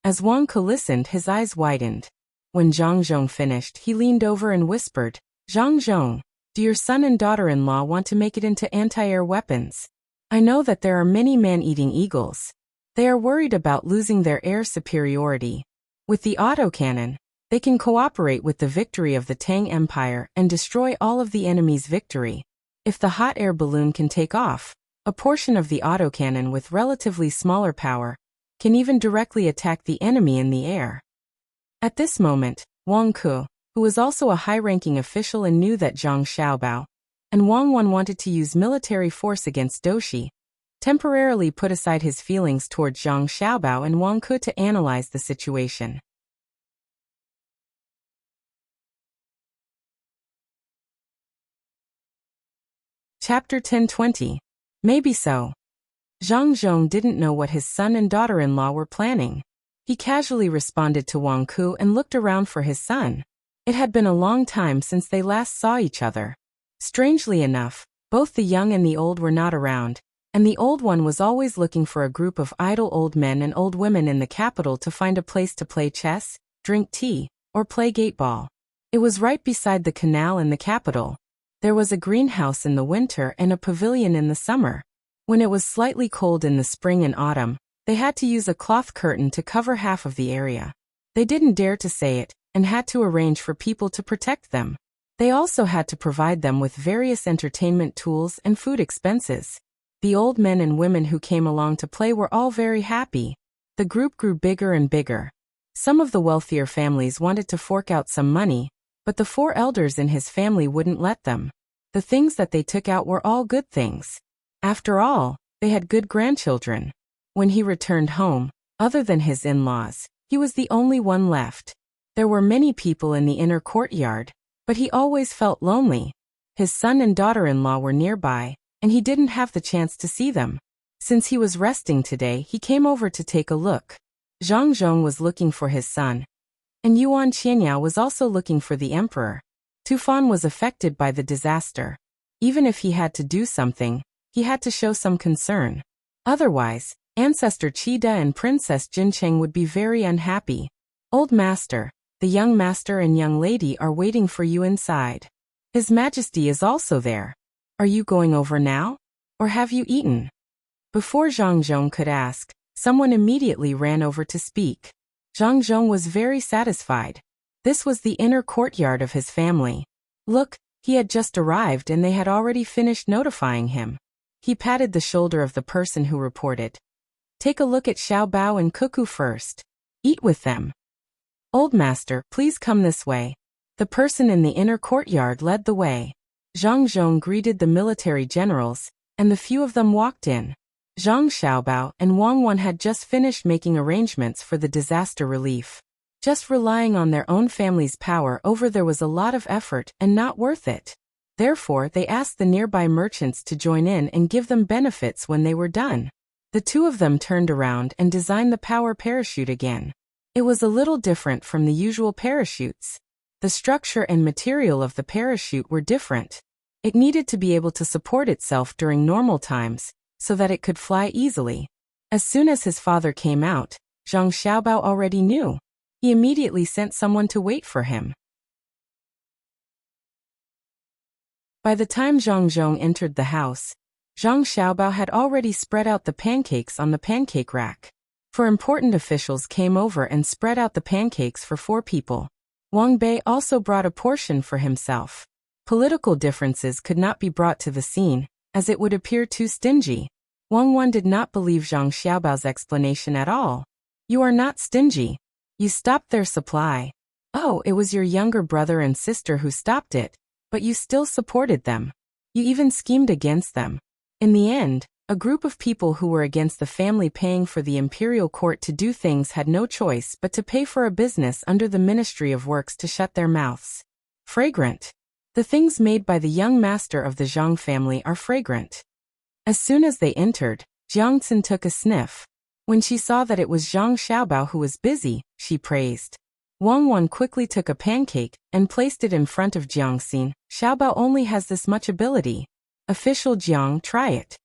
As Wang Ke listened, his eyes widened. When Zhang Zhong finished, he leaned over and whispered, "Zhang Zhong, do your son and daughter-in-law want to make it into anti-air weapons? I know that there are many man-eating eagles. They are worried about losing their air superiority. With the autocannon, they can cooperate with the victory of the Tang Empire and destroy all of the enemy's victory. If the hot air balloon can take off, a portion of the autocannon with relatively smaller power can even directly attack the enemy in the air." At this moment, Wang Ke, who was also a high-ranking official and knew that Zhang Xiaobao and Wang Wan wanted to use military force against Doshi, temporarily put aside his feelings toward Zhang Xiaobao and Wang Ke to analyze the situation. Chapter 10:20. Maybe so. Zhang Zhong didn't know what his son and daughter-in-law were planning. He casually responded to Wang Ke and looked around for his son. It had been a long time since they last saw each other. Strangely enough, both the young and the old were not around, and the old one was always looking for a group of idle old men and old women in the capital to find a place to play chess, drink tea, or play gateball. It was right beside the canal in the capital. There was a greenhouse in the winter and a pavilion in the summer. When it was slightly cold in the spring and autumn, they had to use a cloth curtain to cover half of the area. They didn't dare to say it, and had to arrange for people to protect them. They also had to provide them with various entertainment tools and food expenses. The old men and women who came along to play were all very happy. The group grew bigger and bigger. Some of the wealthier families wanted to fork out some money, but the 4 elders in his family wouldn't let them. The things that they took out were all good things. After all, they had good grandchildren. When he returned home, other than his in-laws, he was the only one left. There were many people in the inner courtyard, but he always felt lonely. His son and daughter-in-law were nearby, and he didn't have the chance to see them. Since he was resting today, he came over to take a look. Zhang Zhong was looking for his son, and Yuan Qianyao was also looking for the emperor. Tufan was affected by the disaster. Even if he had to do something, he had to show some concern. Otherwise, Ancestor Qida and Princess Jincheng would be very unhappy. "Old master, the young master and young lady are waiting for you inside. His Majesty is also there. Are you going over now? Or have you eaten?" Before Zhang Zhong could ask, someone immediately ran over to speak. Zhang Zhong was very satisfied. This was the inner courtyard of his family. Look, he had just arrived and they had already finished notifying him. He patted the shoulder of the person who reported. "Take a look at Xiao Bao and Cuckoo first. Eat with them." "Old master, please come this way." The person in the inner courtyard led the way. Zhang Zhong greeted the military generals, and the few of them walked in. Zhang Xiaobao and Wang Wan had just finished making arrangements for the disaster relief. Just relying on their own family's power over there was a lot of effort and not worth it. Therefore, they asked the nearby merchants to join in and give them benefits when they were done. The 2 of them turned around and designed the power parachute again. It was a little different from the usual parachutes. The structure and material of the parachute were different. It needed to be able to support itself during normal times, so that it could fly easily. As soon as his father came out, Zhang Xiaobao already knew. He immediately sent someone to wait for him. By the time Zhang Zhong entered the house, Zhang Xiaobao had already spread out the pancakes on the pancake rack. For important officials came over and spread out the pancakes for 4 people. Wang Bei also brought a portion for himself. Political differences could not be brought to the scene, as it would appear too stingy. Wang Wan did not believe Zhang Xiaobao's explanation at all. You are not stingy. You stopped their supply. Oh, it was your younger brother and sister who stopped it, but you still supported them. You even schemed against them. In the end, a group of people who were against the family paying for the imperial court to do things had no choice but to pay for a business under the Ministry of Works to shut their mouths. Fragrant. The things made by the young master of the Zhang family are fragrant. As soon as they entered, Jiang Xin took a sniff. When she saw that it was Zhang Xiaobao who was busy, she praised. Wang Wan quickly took a pancake and placed it in front of Jiang Xin. Xiaobao only has this much ability. Official Jiang, try it.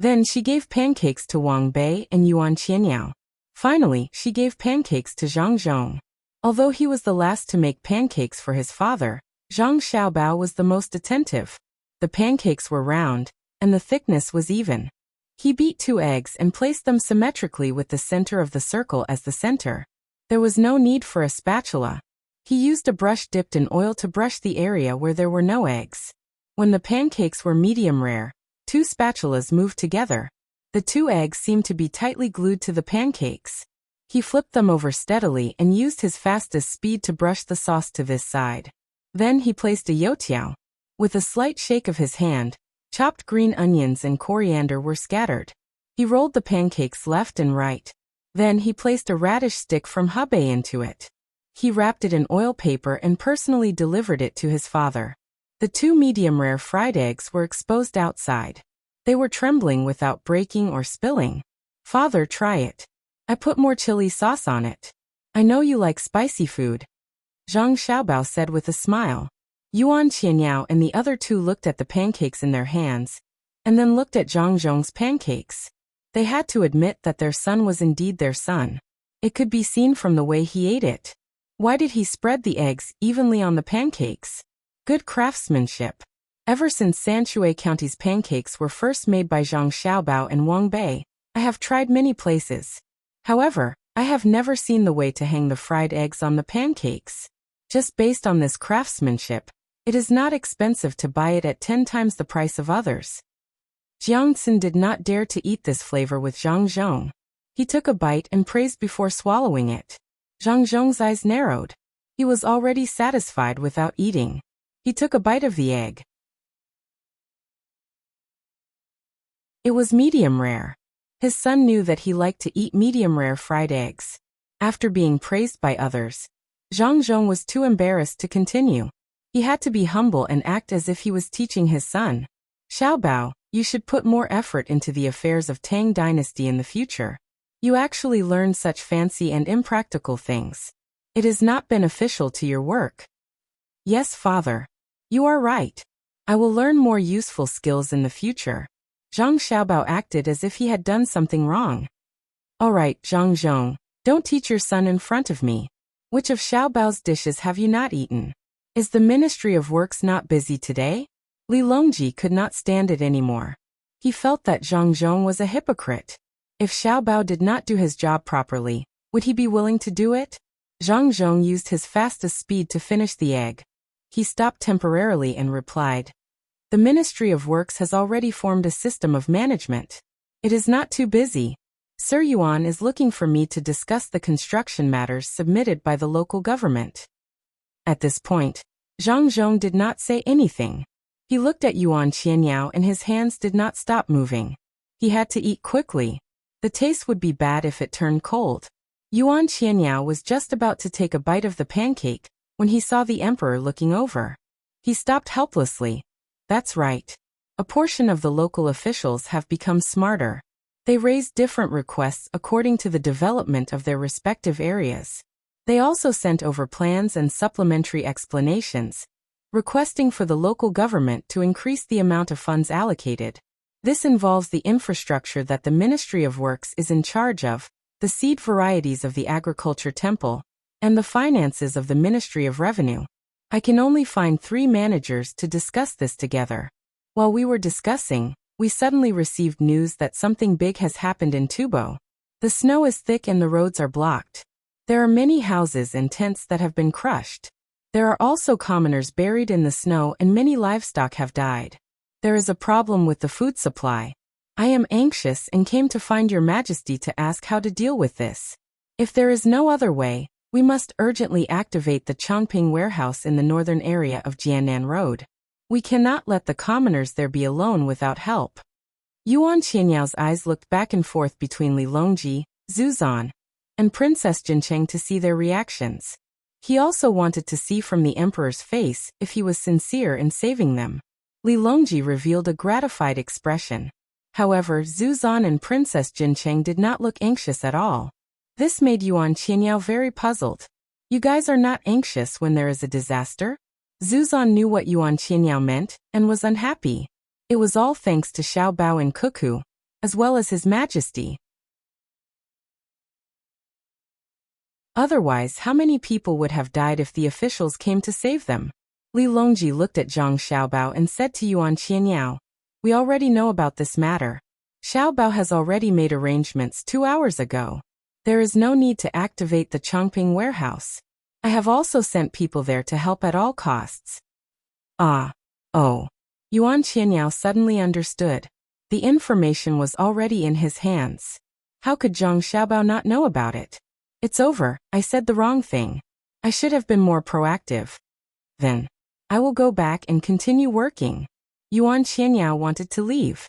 Then she gave pancakes to Wang Bei and Yuan Qianyao. Finally, she gave pancakes to Zhang Zhong. Although he was the last to make pancakes for his father, Zhang Xiaobao was the most attentive. The pancakes were round, and the thickness was even. He beat 2 eggs and placed them symmetrically with the center of the circle as the center. There was no need for a spatula. He used a brush dipped in oil to brush the area where there were no eggs. When the pancakes were medium rare, 2 spatulas moved together. The 2 eggs seemed to be tightly glued to the pancakes. He flipped them over steadily and used his fastest speed to brush the sauce to this side. Then he placed a youtiao. With a slight shake of his hand, chopped green onions and coriander were scattered. He rolled the pancakes left and right. Then he placed a radish stick from Hebei into it. He wrapped it in oil paper and personally delivered it to his father. The 2 medium-rare fried eggs were exposed outside. They were trembling without breaking or spilling. Father, try it. I put more chili sauce on it. I know you like spicy food. Zhang Xiaobao said with a smile. Yuan Qianyao and the other 2 looked at the pancakes in their hands, and then looked at Zhang Zhong's pancakes. They had to admit that their son was indeed their son. It could be seen from the way he ate it. Why did he spread the eggs evenly on the pancakes? Good craftsmanship. Ever since Sanshui County's pancakes were first made by Zhang Xiaobao and Wang Bei, I have tried many places. However, I have never seen the way to hang the fried eggs on the pancakes. Just based on this craftsmanship, it is not expensive to buy it at 10 times the price of others. Jiang Xin did not dare to eat this flavor with Zhang Zhong. He took a bite and praised before swallowing it. Zhang Zhong's eyes narrowed. He was already satisfied without eating. He took a bite of the egg. It was medium rare. His son knew that he liked to eat medium rare fried eggs. After being praised by others, Zhang Zhong was too embarrassed to continue. He had to be humble and act as if he was teaching his son. Xiaobao, you should put more effort into the affairs of Tang Dynasty in the future. You actually learn such fancy and impractical things. It is not beneficial to your work. Yes, father. You are right. I will learn more useful skills in the future. Zhang Xiaobao acted as if he had done something wrong. All right, Zhang Zhong, don't teach your son in front of me. Which of Xiaobao's dishes have you not eaten? Is the Ministry of Works not busy today? Li Longji could not stand it anymore. He felt that Zhang Zhong was a hypocrite. If Xiaobao did not do his job properly, would he be willing to do it? Zhang Zhong used his fastest speed to finish the egg. He stopped temporarily and replied, the Ministry of Works has already formed a system of management. It is not too busy. Sir Yuan is looking for me to discuss the construction matters submitted by the local government. At this point, Zhang Zhong did not say anything. He looked at Yuan Qianyao and his hands did not stop moving. He had to eat quickly. The taste would be bad if it turned cold. Yuan Qianyao was just about to take a bite of the pancake when he saw the emperor looking over. He stopped helplessly. That's right. A portion of the local officials have become smarter. They raised different requests according to the development of their respective areas. They also sent over plans and supplementary explanations, requesting for the local government to increase the amount of funds allocated. This involves the infrastructure that the Ministry of Works is in charge of, the seed varieties of the Agriculture Temple, and the finances of the Ministry of Revenue. I can only find 3 managers to discuss this together. While we were discussing, we suddenly received news that something big has happened in Tubo. The snow is thick and the roads are blocked. There are many houses and tents that have been crushed. There are also commoners buried in the snow and many livestock have died. There is a problem with the food supply. I am anxious and came to find your majesty to ask how to deal with this. If there is no other way, we must urgently activate the Chongping warehouse in the northern area of Jiannan Road. We cannot let the commoners there be alone without help. Yuan Qianyao's eyes looked back and forth between Li Longji, Zhu Zan, and Princess Jincheng to see their reactions. He also wanted to see from the emperor's face if he was sincere in saving them. Li Longji revealed a gratified expression. However, Zhu Zan and Princess Jincheng did not look anxious at all. This made Yuan Qianyao very puzzled. You guys are not anxious when there is a disaster? Zhu Zan knew what Yuan Qianyao meant and was unhappy. It was all thanks to Xiao Bao and Cuckoo, as well as His Majesty. Otherwise, how many people would have died if the officials came to save them? Li Longji looked at Zhang Xiaobao and said to Yuan Qianyao, "We already know about this matter. Xiaobao has already made arrangements 2 hours ago. There is no need to activate the Chongping warehouse. I have also sent people there to help at all costs." Oh. Yuan Qianyao suddenly understood. The information was already in his hands. How could Zhang Xiaobao not know about it? It's over, I said the wrong thing. I should have been more proactive. Then, I will go back and continue working. Yuan Qianyao wanted to leave.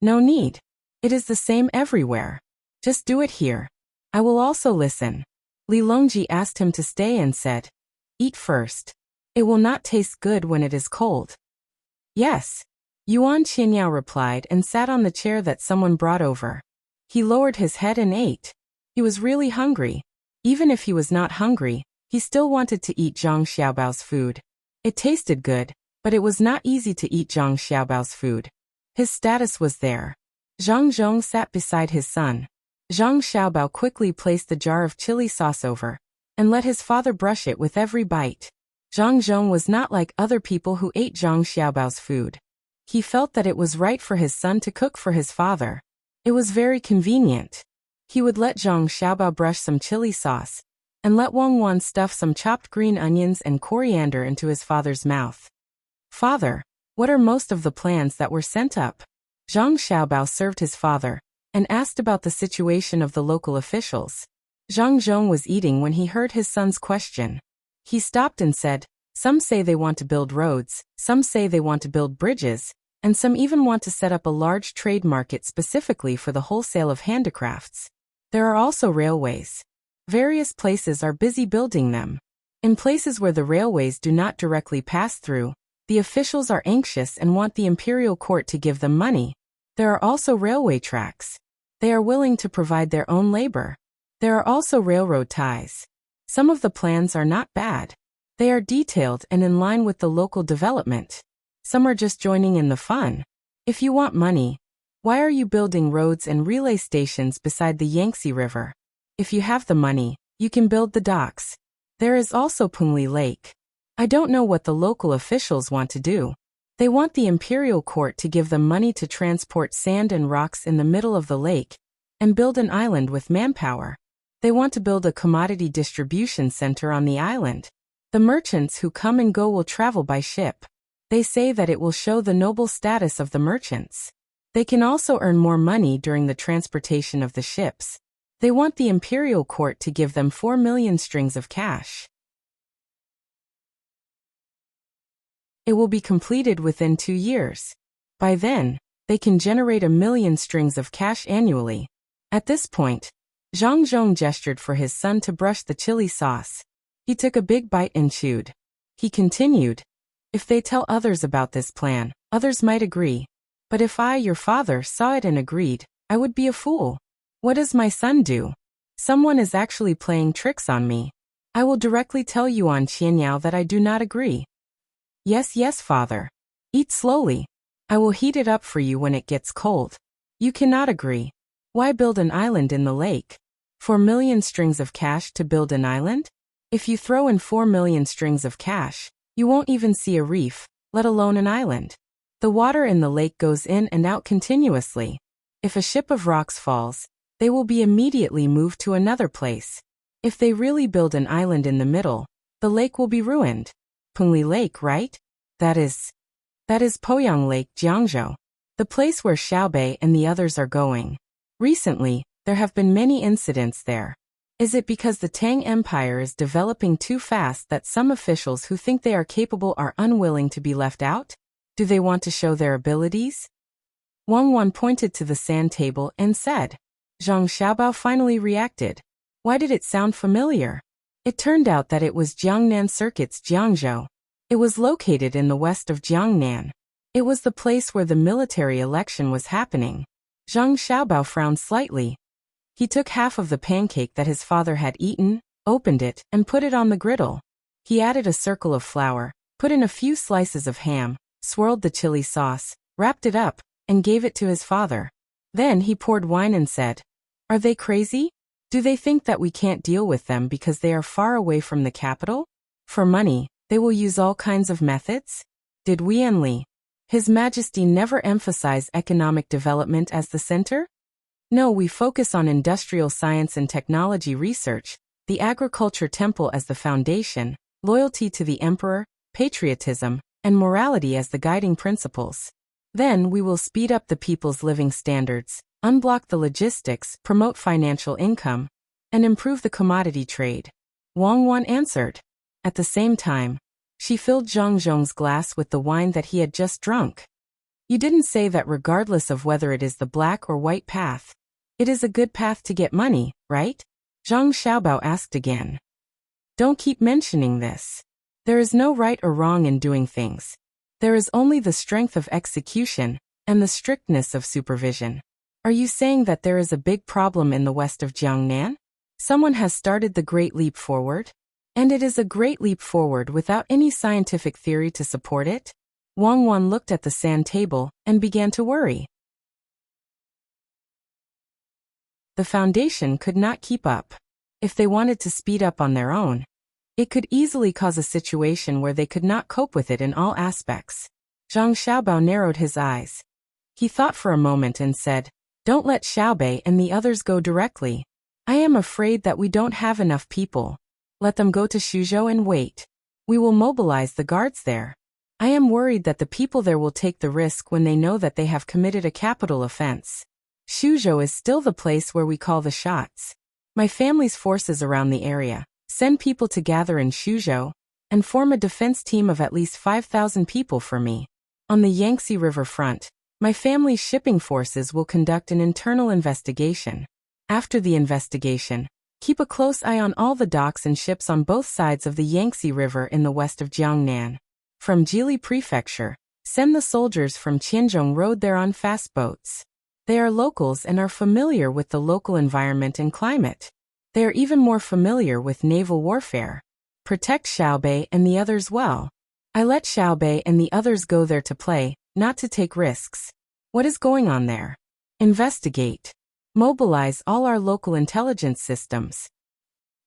No need. It is the same everywhere. Just do it here. I will also listen. Li Longji asked him to stay and said, "Eat first. It will not taste good when it is cold." Yes. Yuan Qianyao replied and sat on the chair that someone brought over. He lowered his head and ate. He was really hungry. Even if he was not hungry, he still wanted to eat Zhang Xiaobao's food. It tasted good, but it was not easy to eat Zhang Xiaobao's food. His status was there. Zhang Zhong sat beside his son. Zhang Xiaobao quickly placed the jar of chili sauce over, and let his father brush it with every bite. Zhang Zhong was not like other people who ate Zhang Xiaobao's food. He felt that it was right for his son to cook for his father. It was very convenient. He would let Zhang Xiaobao brush some chili sauce, and let Wang Wan stuff some chopped green onions and coriander into his father's mouth. "Father, what are most of the plans that were sent up?" Zhang Xiaobao served his father, and asked about the situation of the local officials. Zhang Zhong was eating when he heard his son's question. He stopped and said, "Some say they want to build roads, some say they want to build bridges, and some even want to set up a large trade market specifically for the wholesale of handicrafts. There are also railways. Various places are busy building them. In places where the railways do not directly pass through, the officials are anxious and want the imperial court to give them money. There are also railway tracks. They are willing to provide their own labor. There are also railroad ties. Some of the plans are not bad. They are detailed and in line with the local development. Some are just joining in the fun. If you want money, why are you building roads and relay stations beside the Yangtze River? If you have the money, you can build the docks. There is also Pengli Lake. I don't know what the local officials want to do. They want the imperial court to give them money to transport sand and rocks in the middle of the lake and build an island with manpower. They want to build a commodity distribution center on the island. The merchants who come and go will travel by ship. They say that it will show the noble status of the merchants. They can also earn more money during the transportation of the ships. They want the imperial court to give them 4 million strings of cash. It will be completed within 2 years. By then, they can generate 1 million strings of cash annually. At this point, Zhang Zhong gestured for his son to brush the chili sauce. He took a big bite and chewed. He continued, "If they tell others about this plan, others might agree. But if I, your father, saw it and agreed, I would be a fool. What does my son do? Someone is actually playing tricks on me. I will directly tell Yuan Qianyao that I do not agree." Yes, father. Eat slowly. I will heat it up for you when it gets cold. You cannot agree. Why build an island in the lake? 4 million strings of cash to build an island? If you throw in 4 million strings of cash, you won't even see a reef, let alone an island. The water in the lake goes in and out continuously. If a ship of rocks falls, they will be immediately moved to another place. If they really build an island in the middle, the lake will be ruined. Pengli Lake, right? That is Poyang Lake, Jiangzhou, the place where Xiaobei and the others are going. Recently, there have been many incidents there. Is it because the Tang Empire is developing too fast that some officials who think they are capable are unwilling to be left out? Do they want to show their abilities? Wang Wan pointed to the sand table and said. Zhang Xiaobao finally reacted. Why did it sound familiar? It turned out that it was Jiangnan Circuit's Jiangzhou. It was located in the west of Jiangnan. It was the place where the military election was happening. Zhang Xiaobao frowned slightly. He took half of the pancake that his father had eaten, opened it, and put it on the griddle. He added a circle of flour, put in a few slices of ham, swirled the chili sauce, wrapped it up, and gave it to his father. Then he poured wine and said, "Are they crazy? Do they think that we can't deal with them because they are far away from the capital? For money, they will use all kinds of methods? Did Wianli, His Majesty, never emphasize economic development as the center? No, we focus on industrial science and technology research, the agriculture temple as the foundation, loyalty to the emperor, patriotism, and morality as the guiding principles. Then we will speed up the people's living standards, unblock the logistics, promote financial income, and improve the commodity trade." Wang Wan answered. At the same time, she filled Zhang Zhong's glass with the wine that he had just drunk. "You didn't say that regardless of whether it is the black or white path, it is a good path to get money, right?" Zhang Xiaobao asked again. "Don't keep mentioning this. There is no right or wrong in doing things. There is only the strength of execution and the strictness of supervision. Are you saying that there is a big problem in the west of Jiangnan? Someone has started the Great Leap Forward? And it is a great leap forward without any scientific theory to support it?" Wang Wan looked at the sand table and began to worry. The foundation could not keep up. If they wanted to speed up on their own, it could easily cause a situation where they could not cope with it in all aspects. Zhang Xiaobao narrowed his eyes. He thought for a moment and said, "Don't let Xiaobei and the others go directly. I am afraid that we don't have enough people. Let them go to Suzhou and wait. We will mobilize the guards there. I am worried that the people there will take the risk when they know that they have committed a capital offense. Suzhou is still the place where we call the shots. My family's forces around the area send people to gather in Suzhou and form a defense team of at least 5,000 people for me. On the Yangtze River front, my family's shipping forces will conduct an internal investigation. After the investigation, keep a close eye on all the docks and ships on both sides of the Yangtze River in the west of Jiangnan. From Jili Prefecture, send the soldiers from Qianzhong Road there on fast boats. They are locals and are familiar with the local environment and climate. They are even more familiar with naval warfare. Protect Xiaobei and the others well. I let Xiaobei and the others go there to play, not to take risks. What is going on there? Investigate. Mobilize all our local intelligence systems.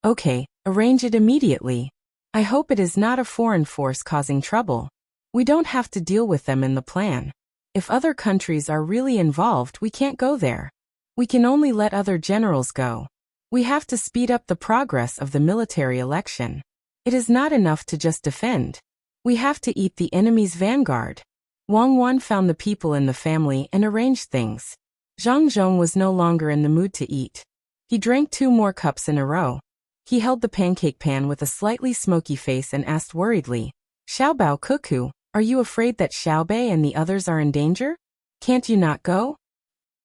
Okay, arrange it immediately. I hope it is not a foreign force causing trouble. We don't have to deal with them in the plan. If other countries are really involved, we can't go there. We can only let other generals go. We have to speed up the progress of the military election. It is not enough to just defend. We have to eat the enemy's vanguard." Wang Wan found the people in the family and arranged things. Zhang Zhong was no longer in the mood to eat. He drank 2 more cups in a row. He held the pancake pan with a slightly smoky face and asked worriedly, "Xiaobao Cuckoo, are you afraid that Xiaobei and the others are in danger? Can't you not go?"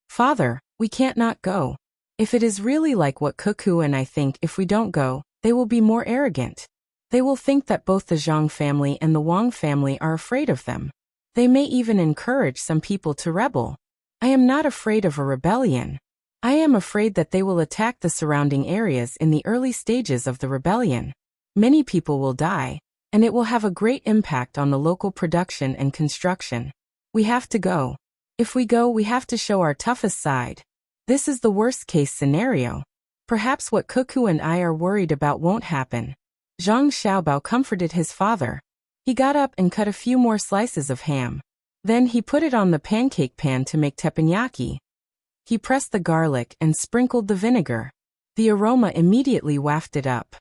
"Father, we can't not go. If it is really like what Cuckoo and I think, if we don't go, they will be more arrogant. They will think that both the Zhang family and the Wang family are afraid of them. They may even encourage some people to rebel. I am not afraid of a rebellion. I am afraid that they will attack the surrounding areas in the early stages of the rebellion. Many people will die, and it will have a great impact on the local production and construction. We have to go. If we go, we have to show our toughest side. This is the worst-case scenario. Perhaps what Cuckoo and I are worried about won't happen." Zhang Xiaobao comforted his father. He got up and cut a few more slices of ham. Then he put it on the pancake pan to make teppanyaki. He pressed the garlic and sprinkled the vinegar. The aroma immediately wafted up.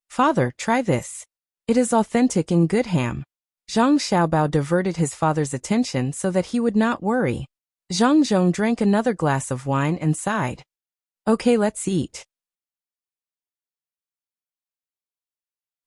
"Father, try this. It is authentic and good ham." Zhang Xiaobao diverted his father's attention so that he would not worry. Zhang Zhong drank another glass of wine and sighed. "Okay, let's eat."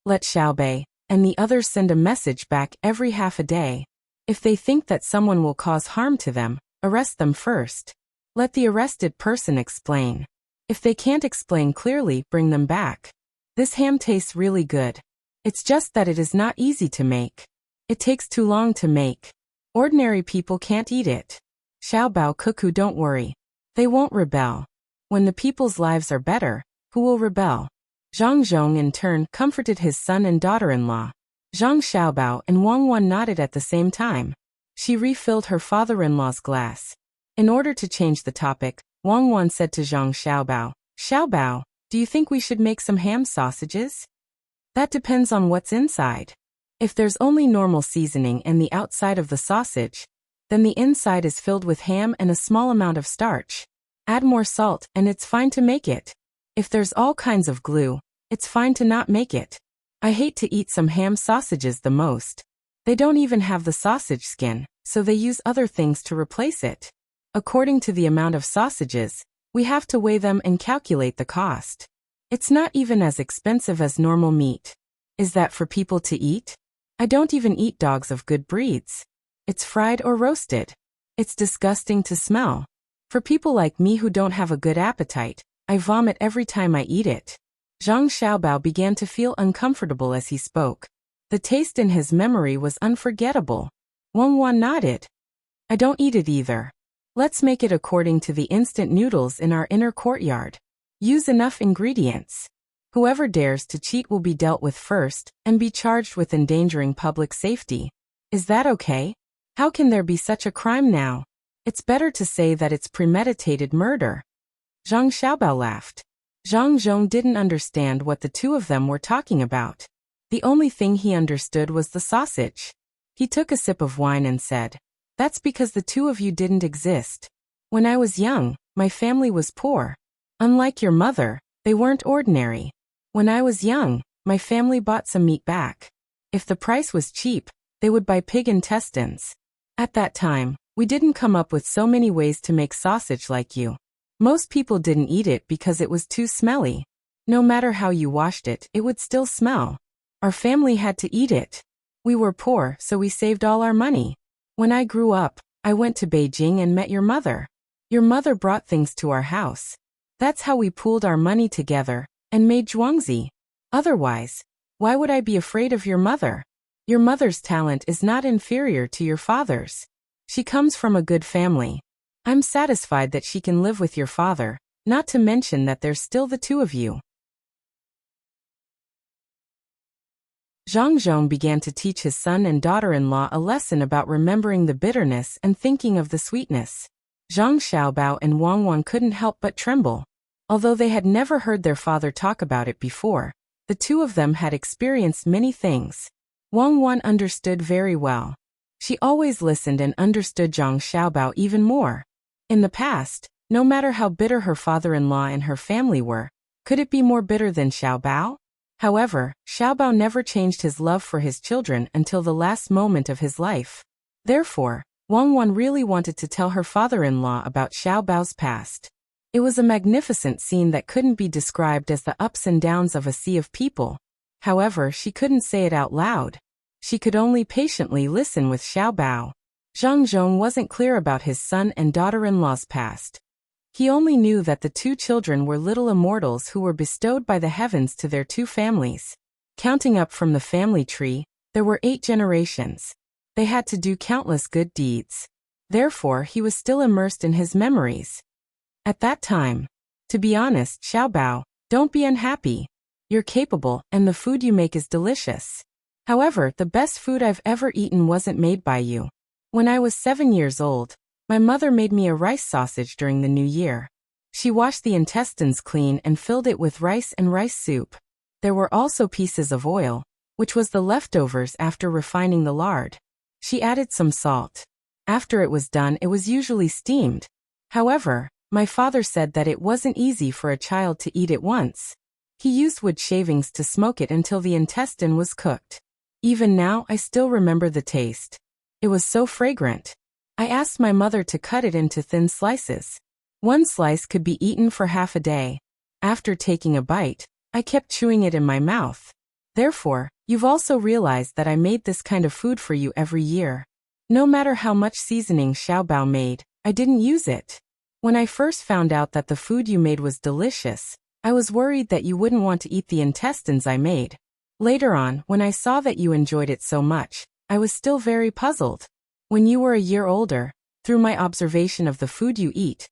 Let Xiaobei and the others send a message back every half a day. If they think that someone will cause harm to them, arrest them first. Let the arrested person explain. If they can't explain clearly, bring them back. This ham tastes really good. It's just that it is not easy to make. It takes too long to make. Ordinary people can't eat it. Xiaobao Cuckoo, don't worry. They won't rebel. When the people's lives are better, who will rebel? Zhang Zhong in turn comforted his son and daughter-in-law. Zhang Xiaobao and Wang Wan nodded at the same time. She refilled her father-in-law's glass. In order to change the topic, Wang Wan said to Zhang Xiaobao, "Xiaobao, do you think we should make some ham sausages?" "That depends on what's inside. If there's only normal seasoning and the outside of the sausage, then the inside is filled with ham and a small amount of starch. Add more salt and it's fine to make it. If there's all kinds of glue, it's fine to not make it. I hate to eat some ham sausages the most. They don't even have the sausage skin, so they use other things to replace it. According to the amount of sausages, we have to weigh them and calculate the cost. It's not even as expensive as normal meat. Is that for people to eat? I don't even eat dogs of good breeds. It's fried or roasted. It's disgusting to smell. For people like me who don't have a good appetite, I vomit every time I eat it." Zhang Xiaobao began to feel uncomfortable as he spoke. The taste in his memory was unforgettable. Wang Wan nodded. "I don't eat it either. Let's make it according to the instant noodles in our inner courtyard. Use enough ingredients. Whoever dares to cheat will be dealt with first and be charged with endangering public safety. Is that okay? How can there be such a crime now? It's better to say that it's premeditated murder." Zhang Xiaobao laughed. Zhang Zhong didn't understand what the two of them were talking about. The only thing he understood was the sausage. He took a sip of wine and said, "That's because the two of you didn't exist. When I was young, my family was poor. Unlike your mother, they weren't ordinary. When I was young, my family bought some meat back. If the price was cheap, they would buy pig intestines. At that time, we didn't come up with so many ways to make sausage like you. Most people didn't eat it because it was too smelly. No matter how you washed it, it would still smell. Our family had to eat it. We were poor, so we saved all our money. When I grew up, I went to Beijing and met your mother. Your mother brought things to our house. That's how we pooled our money together and made zhuangzi. Otherwise, why would I be afraid of your mother? Your mother's talent is not inferior to your father's. She comes from a good family. I'm satisfied that she can live with your father, not to mention that there's still the two of you." Zhang Zhong began to teach his son and daughter-in-law a lesson about remembering the bitterness and thinking of the sweetness. Zhang Xiaobao and Wang Wan couldn't help but tremble. Although they had never heard their father talk about it before, the two of them had experienced many things. Wang Wan understood very well. She always listened and understood Zhang Xiaobao even more. In the past, no matter how bitter her father-in-law and her family were, could it be more bitter than Xiaobao? However, Xiaobao never changed his love for his children until the last moment of his life. Therefore, Wang Wan really wanted to tell her father-in-law about Xiaobao's past. It was a magnificent scene that couldn't be described as the ups and downs of a sea of people. However, she couldn't say it out loud. She could only patiently listen with Xiaobao. Zhang Zhong wasn't clear about his son and daughter-in-law's past. He only knew that the two children were little immortals who were bestowed by the heavens to their two families. Counting up from the family tree, there were 8 generations. They had to do countless good deeds. Therefore, he was still immersed in his memories. At that time, to be honest, Xiaobao, don't be unhappy. You're capable, and the food you make is delicious. However, the best food I've ever eaten wasn't made by you. When I was 7 years old, my mother made me a rice sausage during the New Year. She washed the intestines clean and filled it with rice and rice soup. There were also pieces of oil, which was the leftovers after refining the lard. She added some salt. After it was done, it was usually steamed. However, My father said that it wasn't easy for a child to eat it once. He used wood shavings to smoke it until the intestine was cooked. Even now, I still remember the taste. It was so fragrant. I asked my mother to cut it into thin slices. One slice could be eaten for half a day. After taking a bite, I kept chewing it in my mouth. Therefore, you've also realized that I made this kind of food for you every year. No matter how much seasoning Xiaobao made, I didn't use it. When I first found out that the food you made was delicious, I was worried that you wouldn't want to eat the intestines I made. Later on, when I saw that you enjoyed it so much, I was still very puzzled. When you were a year older, through my observation of the food you eat,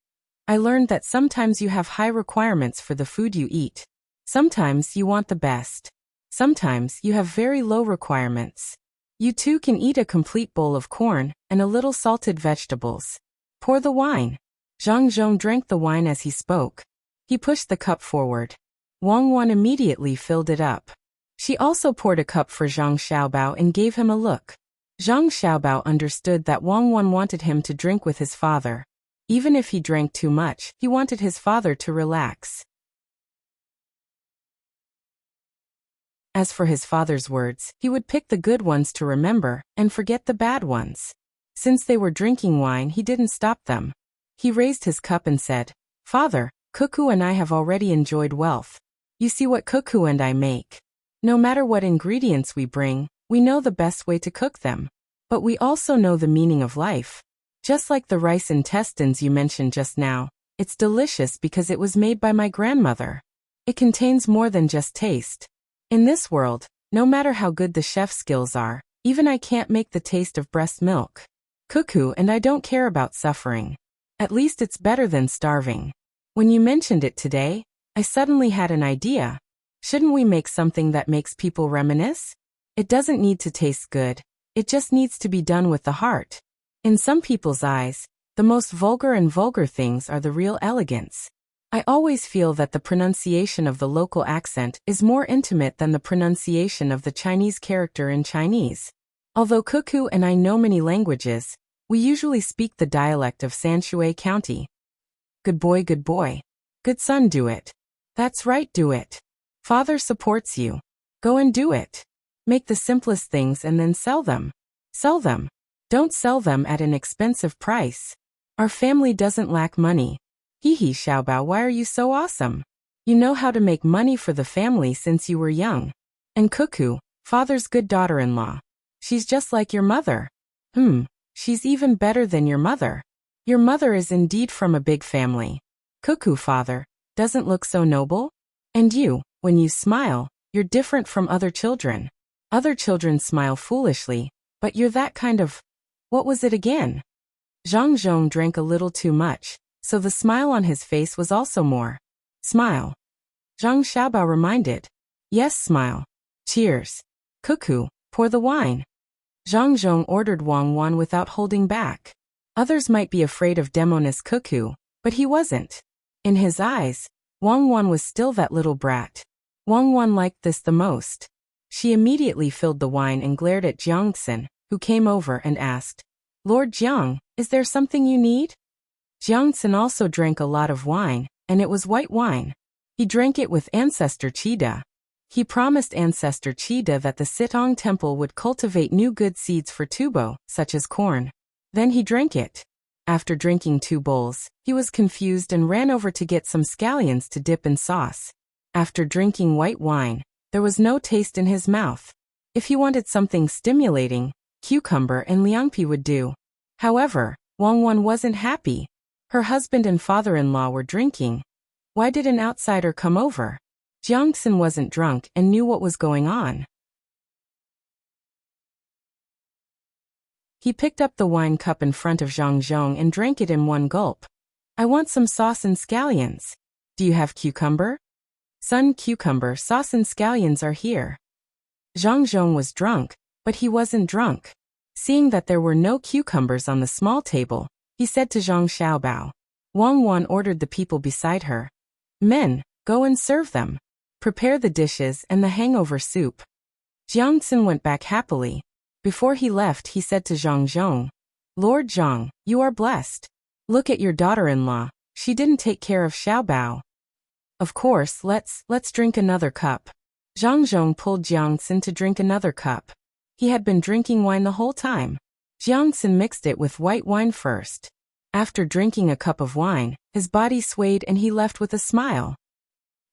I learned that sometimes you have high requirements for the food you eat. Sometimes you want the best. Sometimes you have very low requirements. You too can eat a complete bowl of corn and a little salted vegetables. Pour the wine. Zhang Zhong drank the wine as he spoke. He pushed the cup forward. Wang Wan immediately filled it up. She also poured a cup for Zhang Xiaobao and gave him a look. Zhang Xiaobao understood that Wang Wan wanted him to drink with his father. Even if he drank too much, he wanted his father to relax. As for his father's words, he would pick the good ones to remember and forget the bad ones. Since they were drinking wine, he didn't stop them. He raised his cup and said, "Father, Cuckoo and I have already enjoyed wealth. You see what Cuckoo and I make. No matter what ingredients we bring, we know the best way to cook them. But we also know the meaning of life. Just like the rice intestines you mentioned just now, it's delicious because it was made by my grandmother. It contains more than just taste. In this world, no matter how good the chef's skills are, even I can't make the taste of breast milk. Cuckoo and I don't care about suffering. At least it's better than starving. When you mentioned it today, I suddenly had an idea. Shouldn't we make something that makes people reminisce? It doesn't need to taste good. It just needs to be done with the heart. In some people's eyes, the most vulgar things are the real elegance. I always feel that the pronunciation of the local accent is more intimate than the pronunciation of the Chinese character in Chinese. Although Cuckoo and I know many languages, we usually speak the dialect of Sanshui County. Good boy, good boy. Good son, do it. That's right, do it. Father supports you. Go and do it. Make the simplest things and then sell them. Sell them. Don't sell them at an expensive price. Our family doesn't lack money. Hee hee, Xiaobao, why are you so awesome? You know how to make money for the family since you were young. And Cuckoo, father's good daughter-in-law. She's just like your mother. She's even better than your mother. Your mother is indeed from a big family. Cuckoo, father, doesn't look so noble? And you, when you smile, you're different from other children. Other children smile foolishly, but you're that kind of... What was it again? Zhang Zhong drank a little too much, so the smile on his face was also more. Smile. Zhang Xiaobao reminded. Yes, smile. Cheers. Cuckoo, pour the wine. Zhang Zhong ordered Wang Wan without holding back. Others might be afraid of demonic Cuckoo, but he wasn't. In his eyes, Wang Wan was still that little brat. Wang Wan liked this the most. She immediately filled the wine and glared at Jiangxin, who came over and asked, Lord Jiang, is there something you need? Jiangxin also drank a lot of wine, and it was white wine. He drank it with Ancestor Qida. He promised Ancestor Qida that the Sitong Temple would cultivate new good seeds for tubo, such as corn. Then he drank it. After drinking 2 bowls, he was confused and ran over to get some scallions to dip in sauce. After drinking white wine, there was no taste in his mouth. If he wanted something stimulating, cucumber and liangpi would do. However, Wang Wan wasn't happy. Her husband and father-in-law were drinking. Why did an outsider come over? Jiangxin wasn't drunk and knew what was going on. He picked up the wine cup in front of Zhang Zhong and drank it in one gulp. I want some sauce and scallions. Do you have cucumber? Son, cucumber, sauce and scallions are here. Zhang Zhong was drunk, but he wasn't drunk. Seeing that there were no cucumbers on the small table, he said to Zhang Xiaobao. Wang Wan ordered the people beside her. Men, go and serve them. Prepare the dishes and the hangover soup. Jiangxin went back happily. Before he left, he said to Zhang Zhong, Lord Zhang, you are blessed. Look at your daughter-in-law. She didn't take care of Xiaobao. Of course, let's drink another cup. Zhang Zhong pulled Jiang Xin to drink another cup. He had been drinking wine the whole time. Jiang Xin mixed it with white wine first. After drinking a cup of wine, his body swayed and he left with a smile.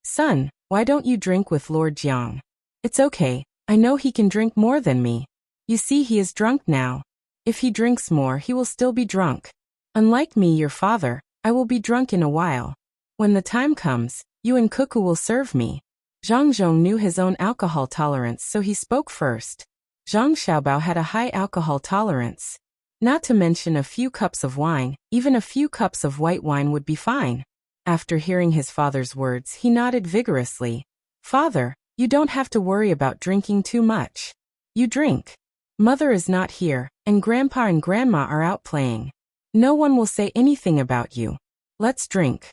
Son, why don't you drink with Lord Jiang? It's okay, I know he can drink more than me. You see, he is drunk now. If he drinks more, he will still be drunk. Unlike me, your father, I will be drunk in a while. When the time comes, you and Cuckoo will serve me. Zhang Zhong knew his own alcohol tolerance, so he spoke first. Zhang Xiaobao had a high alcohol tolerance. Not to mention a few cups of wine, even a few cups of white wine would be fine. After hearing his father's words, he nodded vigorously. Father, you don't have to worry about drinking too much. You drink. Mother is not here, and Grandpa and Grandma are out playing. No one will say anything about you. Let's drink.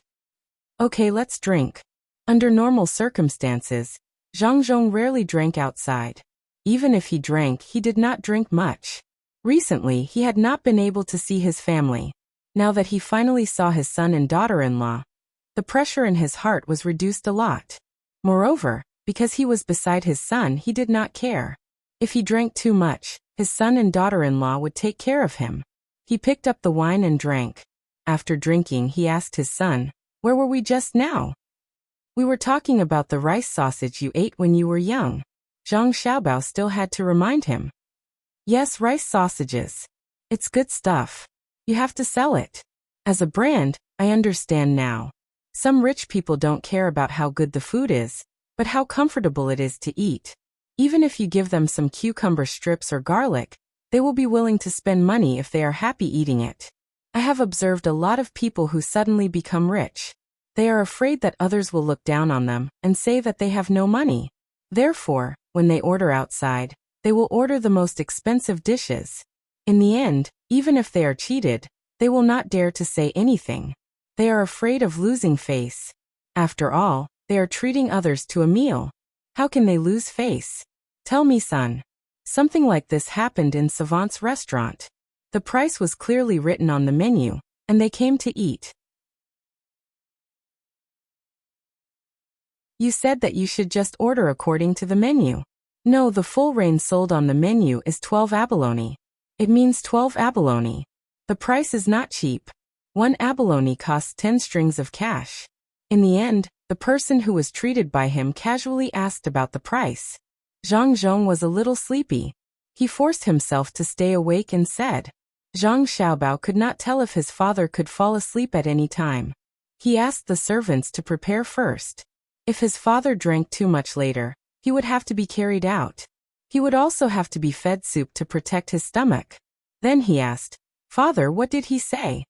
Okay, let's drink. Under normal circumstances, Zhang Zhong rarely drank outside. Even if he drank, he did not drink much. Recently, he had not been able to see his family. Now that he finally saw his son and daughter-in-law, the pressure in his heart was reduced a lot. Moreover, because he was beside his son, he did not care. If he drank too much, his son and daughter-in-law would take care of him. He picked up the wine and drank. After drinking, he asked his son, "Where were we just now?" "We were talking about the rice sausage you ate when you were young." Zhang Xiaobao still had to remind him. "Yes, rice sausages. It's good stuff. You have to sell it. As a brand, I understand now. Some rich people don't care about how good the food is, but how comfortable it is to eat. Even if you give them some cucumber strips or garlic, they will be willing to spend money if they are happy eating it. I have observed a lot of people who suddenly become rich. They are afraid that others will look down on them and say that they have no money. Therefore, when they order outside, they will order the most expensive dishes. In the end, even if they are cheated, they will not dare to say anything. They are afraid of losing face. After all, they are treating others to a meal. How can they lose face? Tell me, son." Something like this happened in Savant's restaurant. The price was clearly written on the menu, and they came to eat. "You said that you should just order according to the menu." "No, the full range sold on the menu is 12 abalone. It means 12 abalone. The price is not cheap. 1 abalone costs 10 strings of cash." In the end, the person who was treated by him casually asked about the price. Zhang Zhong was a little sleepy. He forced himself to stay awake and said. Zhang Xiaobao could not tell if his father could fall asleep at any time. He asked the servants to prepare first. If his father drank too much later, he would have to be carried out. He would also have to be fed soup to protect his stomach. Then he asked, "Father, what did he say?"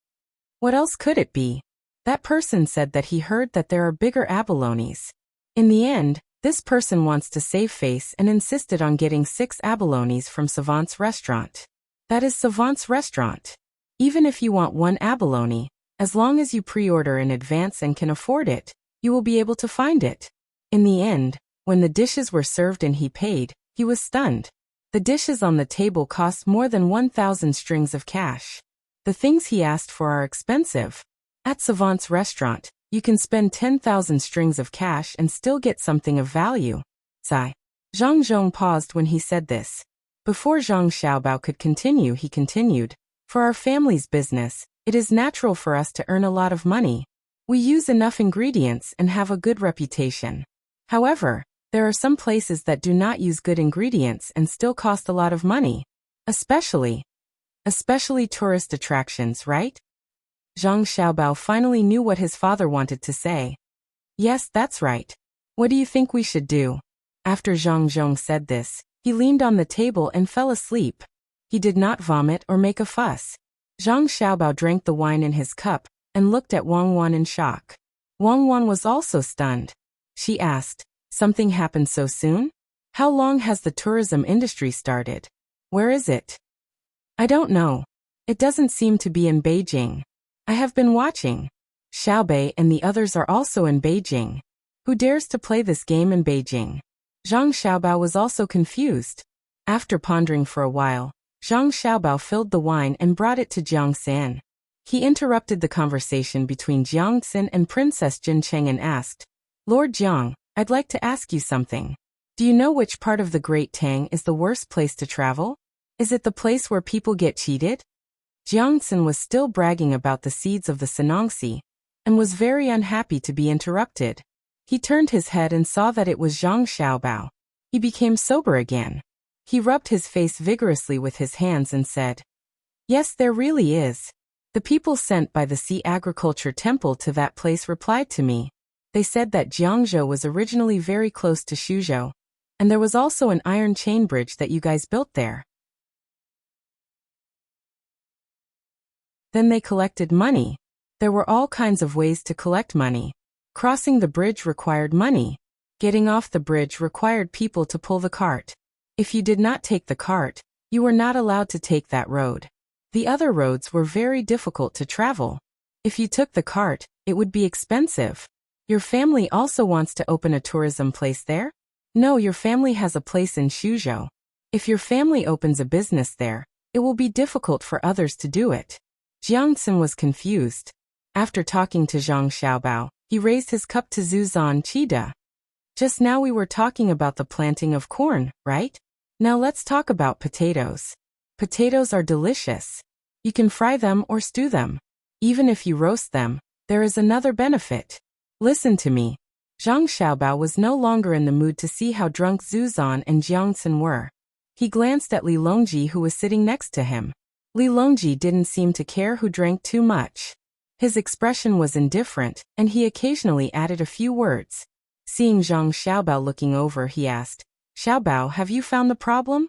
"What else could it be? That person said that he heard that there are bigger abalones." In the end, this person wants to save face and insisted on getting 6 abalones from Savant's restaurant. That is Savant's restaurant. Even if you want 1 abalone, as long as you pre-order in advance and can afford it, you will be able to find it. In the end, when the dishes were served and he paid, he was stunned. The dishes on the table cost more than 1,000 strings of cash. The things he asked for are expensive. At Savant's restaurant, you can spend 10,000 strings of cash and still get something of value. Sigh. Zhang Zhong paused when he said this. Before Zhang Xiaobao could continue, he continued, "For our family's business, it is natural for us to earn a lot of money. We use enough ingredients and have a good reputation. However, there are some places that do not use good ingredients and still cost a lot of money. Especially tourist attractions, right?" Zhang Xiaobao finally knew what his father wanted to say. "Yes, that's right. What do you think we should do?" After Zhang Zhong said this, he leaned on the table and fell asleep. He did not vomit or make a fuss. Zhang Xiaobao drank the wine in his cup and looked at Wang Wan in shock. Wang Wan was also stunned. She asked, "Something happened so soon? How long has the tourism industry started? Where is it?" "I don't know. It doesn't seem to be in Beijing. I have been watching. Xiaobei and the others are also in Beijing. Who dares to play this game in Beijing?" Zhang Xiaobao was also confused. After pondering for a while, Zhang Xiaobao filled the wine and brought it to Jiang Xin. He interrupted the conversation between Jiangxin and Princess Jincheng and asked, Lord Jiang, I'd like to ask you something. Do you know which part of the Great Tang is the worst place to travel? Is it the place where people get cheated? Jiangxin was still bragging about the seeds of the Senangxi, and was very unhappy to be interrupted. He turned his head and saw that it was Zhang Xiaobao. He became sober again. He rubbed his face vigorously with his hands and said, Yes, there really is. The people sent by the Sea Agriculture Temple to that place replied to me. They said that Jiangzhou was originally very close to Suzhou, and there was also an iron chain bridge that you guys built there. Then they collected money. There were all kinds of ways to collect money. Crossing the bridge required money. Getting off the bridge required people to pull the cart. If you did not take the cart, you were not allowed to take that road. The other roads were very difficult to travel. If you took the cart, it would be expensive. Your family also wants to open a tourism place there? No, your family has a place in Suzhou. If your family opens a business there, it will be difficult for others to do it. Jiangxin was confused. After talking to Zhang Xiaobao, he raised his cup to Zuzan Qida. Just now we were talking about the planting of corn, right? Now let's talk about potatoes. Potatoes are delicious. You can fry them or stew them. Even if you roast them, there is another benefit. Listen to me. Zhang Xiaobao was no longer in the mood to see how drunk Zuzan and Jiangxin were. He glanced at Li Longji who was sitting next to him. Li Longji didn't seem to care who drank too much. His expression was indifferent, and he occasionally added a few words. Seeing Zhang Xiaobao looking over, he asked, Xiaobao, have you found the problem?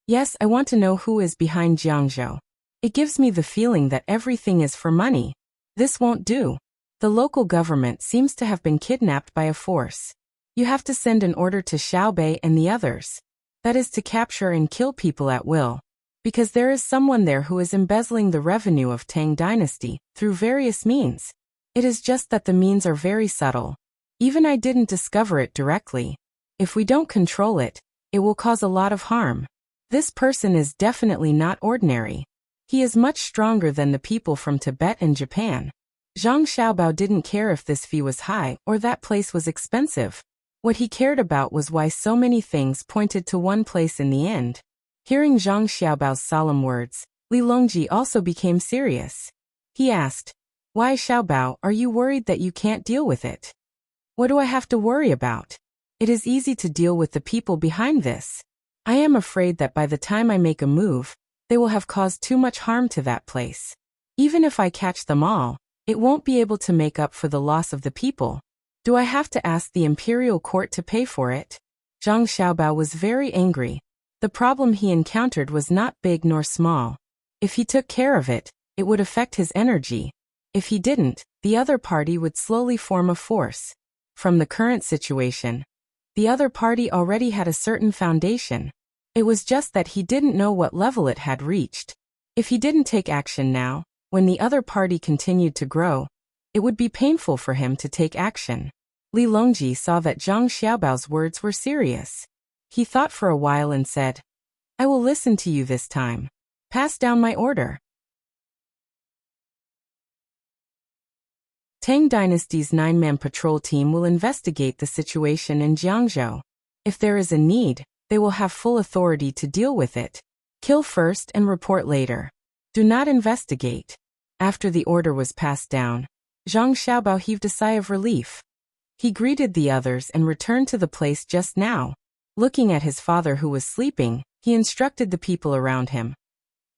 Yes, I want to know who is behind Jiangzhou. It gives me the feeling that everything is for money. This won't do. The local government seems to have been kidnapped by a force. You have to send an order to Xiaobei and the others. That is to capture and kill people at will. Because there is someone there who is embezzling the revenue of Tang Dynasty through various means. It is just that the means are very subtle. Even I didn't discover it directly. If we don't control it, it will cause a lot of harm. This person is definitely not ordinary. He is much stronger than the people from Tibet and Japan. Zhang Xiaobao didn't care if this fee was high or that place was expensive. What he cared about was why so many things pointed to one place in the end. Hearing Zhang Xiaobao's solemn words, Li Longji also became serious. He asked, Why, Xiaobao, are you worried that you can't deal with it? What do I have to worry about? It is easy to deal with the people behind this. I am afraid that by the time I make a move, they will have caused too much harm to that place. Even if I catch them all, it won't be able to make up for the loss of the people. Do I have to ask the imperial court to pay for it? Zhang Xiaobao was very angry. The problem he encountered was not big nor small. If he took care of it, it would affect his energy. If he didn't, the other party would slowly form a force. From the current situation, the other party already had a certain foundation. It was just that he didn't know what level it had reached. If he didn't take action now, when the other party continued to grow, it would be painful for him to take action. Li Longji saw that Zhang Xiaobao's words were serious. He thought for a while and said, I will listen to you this time. Pass down my order. Tang Dynasty's 9-man patrol team will investigate the situation in Jiangzhou. If there is a need, they will have full authority to deal with it. Kill first and report later. Do not investigate. After the order was passed down, Zhang Xiaobao heaved a sigh of relief. He greeted the others and returned to the place just now. Looking at his father who was sleeping, he instructed the people around him.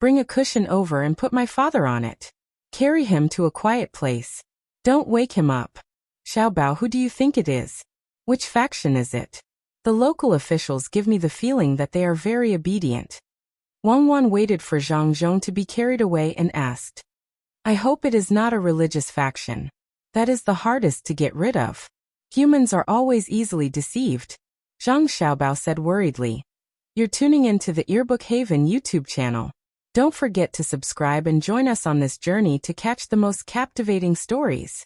Bring a cushion over and put my father on it. Carry him to a quiet place. Don't wake him up. Xiaobao, who do you think it is? Which faction is it? The local officials give me the feeling that they are very obedient. Wang Wan waited for Zhang Zhong to be carried away and asked, I hope it is not a religious faction. That is the hardest to get rid of. Humans are always easily deceived. Zhang Xiaobao said worriedly. You're tuning into the Earbook Haven YouTube channel. Don't forget to subscribe and join us on this journey to catch the most captivating stories.